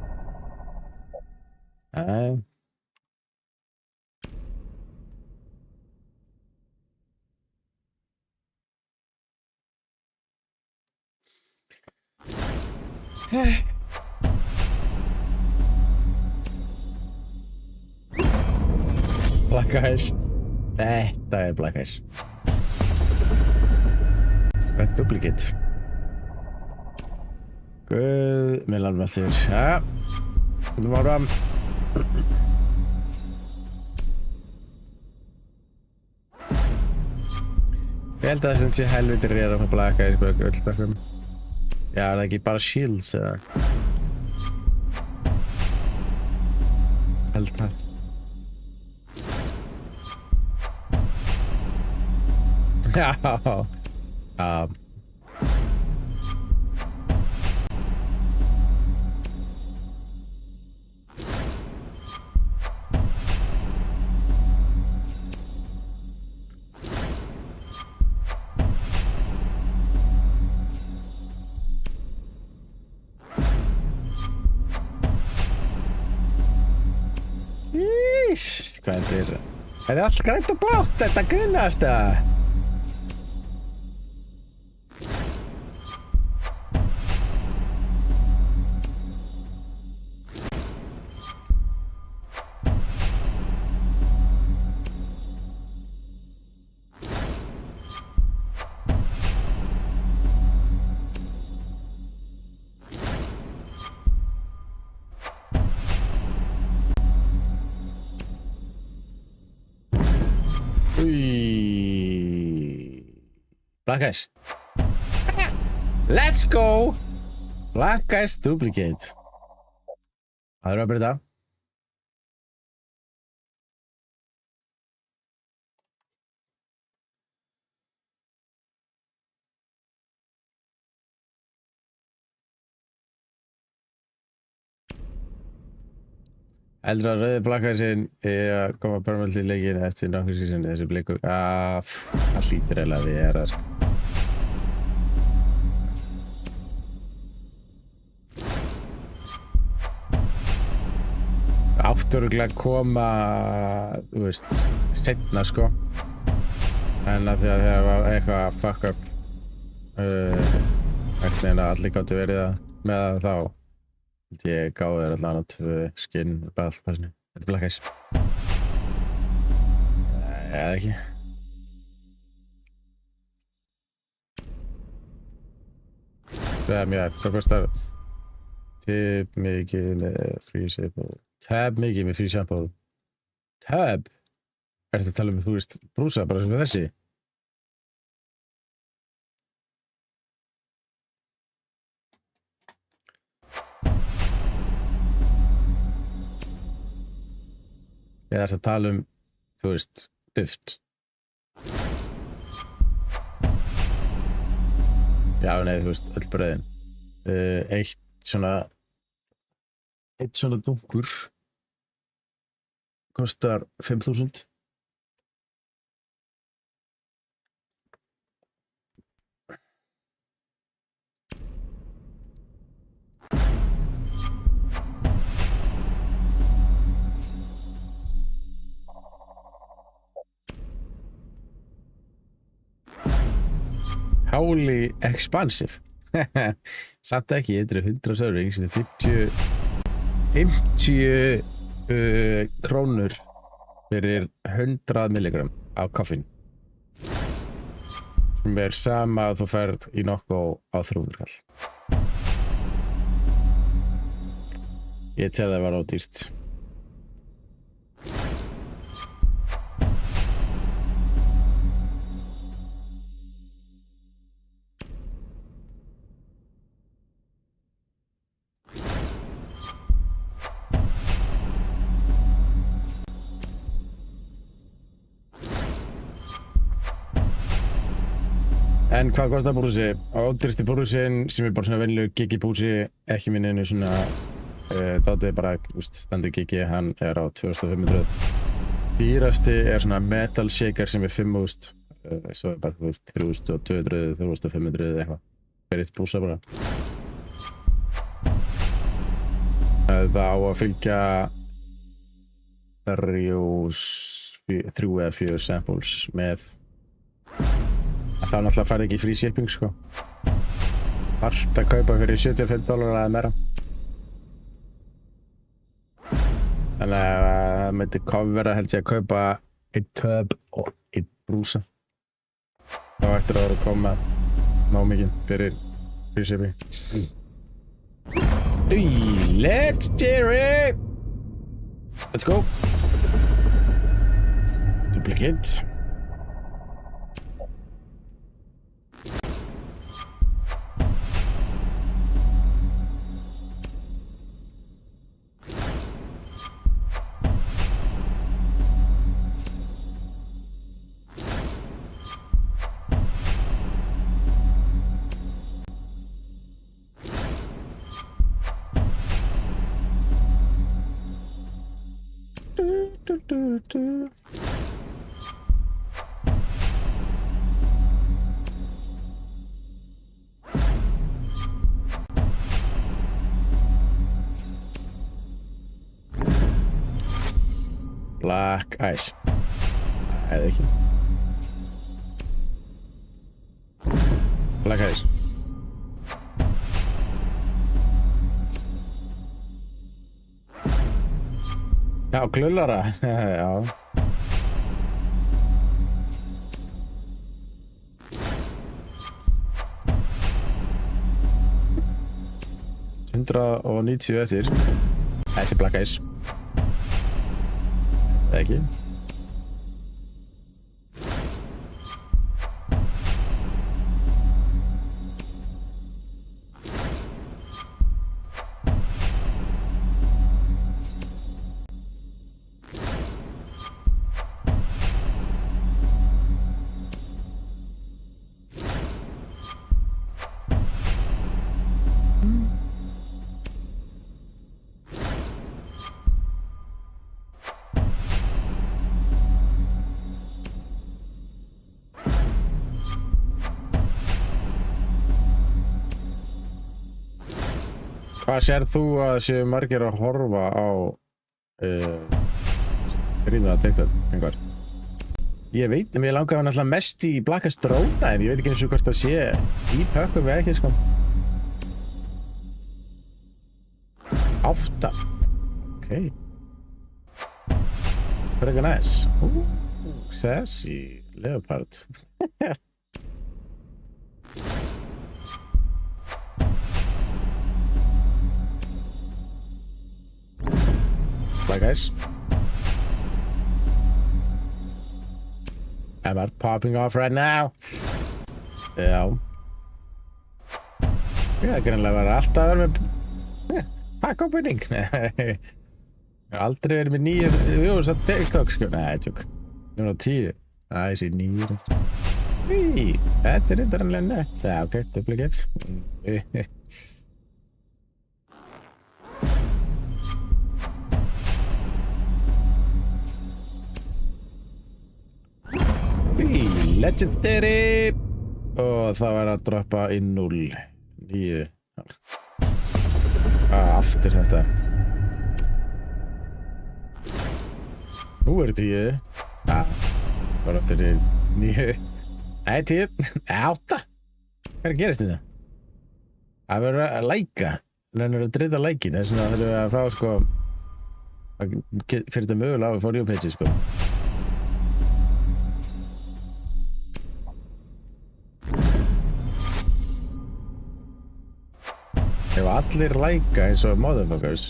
Black Ice. Þetta er Black Ice. Þetta er duplicate. Guð, mér langar með þér. Ja, þú var fram. Ég held að það sem sé helviti reyða með Black Ice, öll bakkum. Já, er það ekki bara shields eða? Held það. Já. Hvað þetta er? Það er allt grænt og blátt, þetta gunnast það! Black Ice. Let's go! Black Ice Duplicate. Það er að byrja það. Heldur að rauði Black Iceinn að koma permanent í leikinn eftir nokkuð síðan þessi blikur. Það hlýtur eiginlega að við það sko. Áttu örugglega að koma, þú veist, seinna sko. En að því að það var eitthvað fuck up vegna að allir gátu verið með það þá. Ég gáði þér allan á 2 skinn Battle-passinu. Þetta er Black Ice. Eða ekki. Það er mjög, hvað kostar? Tip mikið með free sample. Tab mikið með free sample. Tab? Ertu að tala um, þú veist, brúsa bara sem þessi? Ég þarf að tala um, þú veist, duft. Já, nei, þú veist, öll brauðin. Eitt svona dunkur kostar 5.000. Holy expansive. Samt ekki, þetta er 100 servings, þetta er 50 krónur fyrir 100 milligram af koffín. Sem er sama að þú ferð í Nokko á 300 kall. Ég tel það var ódýrt. En hvað kostar brúsi? Ódýrasti brúsin sem er bara svona venjulegur Gigi brúsi, ekki minn einu svona dátið bara, standur Gigi, hann er á 2500. Dýrasti er svona Metal Shaker sem er 5.000. Svo er bara 3200, 3500 eitthvað. Fyrir eitt brúsa bara. Það á að fylgja 3 eða 4 samples með. Það er náttúrulega færði ekki free shipping sko. Þarft að kaupa fyrir $75 eða meira. Þannig að það myndi vera held ég að kaupa 1 tub og 1 brúsa. Þá ættir það að koma ná mikið fyrir free shipping. Let's do it! Let's go! Duplicate. Black Ice. Eða ekki. Black Ice. Já, glullara. Já. $190 eftir. Þetta er Black Ice. Eða ekki. Hvað sér þú að séu margir að horfa á stríða að TikTok einhver? Ég veit, mér langar náttúrulega mest í Blackest Dróna en ég veit ekki eins og hvort það sé í pökkum við ekki, sko. 8. Ok. Frekar nice. Sassy. Leopard. Bye guys. I'm not popping off right now. Já. Ég er greinlega verið alltaf að vera með pakk-opening. Ég har aldrei verið með 9 views á TikTok, sko. Nei, tjók. Núna 10. Það er sér 9. Þetta er eitthvað nett. Já, ok, duplicate. Legendary. Og það var að droppa í 0. 9. Aftur þetta. Nú er 10. Bara aftur í 9. Nei, 10. 8. Hvað gerist þetta? Það verður að læka. Það er að dreita lækin. Þess vegna þurfum við að fá, sko, fyrir þetta mögulega á að fá new pages, sko. Ef allir læka eins og motherfuckers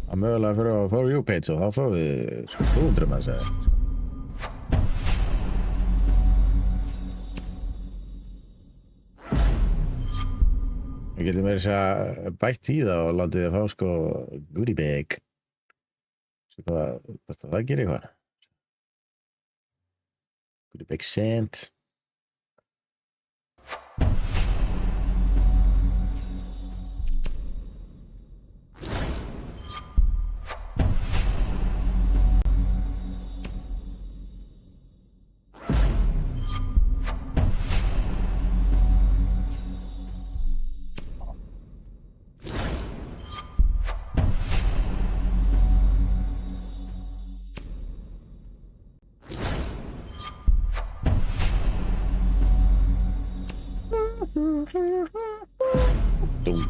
að mögulega fyrir að fá you page og þá fáum við 200 með þess að við getum verið að bætt í það og látið að fá, sko, goodie bag. Svo hvað það gerir eitthvað. Goodie bag sent. Dum.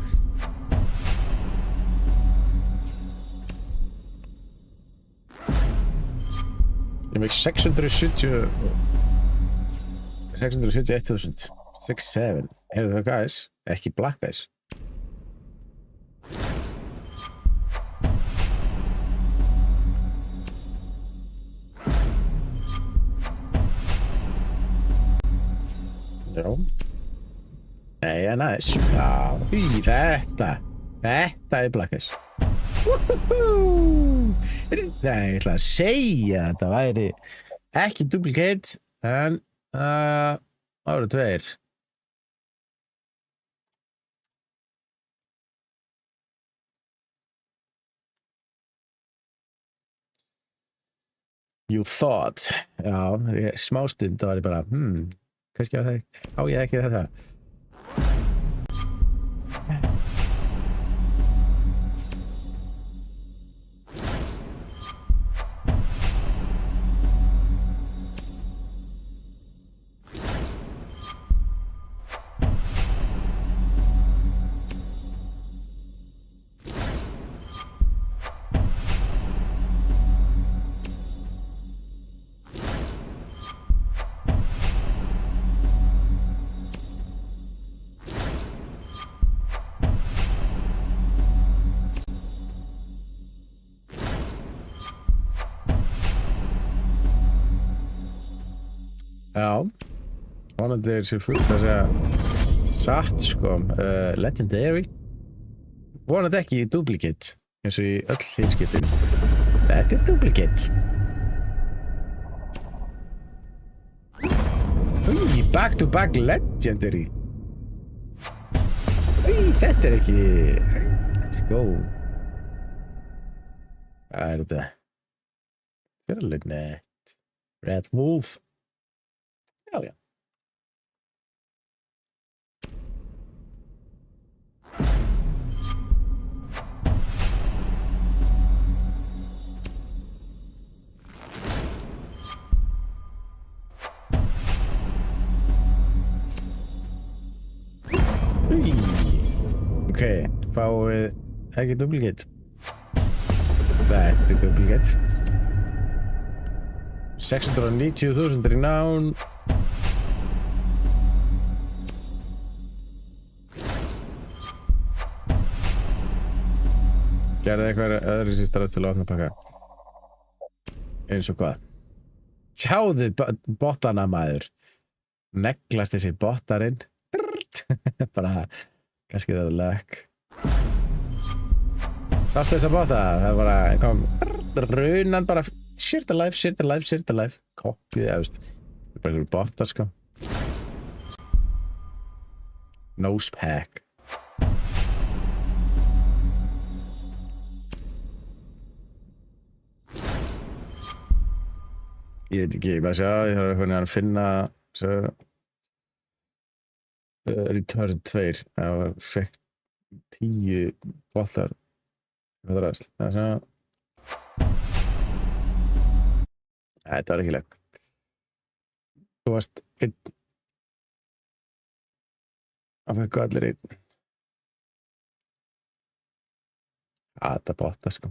Ég make 671.000 67. Heyrðu það, guys? Ekki black guys. Já. Nei, það er næs. Já, þetta er blackis. Þetta ég ætla að segja að þetta væri ekki duplicate, en það voru 2. You thought. Já, smástund var ég bara, kannski á það, á ég ekki þetta. Já, vonandi er sér fullt að segja satt, sko, legendary. Vonandi ekki duplicate, eins og í öll hinskiptin. Þetta er duplicate. Back to back legendary. Þetta er ekki... Let's go. Hvað er þetta? Þetta er alveg nett. Red Wolf. Já, já. Ok, fáum við ekki duplicate. Þetta er duplicate. 690.000 í nán. Gerðu eitthvað öðru sístara til að opna pakka. Eins og hvað? Sjáðu bottana maður. Neglast þessi bottarinn. Bara, kannski það er lökk. Sástu þessa botta? Það er bara, kom, runan bara, shirt alive. Kopið, það er bara einhverju bottar, sko. Nose pack. Ég veit ekki, bara sjá, ég þarf að finna svo, Return 2, það var fekk 10 bollar með ræðsl, það er svona þetta var ekki legg. Þú varst einn að fekka allir einn. Þetta botta, sko.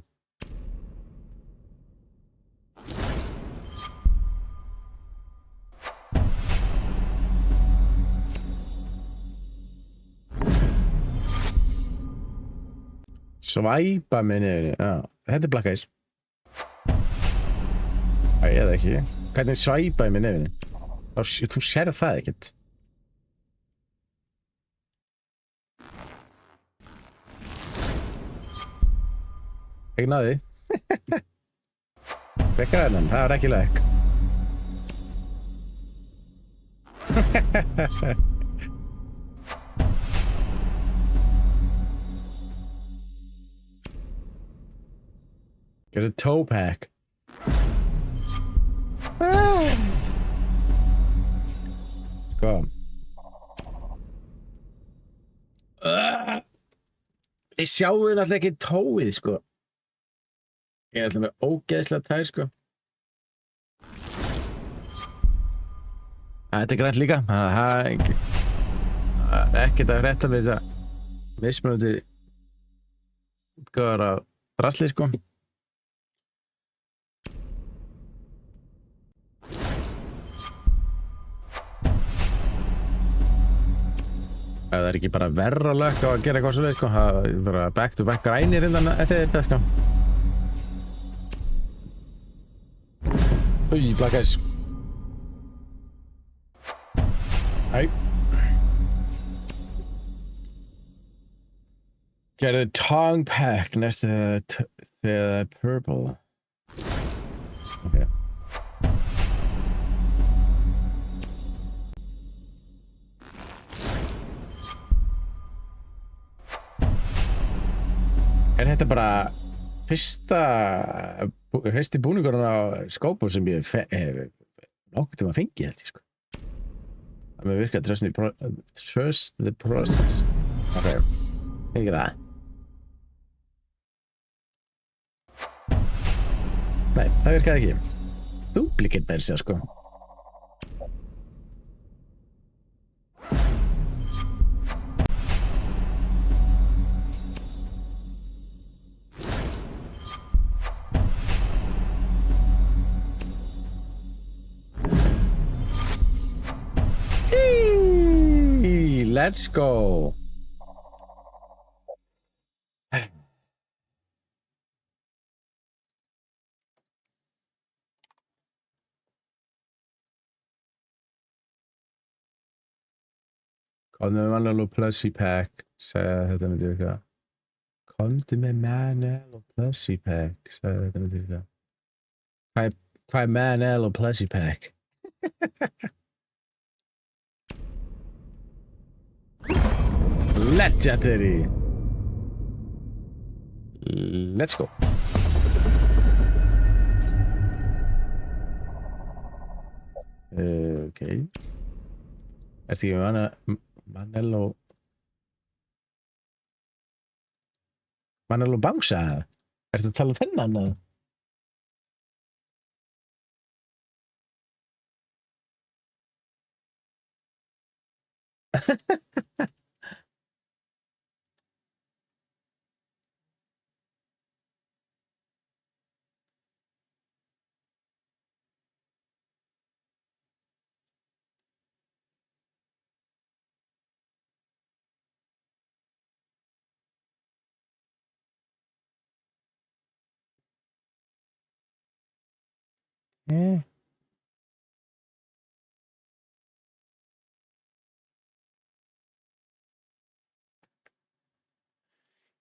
Svæpa með nefnir, já. Þetta er Black Eyes. Æ, eða ekki. Hvernig svæpaði með nefnir? Þú sérð það ekkert. Ekki náði. Bekka þennan, það var ekki legg. Get a toe pack. Sko. Þið sjáu náttúrulega ekki tóið, sko. Ég er alltaf með ógeðslega tær, sko. Þetta er grænt líka. Það er ekkert að frétta með þetta mismunandi útgáfur af drasli, sko. Ef það er ekki bara verra lökk á að gera eitthvað svolítið, sko. Það er bara back to back grænir innan eftir þetta, sko. Új, Black Eyes. Æ. Get a tongue pack next to the purple. Okay. Er þetta bara fyrsti búningurinn á skópu sem ég nokkuð tíma fengið, held ég, sko. Það með virka trust the process. Ok, ekki það. Nei, það virkaði ekki. Duplicate versi, sko. Let's go. Komdu með Manel og Plussy Pack, sagði þetta með dyrka. Komdu með Manel og Plussy Pack, sagði þetta með dyrka. Hvað er Manel og Plussy Pack? Legendary. Let's go. Okay. Ertu ekki með Manel og Bangsa? Ertu að tala um þennan?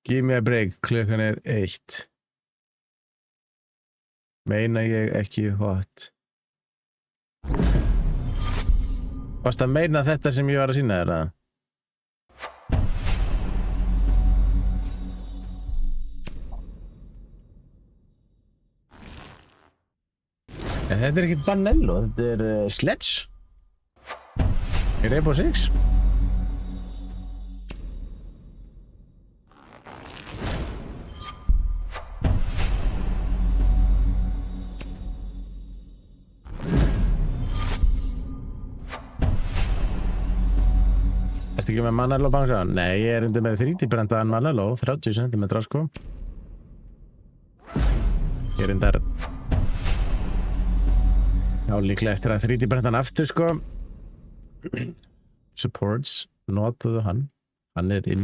Give me a break, klukkan 1. Meina ég ekki hot. Varst að meina þetta sem ég var að sýna þér að? En þetta er ekkert Banello, þetta er Sledge. Í Rainbow Six. Ertu ekki með Manello bangsa? Nei, ég er undir með 3D-brendaðan Manello, 30 cm sko. Ég er undir líklega eftir að 3D-brendan aftur sko. Supports, notaðu hann. Hann er inn.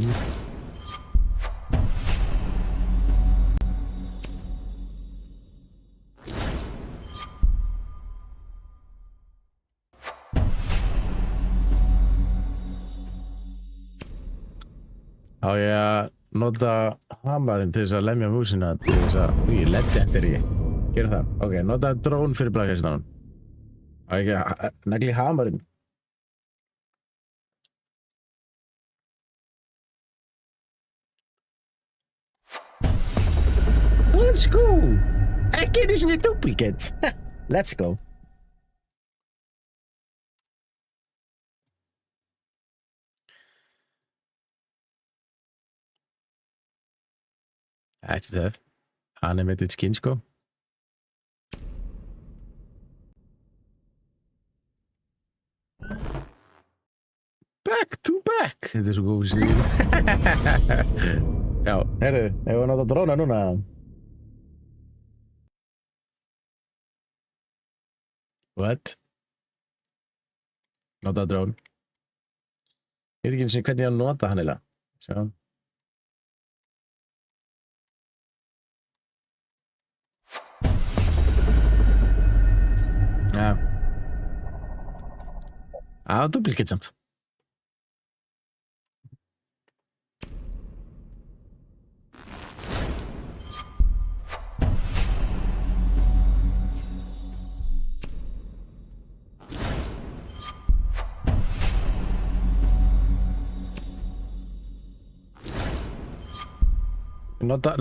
Á ég að nota hamarinn til þess að lemja músina til þess að... Új, legendary. Gerðu það. Ok, nota drón fyrir blakastan. Á ég að negli hamarinn. Let's go! Ekki einu sinni duplicate. Let's go. Þetta er töf. Animated skin sko. Back to back. Þetta er svo góð stíl. Já, herru, hefur við nátt að dróna núna? What? Nota drón. Ég veit ekki eins og hvernig ég að nota hann eða. Sjá. Ja. Duplicate samt.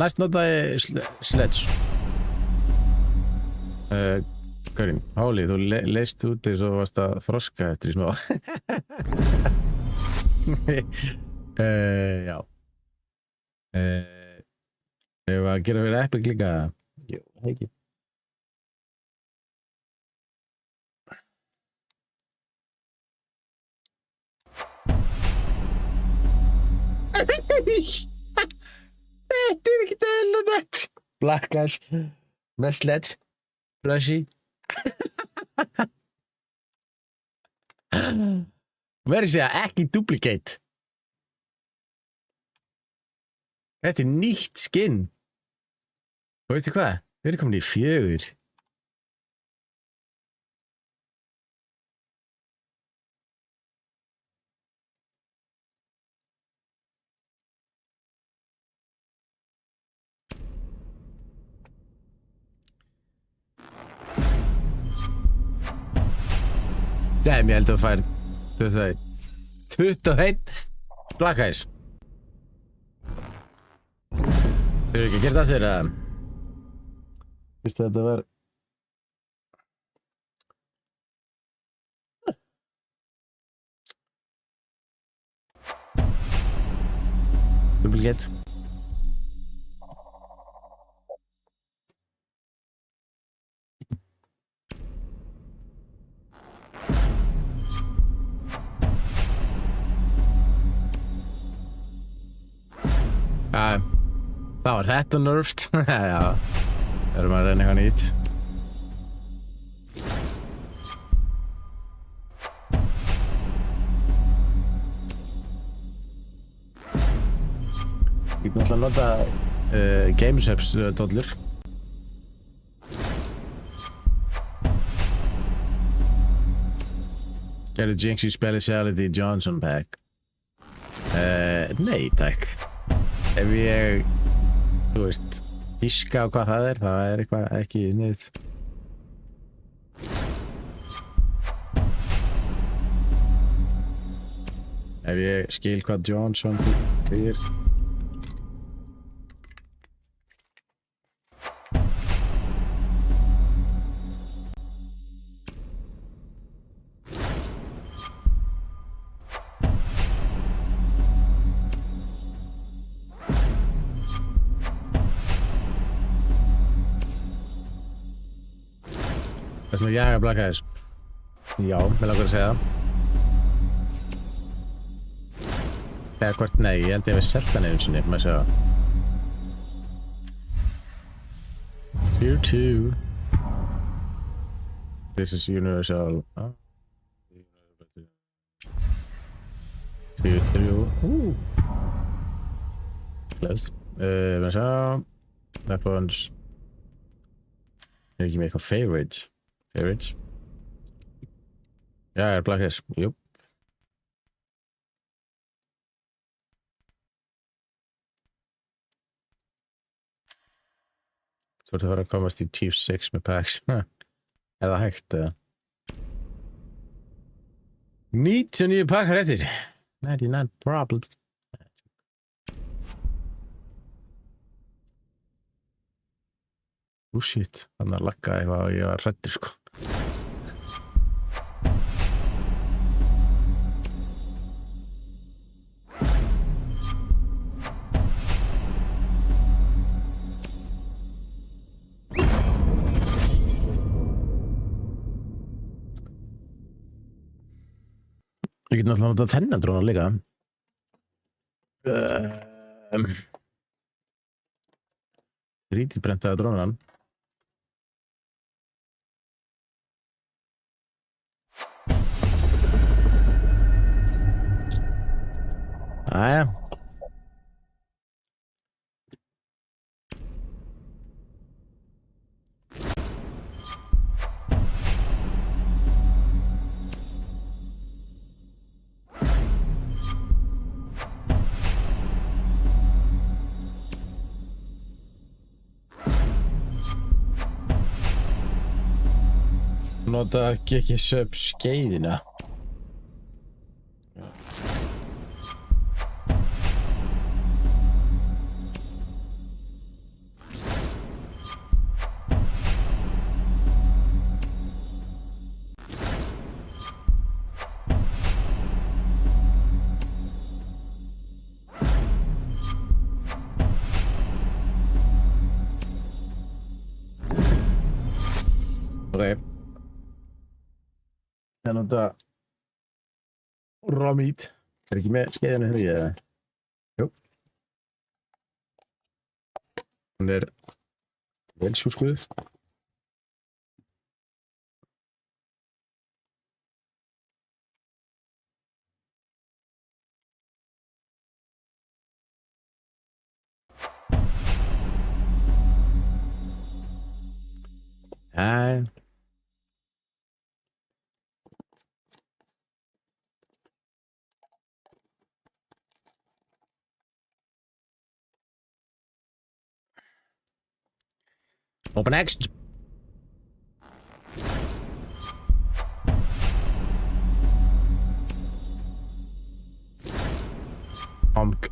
Næst notaði Sledge. Karin, Háli, þú leist út eins og varst að þroska eftir í smá. Já. Ef að gera fyrir Epic líka. Jú, ekki. Þetta er ekki eðlilegt. Blackash með Sledge. Brushy. Verður segja ekki duplicate. Þetta er nýtt skinn. Og veistu hvað? Við erum komin í 4. Damn, ég held að fær 21 Black Eyes. Þau eru ekki að gera það þér að Vistu þetta var Duplicate. Það var þetta nerfed. Já, erum að reyna eitthvað nýtt. Ég er náttúrulega að nota GameSaps dollur. Gerðu Jinxie Speciality Johnson pack? Nei, takk. Ef ég, þú veist, giska á hvað það er eitthvað ekki niður. Ef ég skil hvað Johnson þýðir. Það er svona jaga Black Eyes. Já, mér langar að segja það. Eða hvort, nei, ég held ég við selt hann einu sinni, maður segja. Tier 2. This is universal. Tier 3. Close. Maður segja. Weapons. Er ekki með eitthvað favorites? Favorites? Já, Black Eyes, jú. Þú ert að fara að komast í Tier 6 með packs. Er það hægt, eða? 99 pakkar eftir. 99 problems. Shit, þannig að lagga eitthvað og ég var hræddur, sko. Ég get náttúrulega notað þennan dróna líka. Þrítilbrentaða drónan. Jæja. Nota ekki sub skeiðina. Okay. Það nota raw meat. Er ekki með skeiðinu hér í eða? Jú. Hún er vel sjúskuð. Jæja. Open next.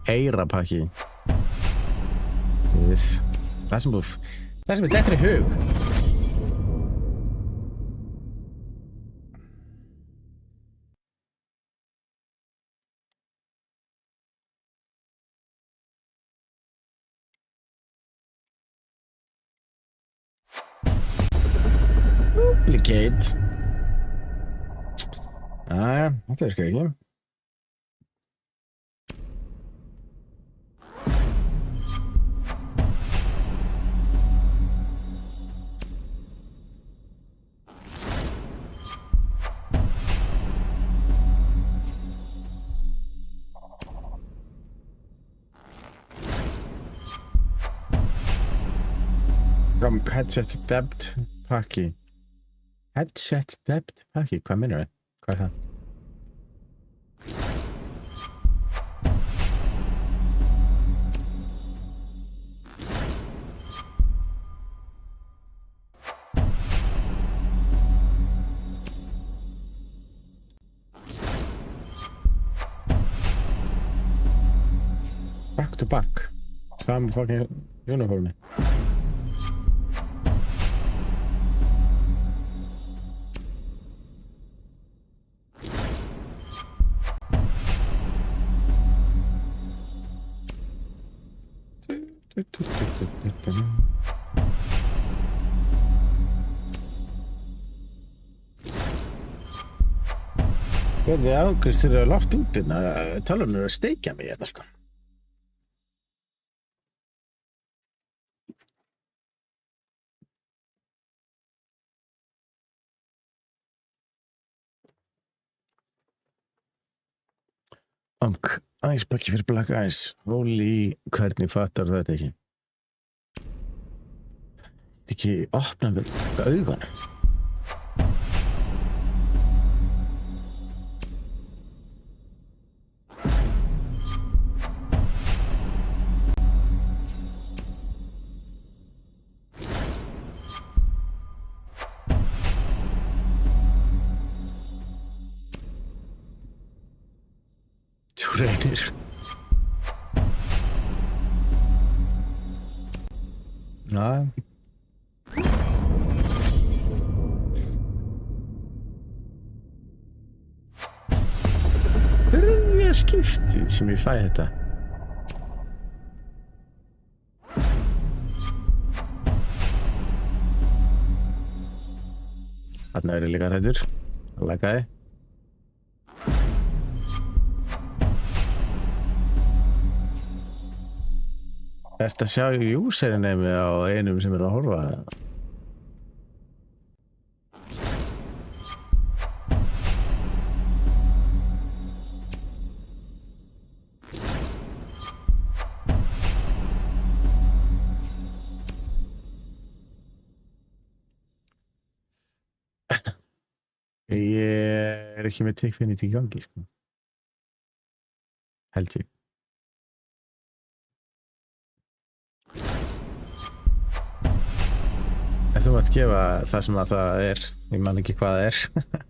Eyrapakki. Það sem er dettur í hug. Duplicate. Jæja, þetta skal ekki. Headset depth pakki. Headset depth pakki, hvað minnur það? Hvað er það? Back to back. Sama fucking uniformi. Þið ákvæmstir að loft út en tölunum að steikja mig þetta sko. Æsbakki fyrir Black Ice. Holy, hvernig fattar þetta ekki? Þetta ekki opna með augunum. Þú reynir. Já. Þriðja skiptið sem ég fæ þetta. Þarna er ég líka hræddur. Það lagaði. Ertu að sjá user-name á einum sem er að horfa? Ég er ekki með tikkfinnit í gangi, sko. Held ég. Þú mátt gefa það sem að það er. Ég man ekki hvað það er.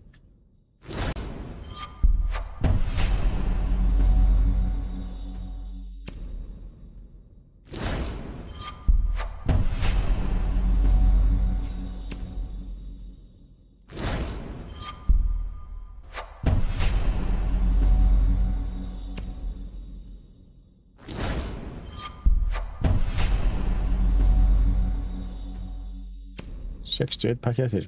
Sextueinn pakki eftir.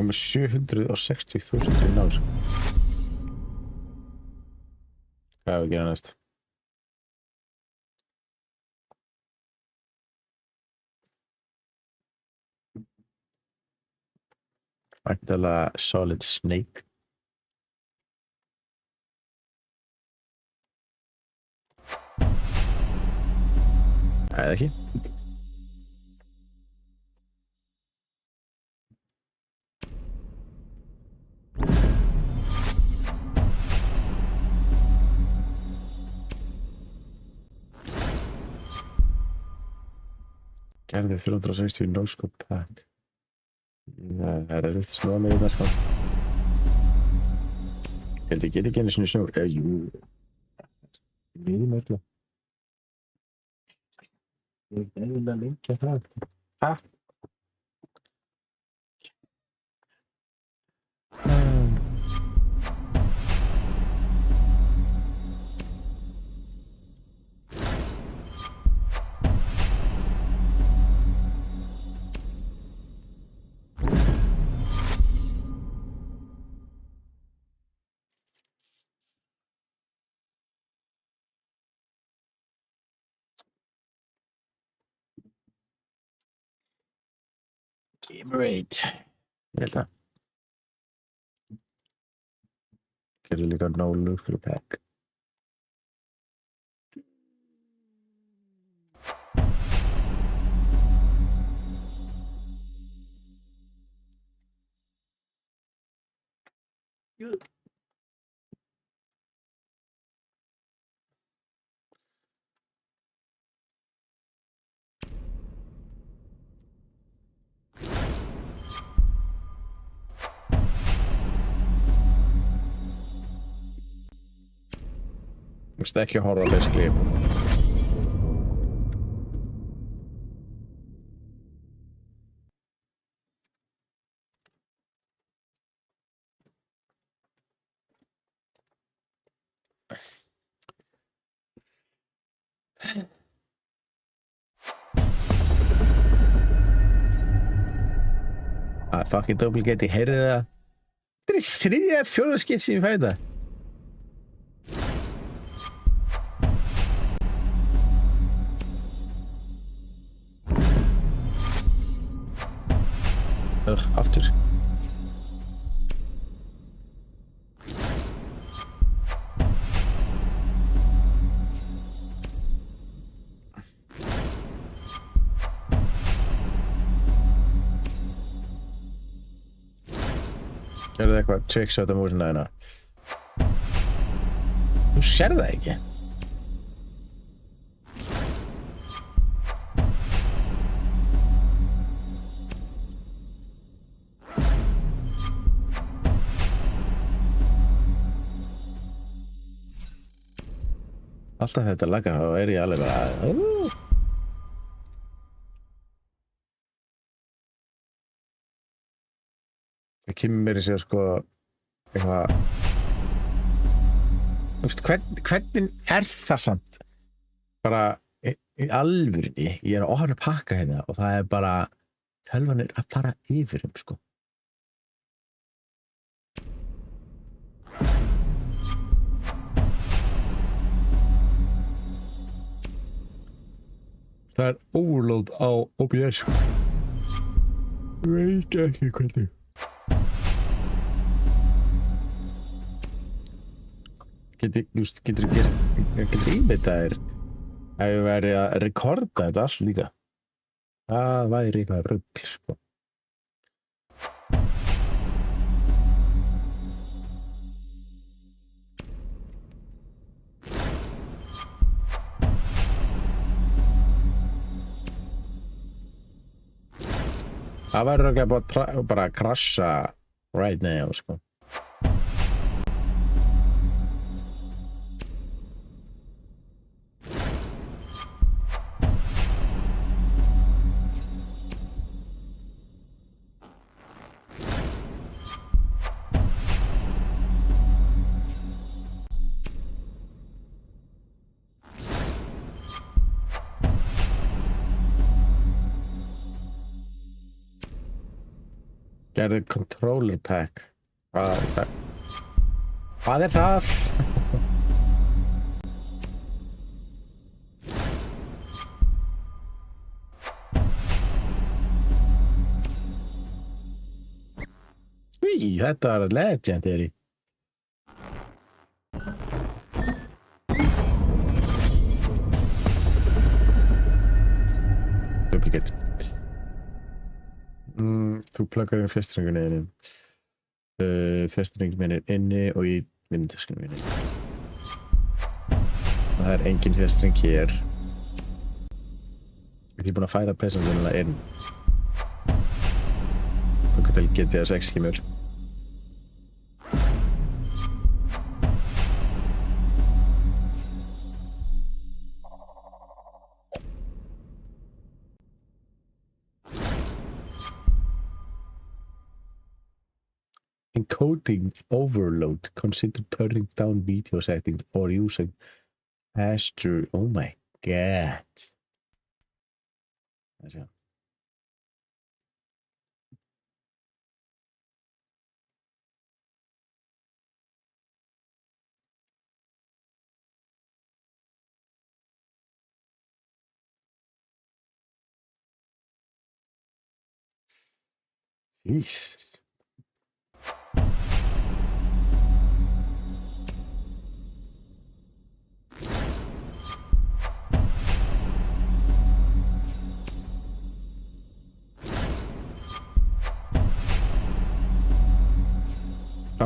Með 760.000 í náð, sko. Hvað hefur við gera næst? Væntanlega Solid Snake. Eða ekki. Gerði 360 no-scope pack. Það er eftir snúa mig í það, sko. Ég held ég get ekki einu sinni snúr. Jú. Miðjum öllu. Ég er eiginlega lengi að það. Ha? Game rate. Ég held að. Gerði líka no-look pack. Þú veist ekki að horfa basically. Fucking duplicate, ég heyrði það. Þetta er þriðja fjórða skipt sem ég fæ þetta. Aftur. Gerðu eitthvað tricks á þetta músina hérna. Þú sér það ekki. Alltaf þetta lagar þá er ég alveg bara Það kemur mér í sig sko eitthvað Þú veist, hvernig er það samt? Bara í alvörinni, ég er að opna pakka hérna og það er bara tölvan er að fara yfir sko. Það er overload á OBS. Veit ekki hvernig. Getur ímyndað þér ef ég væri að rekorda þetta allt líka. Það væri eitthvað rugl, sko. Það væri röglega bara að krasja right now, sko. Gerðu controller pack. Hvað er það? Í, þetta var legendary. Duplicate. Þú pluggar inn fjastringunni inn. Fjastringin minn er inni og í vinnutöskunum minni. Það er engin fjastring hér. Ég er búinn að færa presentuna inn. Þú getur GTA 6 skimur. Encoding overload. Consider turning down video settings or using pass-through. Oh my god. Jesus.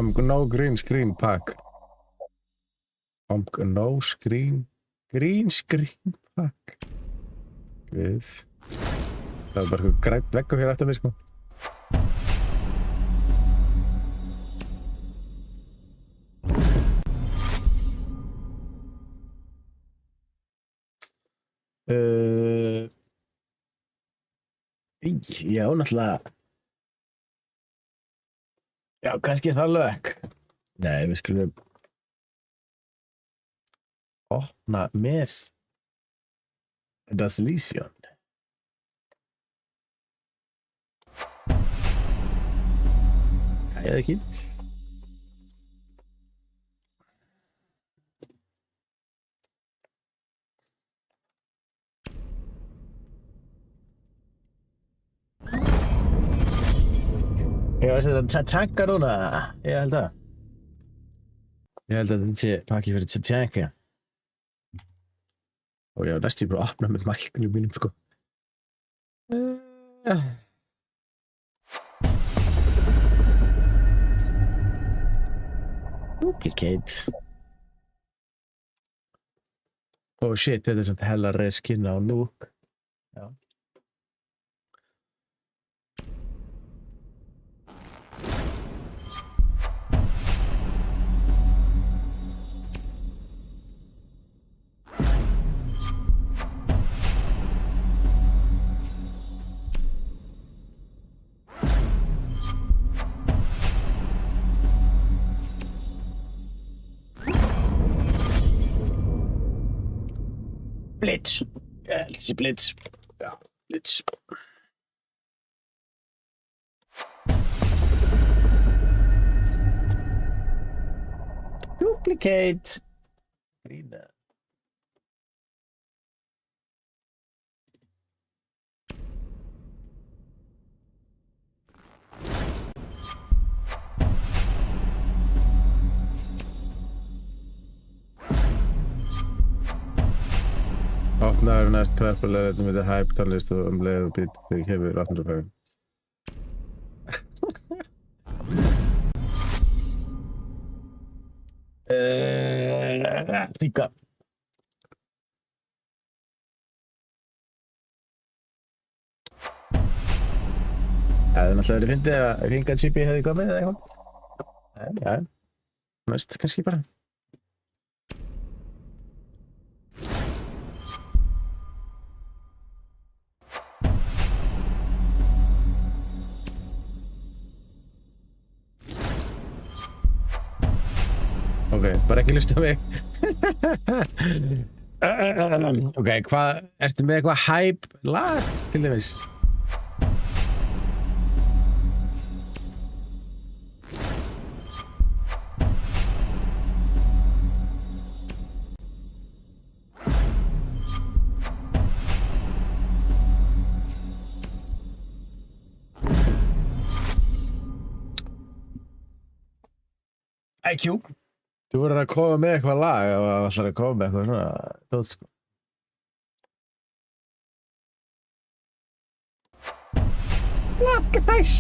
no green screen pack. No green screen pack. Við. Það er bara eitthvað grænt veggur hér eftir mig, sko. Já, náttúrulega. Já, kannski það lög. Nei, við skulum opna með Dazlísjón. Eða ekki. Ég veist að þetta Tatanka núna. Ég held að þetta sé pakki fyrir Tatanka. Og ég var næstu bara að opna með mælkinu mínum, sko. Duplicate. Oh shit, þetta er samt hella reskinna á núk. Já. Blitz. Ja, let's see Blitz. Ja, Blitz. Duplicate. Grina. Opnaður næst preppulega þetta með þetta hype tónlist og leið og beat þegar ég hefur 800 Líka. Það hefði náttúrulega verið fyndið að Ringa Chibi hefði komið eða eitthvað. Já, næst kannski bara. Ok, bara ekki hlusta á mig. Ok, hvað, ertu með eitthvað hype lag til dæmis? IQ. Þú verður að koma með eitthvað lag og það ætlar að koma með eitthvað svona dót, sko. Look, guys!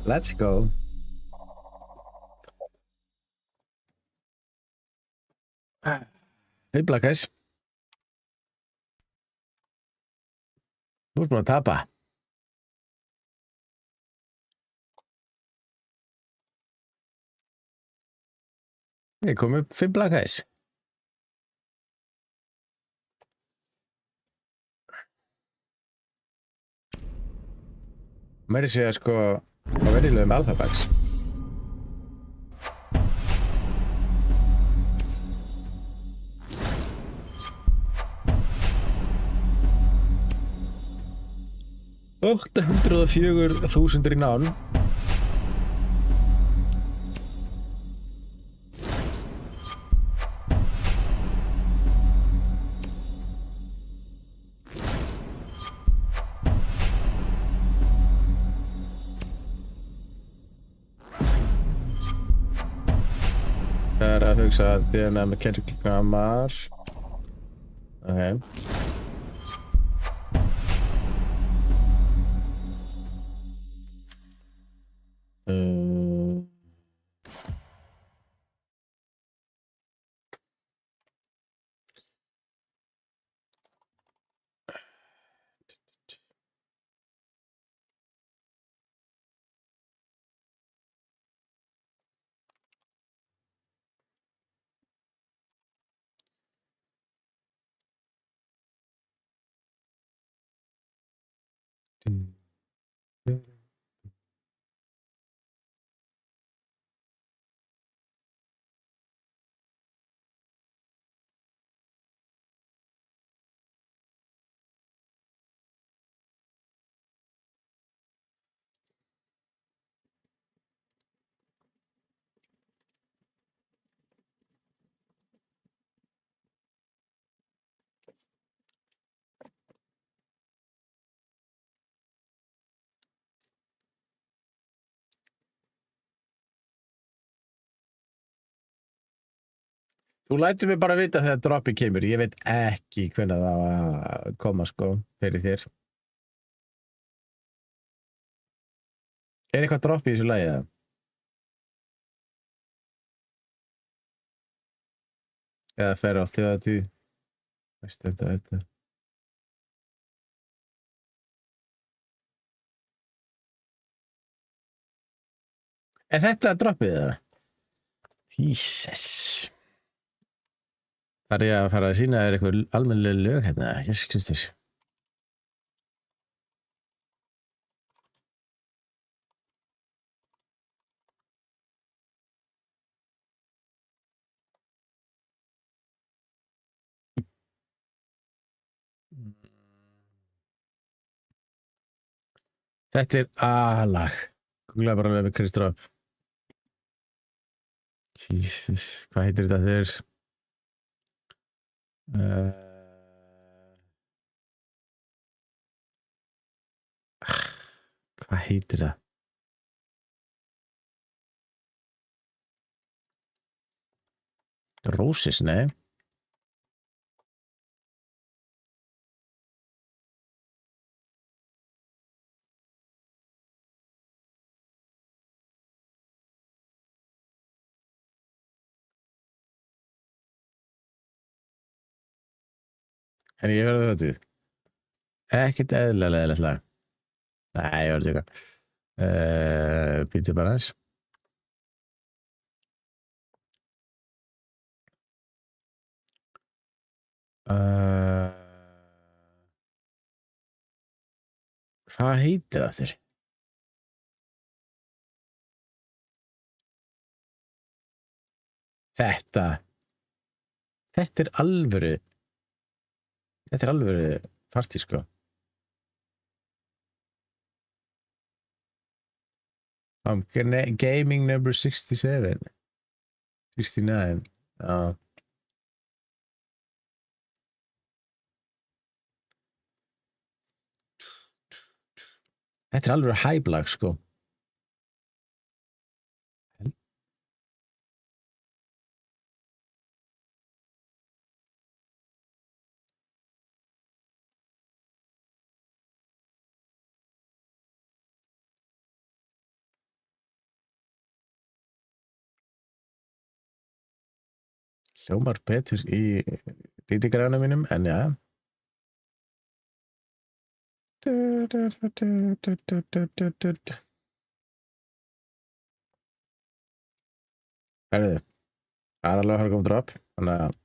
Let's go. Fibla, guys. Þú ert búin að tapa. Ég kom upp 5 blackeyes. Meiri segja sko á venjulegum alphabacks. $804,000 í nán. Það er að hugsa að DNA með Kendrick Lamar. Ok. Þú lætur mig bara vita þegar droppið kemur. Ég veit ekki hvenær það á að koma, sko, fyrir þér. Er eitthvað dropp í þessu lagi, eða? Eða fer á þjóðatíð? Veist þetta. Er þetta droppið, eða? Jesus. Það er ég að fara að sína þér eitthvað almennileg lög hérna, Jesus Kristus. Þetta er A-lag. Googla bara með Chris Drop. Jesus, hvað heitir þetta þegar? Hvað heitir það? Roses, nei. En ég verði það til. Ekkert eðlilega lag. Nei, ég verði ekki. Býtu bara aðeins. Hvað heitir það þér? Þetta er alvöru. Þetta er alvöru partí, sko. Gaming number 67. 69. Já. Þetta er alvöru hæblag, sko. Hljómar betur í dítigræna mínum, en já. Herðu, það er alveg að koma drop, þannig að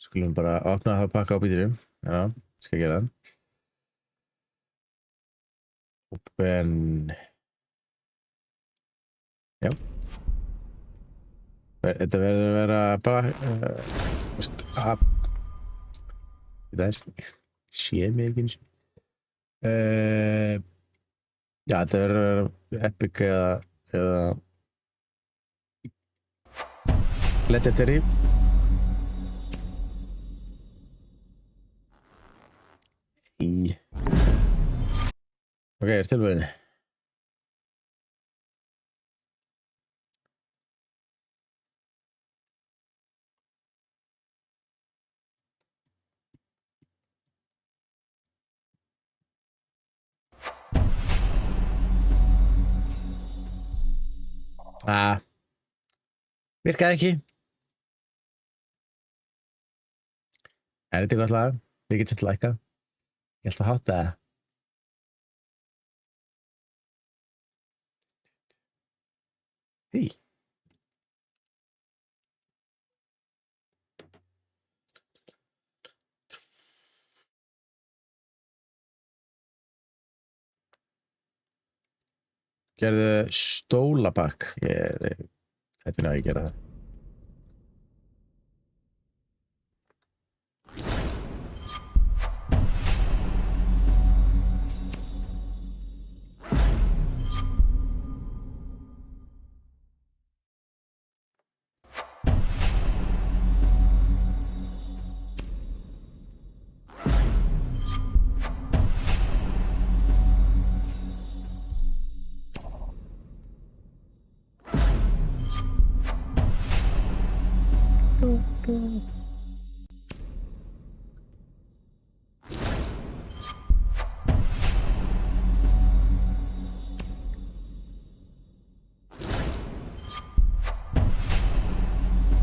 skulum bara opna það og pakka á bítirum. Já, skal gera það. Open. Já. Þetta verður að vera bara, það sé mig ekki eins. Já, þetta verður að vera epic eða legendary. Ok, er tilbúin. Virkaði ekki. Er þetta gott lag? Ég get sett lækka. Ég ætla að hátta það. Hei. Gerðu stólabakk. Þetta er að ég gera það.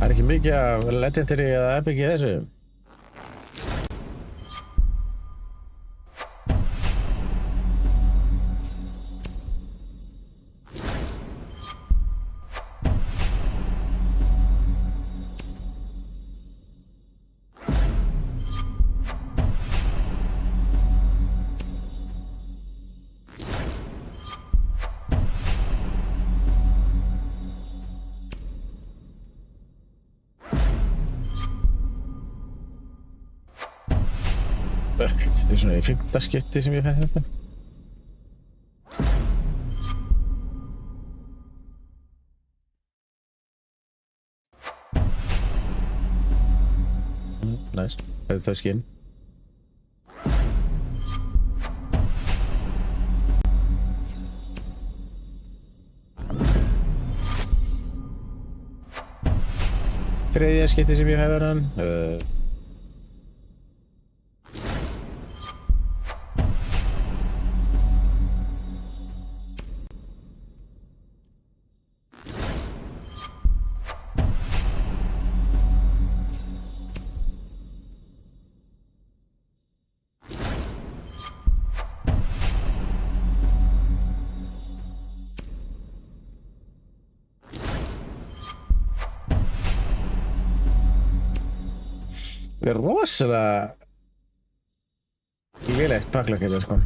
Það er ekki mikið af legendary eða epic í þessu. Þetta er svona í 5. skipti sem ég fæði þetta. Nice. Það er það skinn. Þriðja skipti sem ég fæði hann. Það er rosalega lélegt pakklakk þetta sko.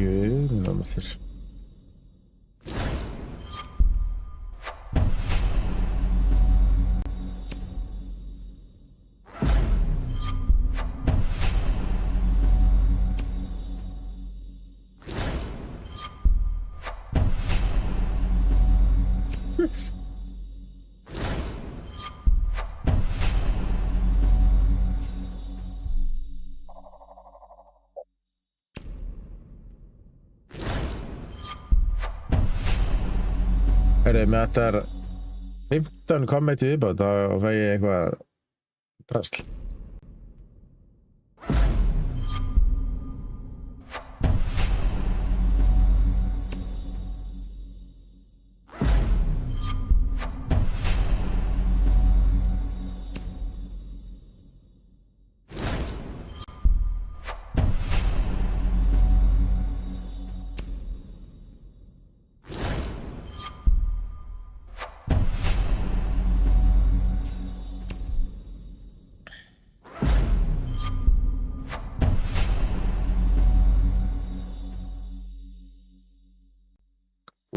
Guð, náma þér. Hörru, með þetta er 15 kommenti viðbót, þá fæ ég eitthvað drasl.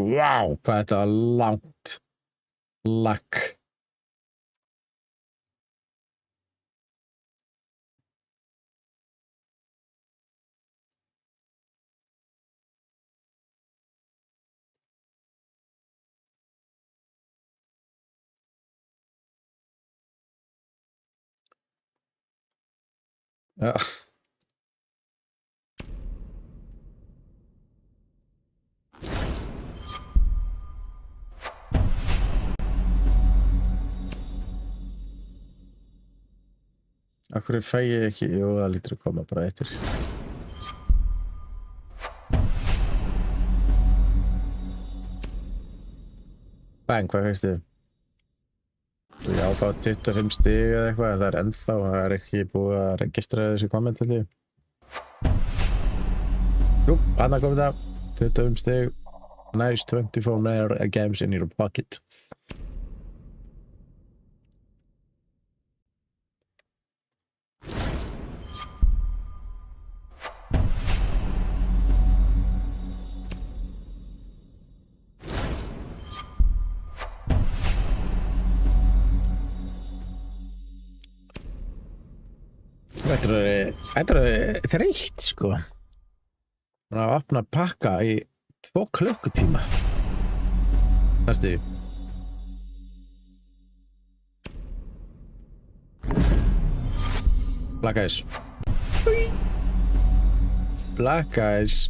Wow, hvað þetta var langt lakk. Ja. Akkur fæ ég ekki, jú það lítur að koma bara eftir. Bang, hvað fæstu? Ég áfáð 25 stig eða eitthvað, það er ennþá, það er ekki búið að registra þessi komment held ég. Jú, annað komið það, 25 stig. Nice 24 more games in your pocket. Þetta er þreytt, sko. Man að opna pakka í 2 klukkutíma. Næstu. Black Eyes. Black Eyes.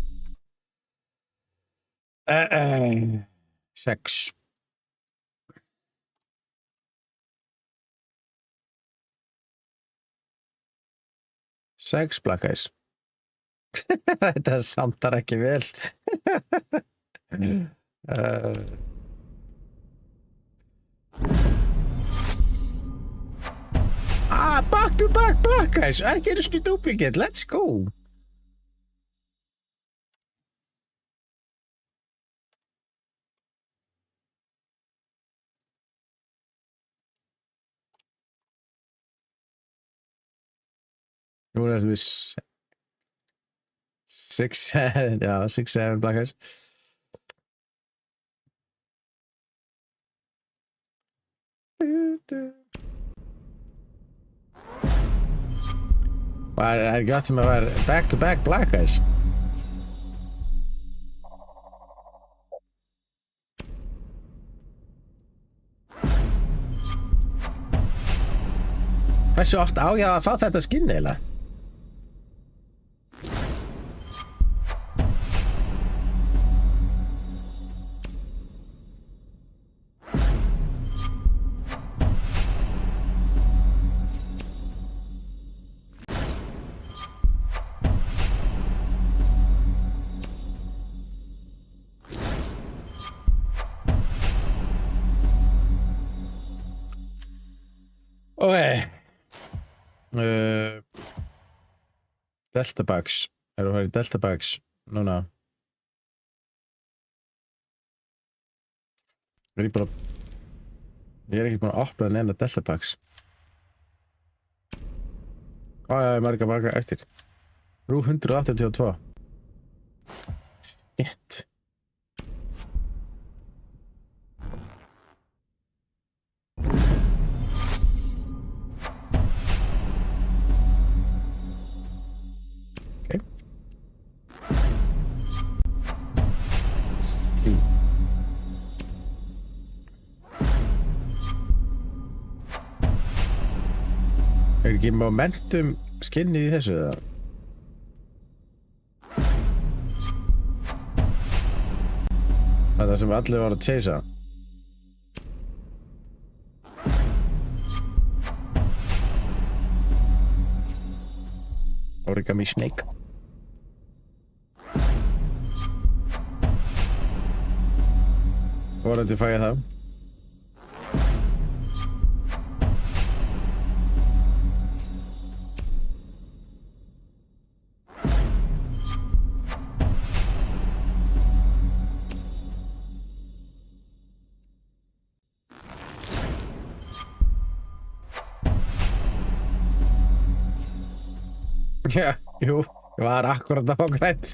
6. Sex Black Eyes. Þetta samtar ekki vel. Back to back Black Eyes. Ekki einu sinni duplicate. Let's go. Nú erum við 6-7, já, 6-7 Black Eyes. Það er gott sem að vera back-to-back Black Eyes. Hversu oft á ég að fá þetta skinn eiginlega? Okay. Delta Bugs. Erum við að fara í Delta Bugs núna? Ég er ekki búinn að opna neina Delta Bugs. Hvað er marga eftir? Rú 182. Shit. Er ekki momentum skinnið í þessu eða? Það er það sem allir var að chasea. Origami Snake. Vorandi fæ ég það. Já, jú, ég var akkurat að fá grænt.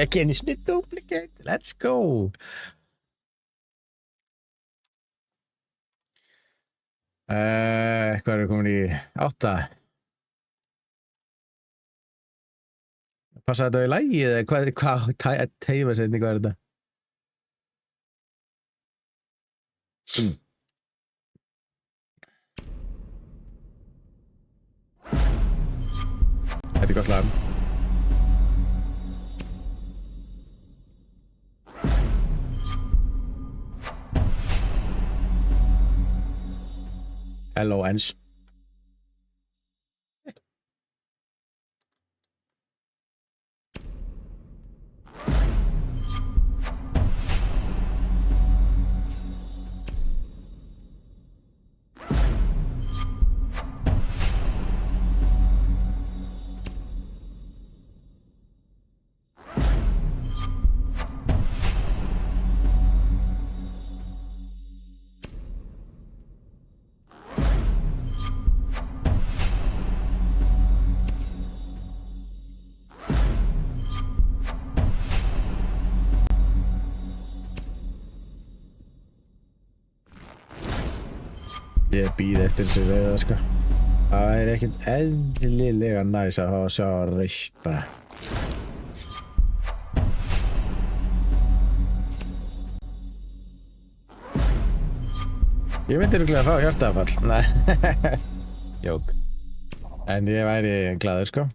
Ekki einu sinni duplicate, let's go. Hvað erum við komin í? 8. Passa þetta í lagi eða hvað teimasetning var þetta? Þetta er gott lag. Hello, Ens. Ég býð eftir þessu rauða, sko. Það er ekkert eðlilega næs að hafa að sjá rautt bara. Ég myndi örugglega að fá hjartaáfall. Nei, jók. En ég væri glaður, sko.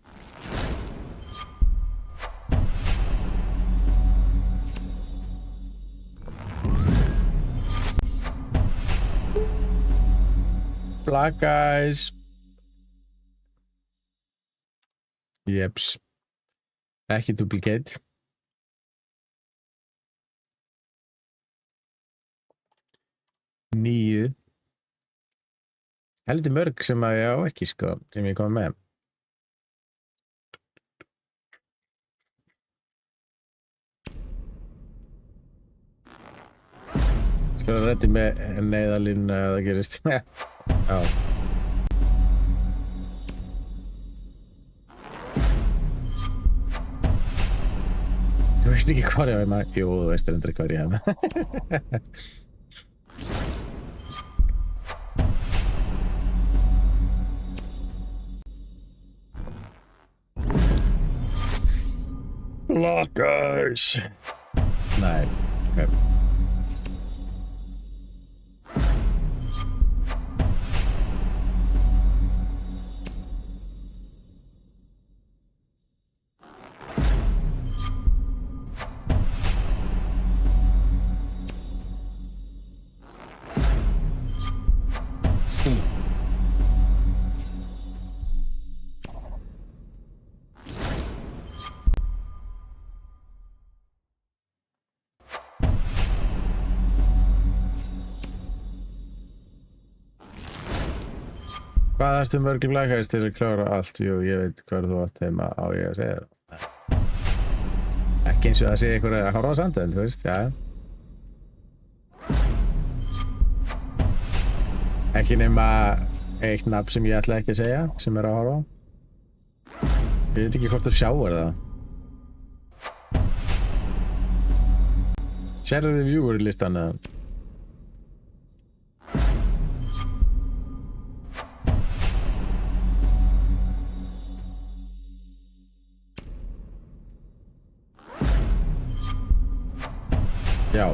Black Eyes. Jeps. Ekki duplicate. Níu. Heldur mörg sem að ég á ekki, sko, sem ég kom með. Skal að reddi með neyðalínu að það gerist. Já. Þú veist ekki hvað ég hef með? Jú, þú veist reyndar hvað ég hef með. Lockers. Nei, ok. Hvað ertu mörg Black Eyes til að klára allt? Jú, ég veit hvað þú átt heima á ég að segja það. Ekki eins og að segja ykkur að horfa á sandel, þú veist, já. Ekki nema eitt nafn sem ég ætla ekki að segja, sem er að horfa á. Ég veit ekki hvort þú sjáir það. Sérðu þið viewer listan eða? Já,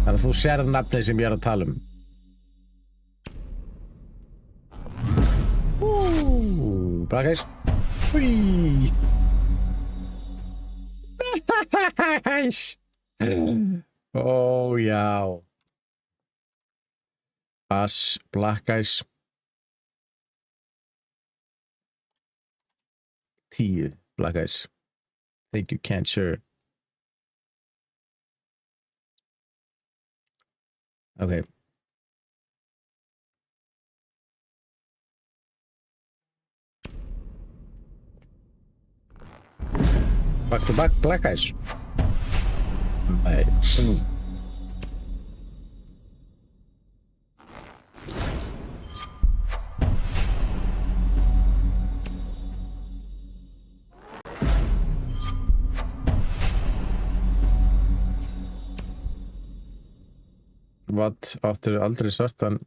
þannig að þú sérð nafnið sem ég er að tala um. Black Eyes. Húi. Ó, já. Bass, Black Eyes. 10 Black Eyes. Think you can, sure. Okay. Back to back Black Eyes. Nei. What? Áttur aldrei svartan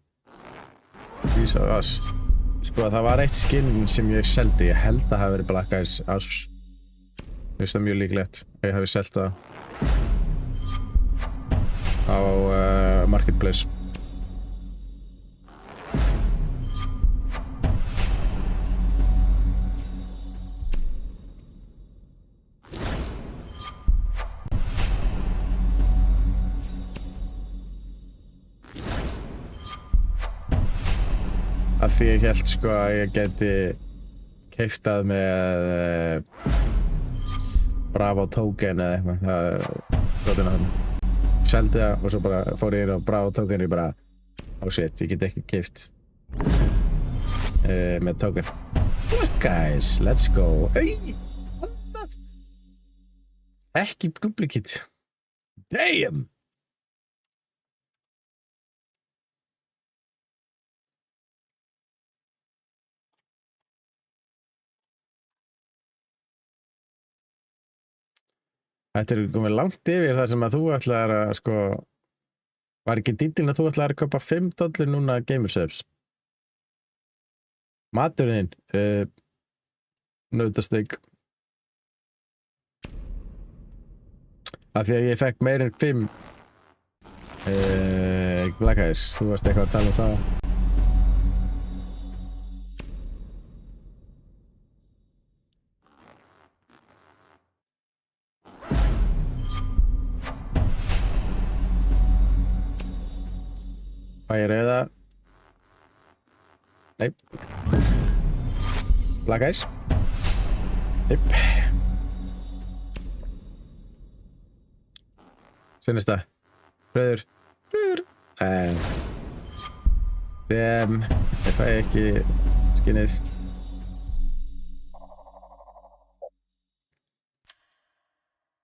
Ís á Ass. Sko, það var eitt skinn sem ég seldi. Ég held að það hafi verið Black Eyes Ass. Ég veist það mjög líklegt. Ég hafi selt það á Marketplace. Af því ég held sko að ég geti keyptað með Bravo token eða eitthvað. Það er seldi það og svo bara fór ég inn á Bravo token og bara oh shit, ég get ekki keypt með token. Look guys, let's go. Ekki duplicate. Damn! Þetta er komið langt yfir þar sem að þú ætlar að sko var ekki dýndin að þú ætlar að kaupa $5 núna Gamersubs. Maturinn nautasteik. Af því að ég fekk meir en 5 Black Eyes. Þú varst eitthvað að tala um það. Fæ ég rauða? Nei. Black Eyes? Yep. Sennist það. Rauður. Rauður. Ég fæ ekki skinnið.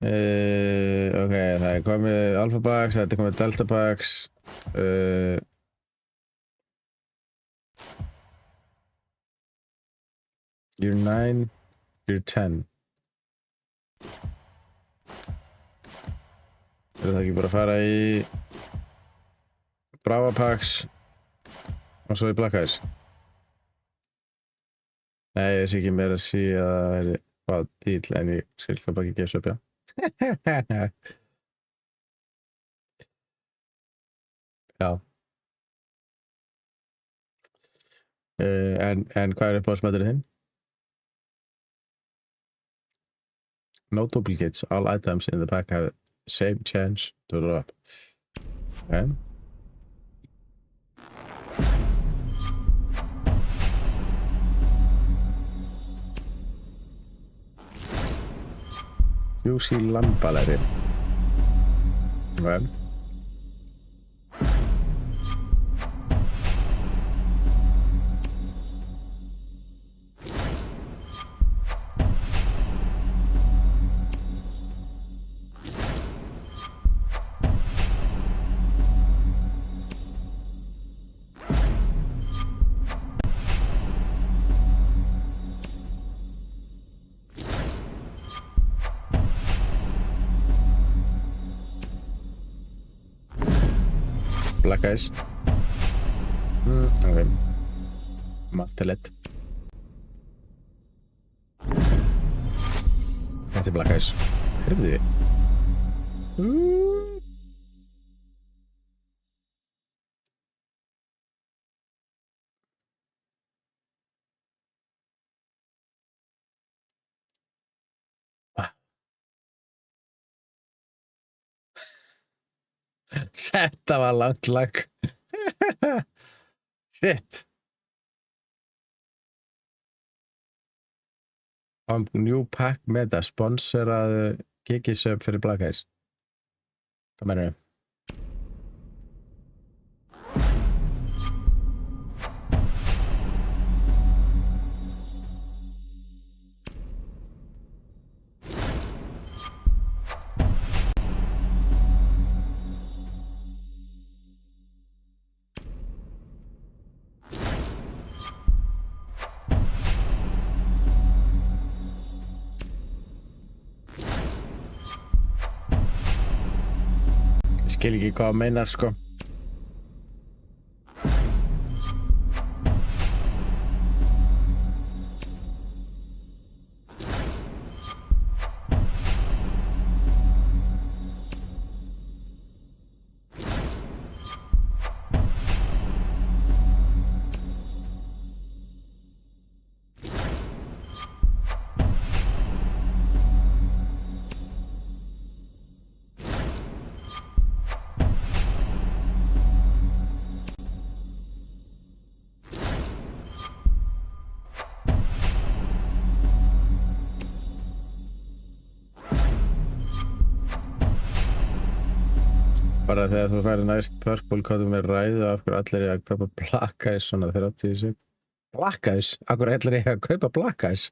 Ok, það er komið Alpha Packs, það er komið Delta Packs. You're 9, you're 10. Er það ekki bara að fara í Bravo Packs og svo í Black Eyes? Nei, ég sé ekki meira að sé að það er dýl en ég skil hvað bara ekki gefs upp, já. Já. En hvað er uppáhaldsmaturinn þinn? No duplicates. All items in the pack have same chance to drop. Okay. Juicy lambalæri. Okay. Black Eyes. Ok. Matelett. Þetta er Black Eyes. Heyrðu þið? Þetta var langt lag. Shit. New pack meta sponseraðu Gigisub fyrir Black Eyes. Hvað meinarðu? Ég skil ekki hvað það meinar, sko. bara þegar þú færi næst purple hvað þú með ræðu af hverju allir er að kaupa Black Eyes svona 30 sig. Black Eyes? Af hverju allir er að kaupa Black Eyes?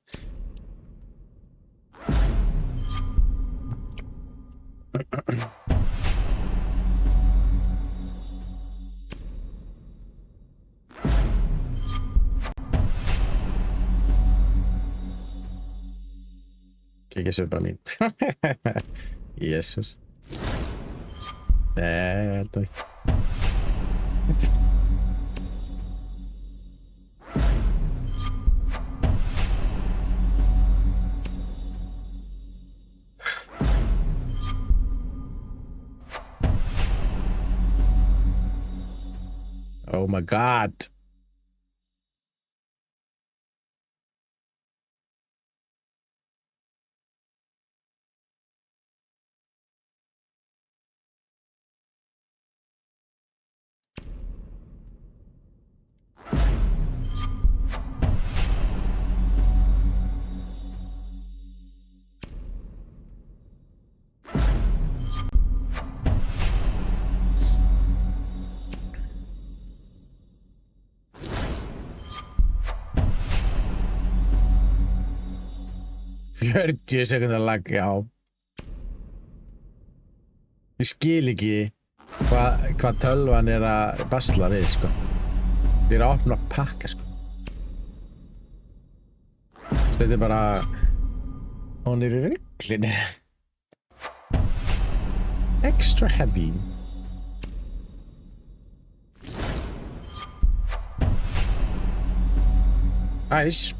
Kikið söpa mín. Jesus. Nei, ég held ekki. Oh my god. Fjördíu sekundar lag, já. Ég skil ekki hvað tölvan er að basla við, sko. Ég er að opna pakka, sko. Þetta er bara... Hún er í ruglinu. Extra heavy. Ice.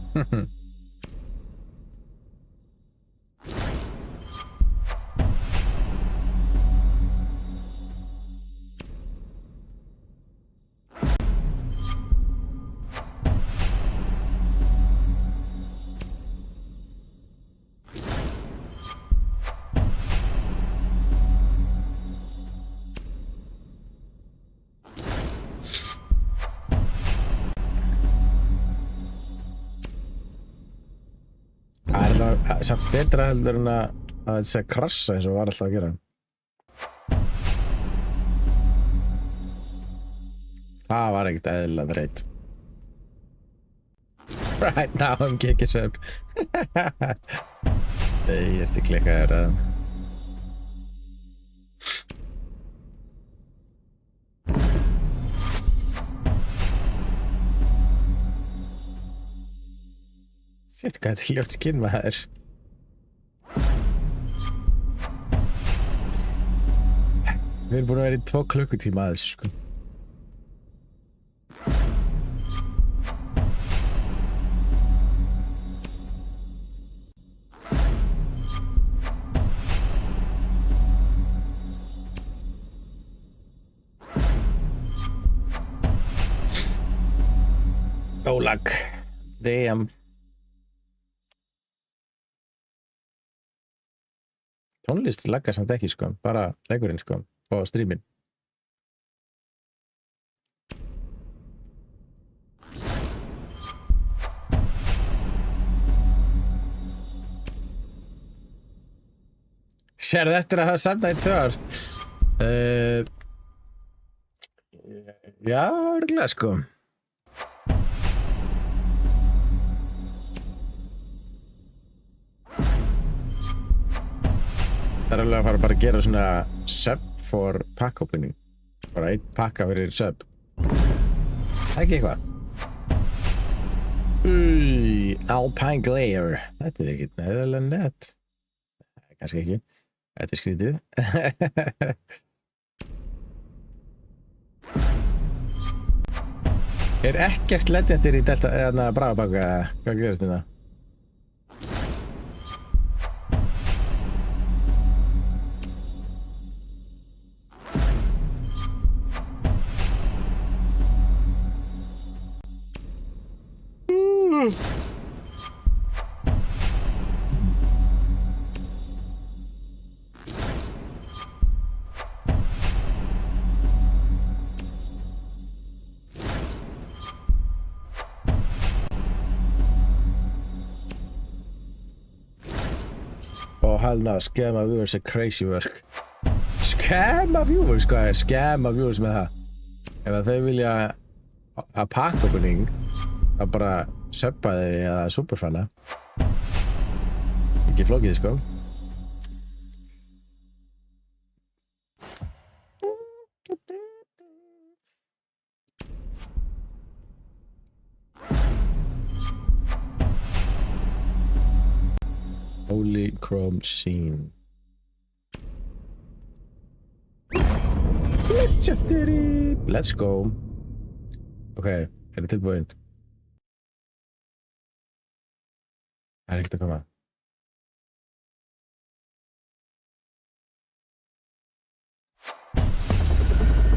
Það er samt betra heldur en að þetta sé að krassa eins og var alltaf að gera. Það var ekkert eðlilega breytt. Right now I'm kicking up. Nei, ég ertu klikkaður að... Shit, hvað þetta ljótt skinn maður. Við erum búin að vera í 2 klukkutíma að þessu, sko. Ólag. Damn. Tónlist laggar samt ekki, sko. Bara leikurinn, sko. Og streaminn. Sérðu eftir að hafa safnað í 2 ár? Já, örugglega, sko. Það er alveg að fara bara að gera svona sub for pack opening. Bara 1 pakka fyrir sub. Það er ekki eitthvað. Alpine Glare. Þetta er ekkert neðalega nett. Kannski ekki. Þetta er skrítið. Er ekkert legendir í Delta, eða Bragabaka, hvað gerist þetta? Oh hell no, scare my viewers are crazy work. Skemma viewers, hvað er skemma viewers með það? Ef að þau vilja að pakka opening, þá bara söppa þau eða superfanna. Ekki flókið, sko. Holy Chrome Scene. Let's go. Ok, þið tilbúin? Það ekkert að koma.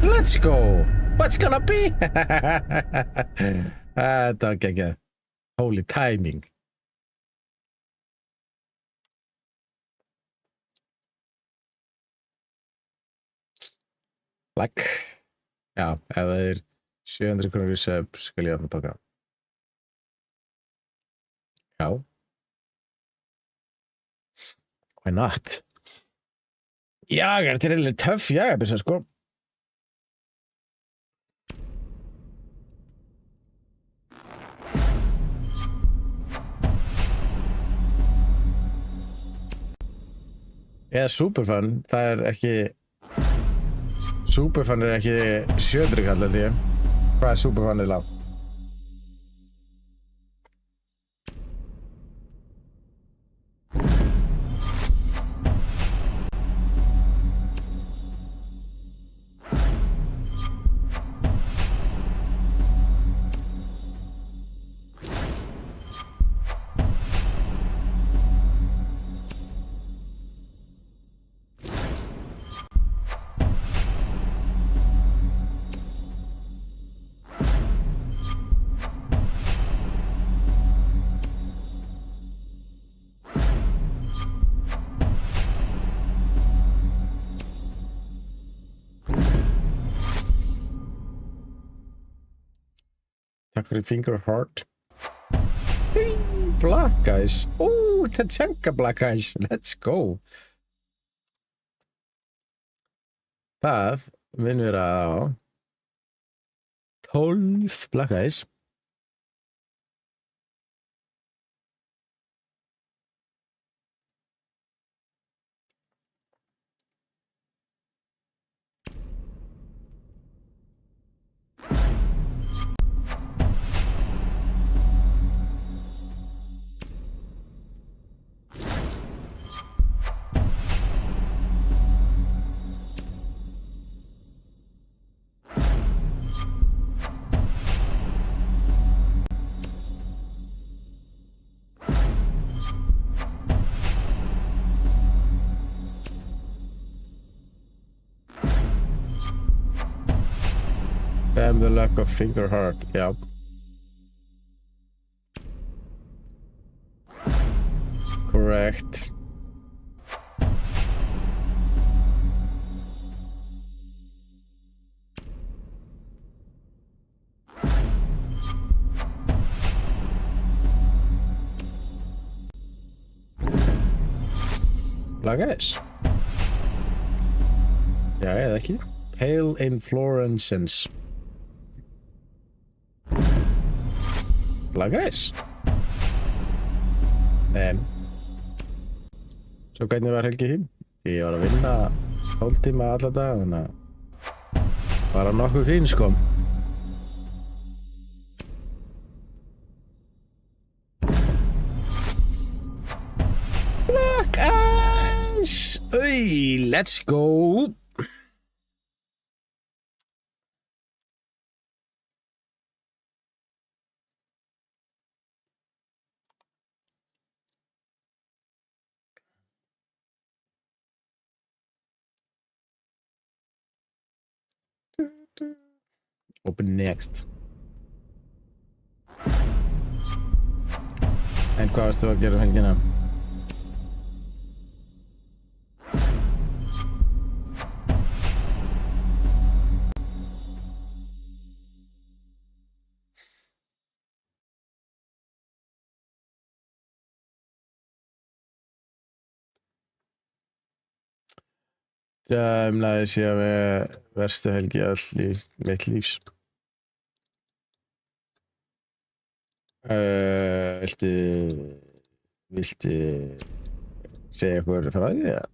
Let's go! What's gonna be? Þetta var geggjað. Holy timing. Like. Já, ef það er 700 krónur í sub, skal ég að taka. Já. Why not? Jagar, þetta er eiginlega töff jagarbyrsa, sko. Eða superfan, það er ekki... Superfan er ekki 700 kall, held ég. Hvað er superfan í lág? Takk fyrir finger heart. Black guys. Tachanka black guys. Let's go. Það mun vera á 12 black guys. And the lack of finger heart, yeah. Correct. Black eyes. Já, eða ekki. Pale inflorescence. Black eyes. En svo hvernig var helgi hinn? Ég var að vinna hálftíma alla dag, þannig að bara nokkuð fín, sko. Black eyes! Ui, let's go! Open next. En hvað varstu að gera helgina? Dæmlaði síðan með verstu helgi mitt lífs. Viltu segja okkur frá því eða?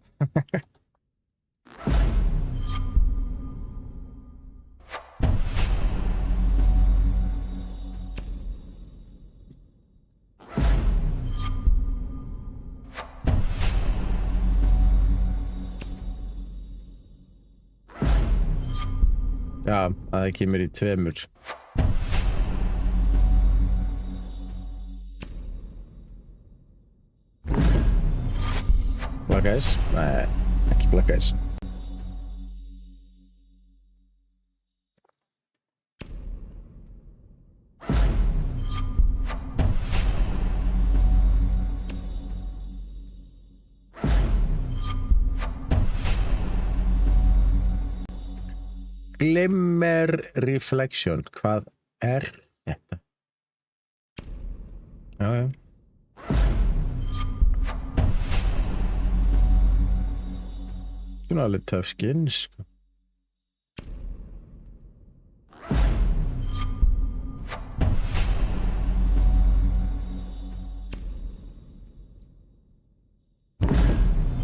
Já, það kemur í 2. Black Eyes? Nei, ekki Black Eyes. Glimmer Reflection, hvað þetta? Já. Svona alveg tough skin, sko.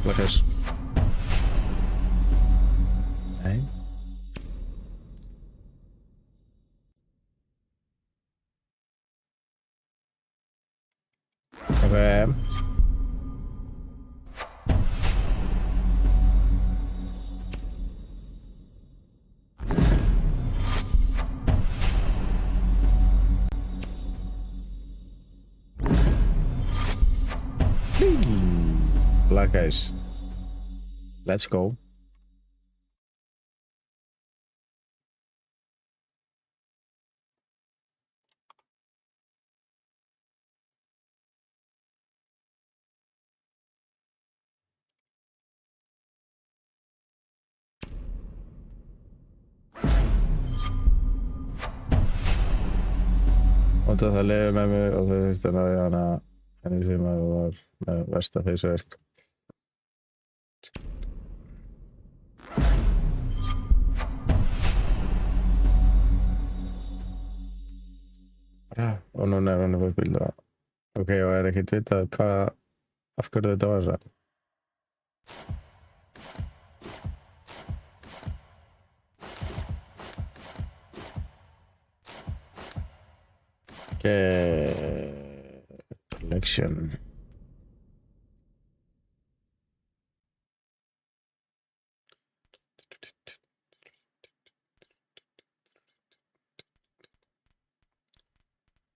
Black Eyes. Nei. Okay. Black Eyes. Let's go. Og það leiði með mér og þau þurfti að náði hana henni sem að var með versta feysaverk. Og núna hann að fór bilda. Ok, og ekkert vitað af hverju þetta var það. Collection.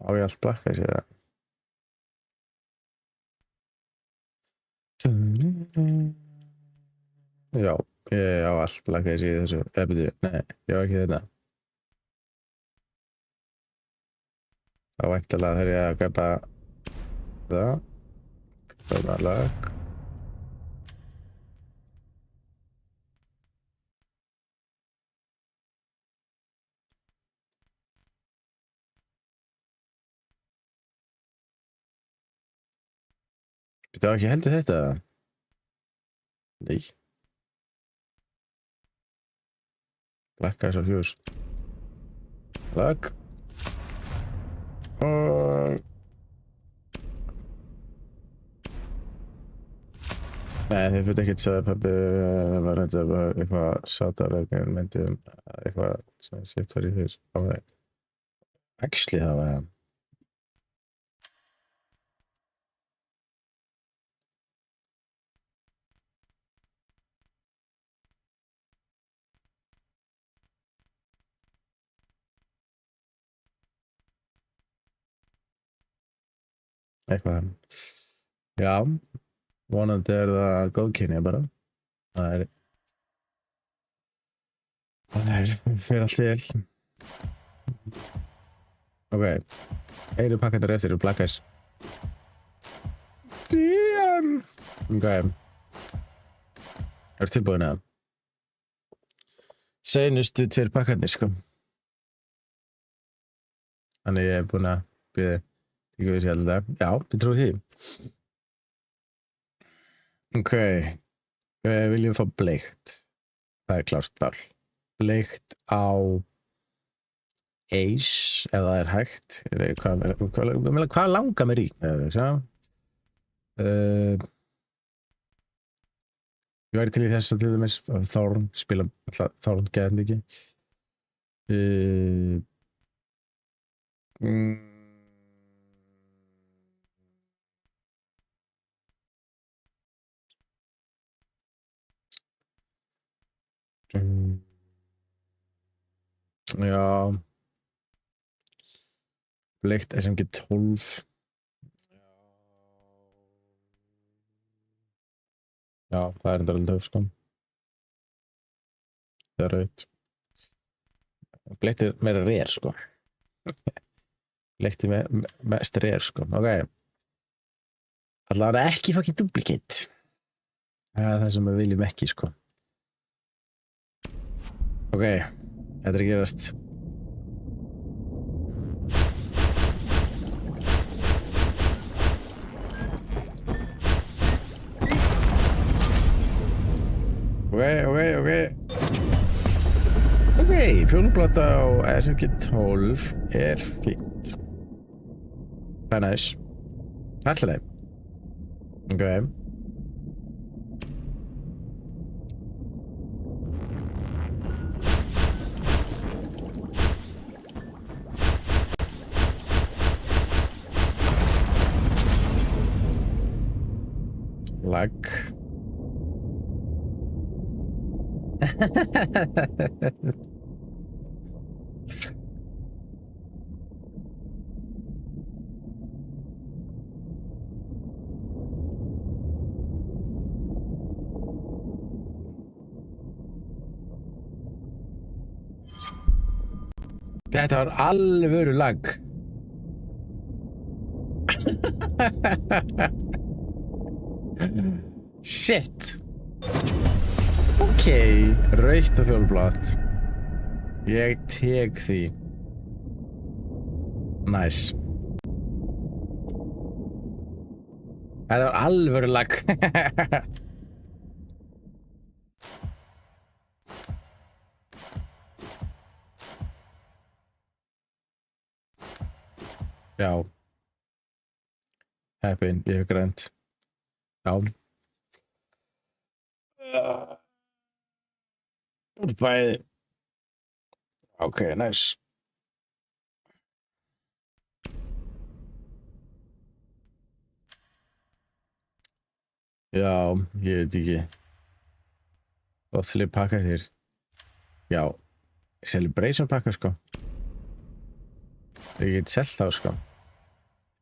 Á ég allt Black Eyes eða? Já, ég á allt Black Eyes í þessu. Nei, ég á ekki þetta. Þá væntanlega þarf ég að kaupa það. Kaupa lag. Þetta var ekki heldur þetta? Nei. Black Eyes og Fuse. Lag. Nei, þið fyrir ekkert sagði pabbi var eitthvað sátarögn myndi eitthvað sem sétt var í fyrr á mig. Actually það var það. Eitthvað. Já, vonandi það góðkynja bara. Það fyrir allt til. Ok, einu pakkandar eftir Black Eyes. Damn! Ok. Tilbúin að. Seinustu 2 pakkandir, sko. Þannig ég búinn að bíða. Ég veist ég alltaf. Já, ég trúi því. Ok. Viljum fá bleikt. Það er klárt val. Bleikt á Ace, ef það er hægt. Hvað langar mér í? Ég væri til í þess að til dæmis Þórn, spila Þórn geðan mikið. Já. Bleikt SMG 12. Já, það er enda alveg töf, sko. Það er raut. Bleikt er meira rare, sko. Bleikt er mest rare, sko. Ok. Allavega ekki fucking duplicate. Það er það sem við viljum ekki, sko. Ok, þetta er að gerast. Ok, fjóluplata á SMG 12 er fínt. Það er næs. Alltaf leið. Ok. Lag. Þetta var alvöru lag. Shit. Ok, rautt og fjólublátt. Ég tek því. Nice. Þetta var alvöru lag. Já. Heppin, ég hef grænt. Já. Úr bæði. Ok, nice. Já, ég veit ekki. Gott til að pakka þér. Já. Celebration pakka, sko. Ég get selt þá, sko.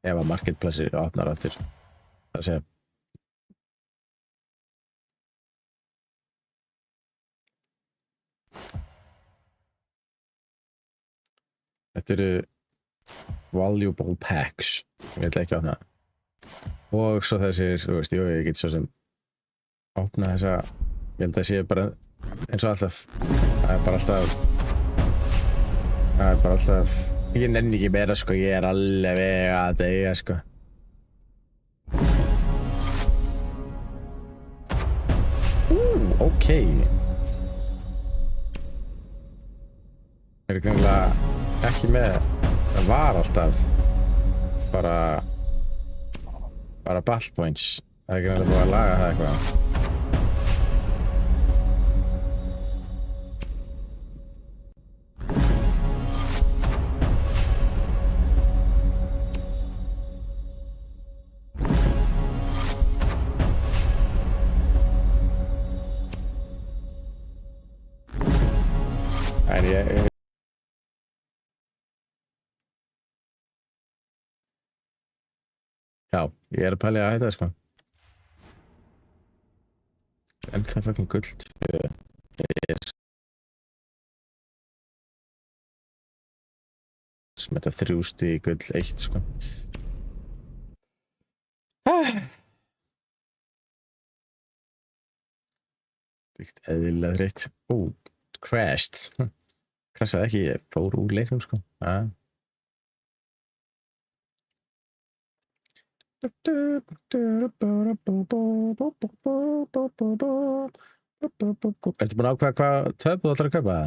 Ef að marketplace opnar aftur. Það sé. Þetta eru valuable packs. Ég ætla ekki að opna. Og svo þessir, þú veist, ég get svo sem opna þessa, ég held að sé bara eins og alltaf. Það er bara alltaf, ég nenni ekki meira, sko, ég er alveg að deyja, sko. Ok. Það er greinilega ekki með, það var alltaf bara battle points. Það er greinilega búið að laga það eitthvað. En já, ég er að pæla að hætta það, sko. En það er fucking guld. Smetta 3 stig gull 1, sko. Byggt eðlilega þreytt. Crashed. Crashaði ekki, ég fór úr leiknum, sko. Ertu búin að ákveða hvað töp þú ætlar að kaupa?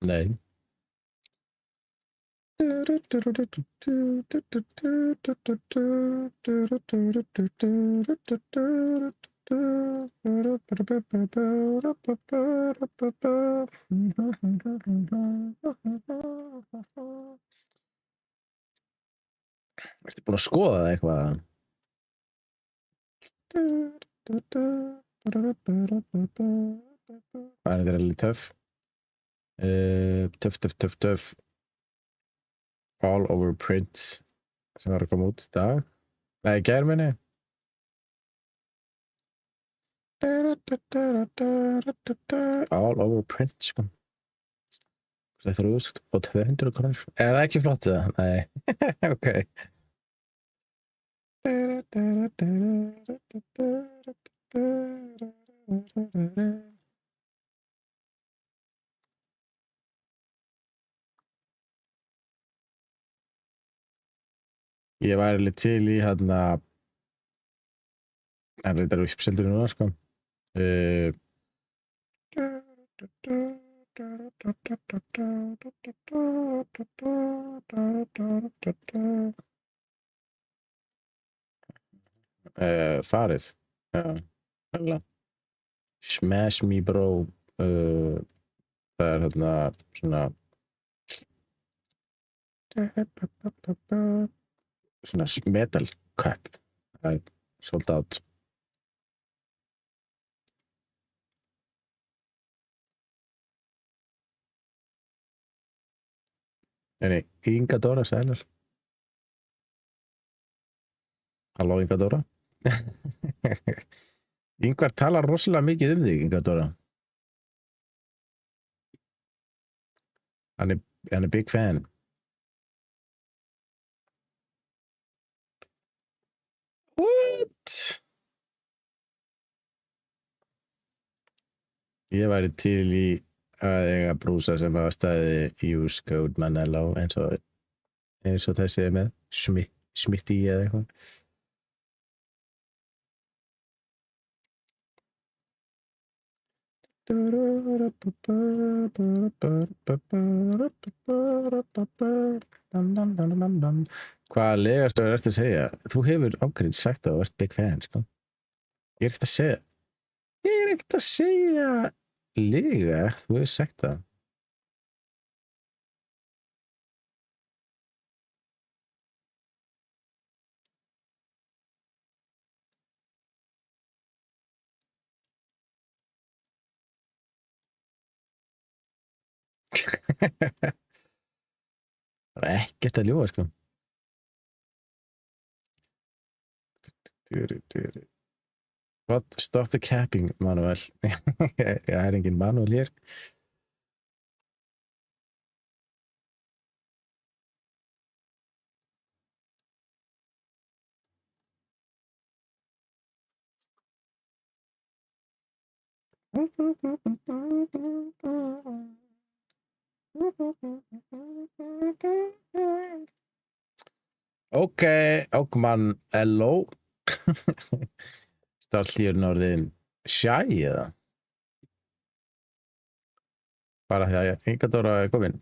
Nei. Ertu búin að skoða það eitthvað? Það er þetta alveg töff. Töff. All over prints sem var að koma út í dag. Nei, í gær minni. All over print, sko. Það er 3.200 krónur. Er það ekki flott það? Nei. Ok. Ég væri alveg til í hérna en þetta er uppseldur núna, sko. Farið. Já. Smash me bro. Það er hérna svona metal cup. Það er sold out. Nei, Inga Dóra sælar. Halló Inga Dóra. Ingvar talar rosalega mikið þig, Inga Dóra. Hann er big fan. What? Ég væri til í að eiga brúsa sem hafa staðið use code Manello eins og þessi er með Smitty eða eitthvað. Hvaða legastöður ertu að segja? Þú hefur ákveðið sagt að þú ert big fan, sko. Ég er ekkert að segja lega, þú hefur sagt það. Það er ekkert að ljúga, sko. What? Stop the capping, Manuel. Það er engin Manuel hér. Ok, Oakman Hello. Startlýrinn orðin shy eða? Bara því að Inga Dóra er komin.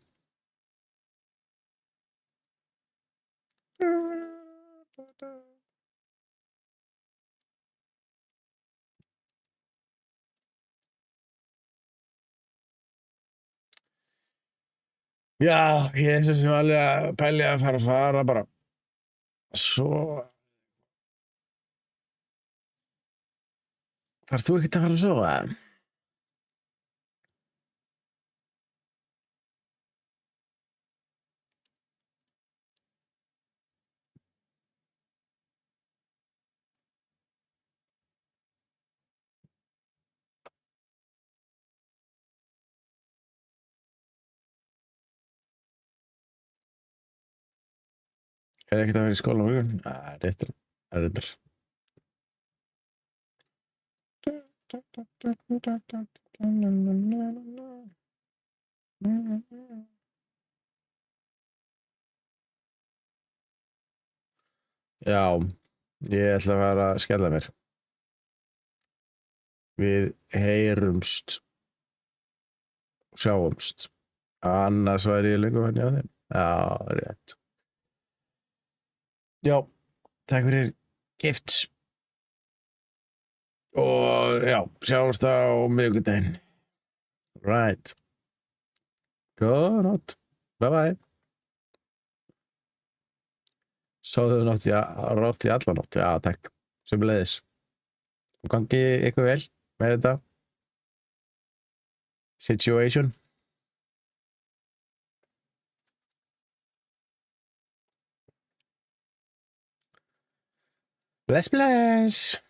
Já, ég er eins og sem alveg að pæli að fara bara. Svo þarf þú ekkert að fara að sofa? Er ekkert að vera í skóla á morgun? Reyndar. Já, ég ætla að fara að skella mér. Við heyrumst og sjáumst. Annars væri ég lengur hann hjá þeim. Já, rétt. Já, takk fyrir gifts. Og já, sjáumst á miðvikudaginn. Right. Góða nótt. Bye bye. Sofðu nótt í alla nótt. Já, takk. Sömuleiðis. Og gangi ykkur vel með þetta situation. Bless, bless.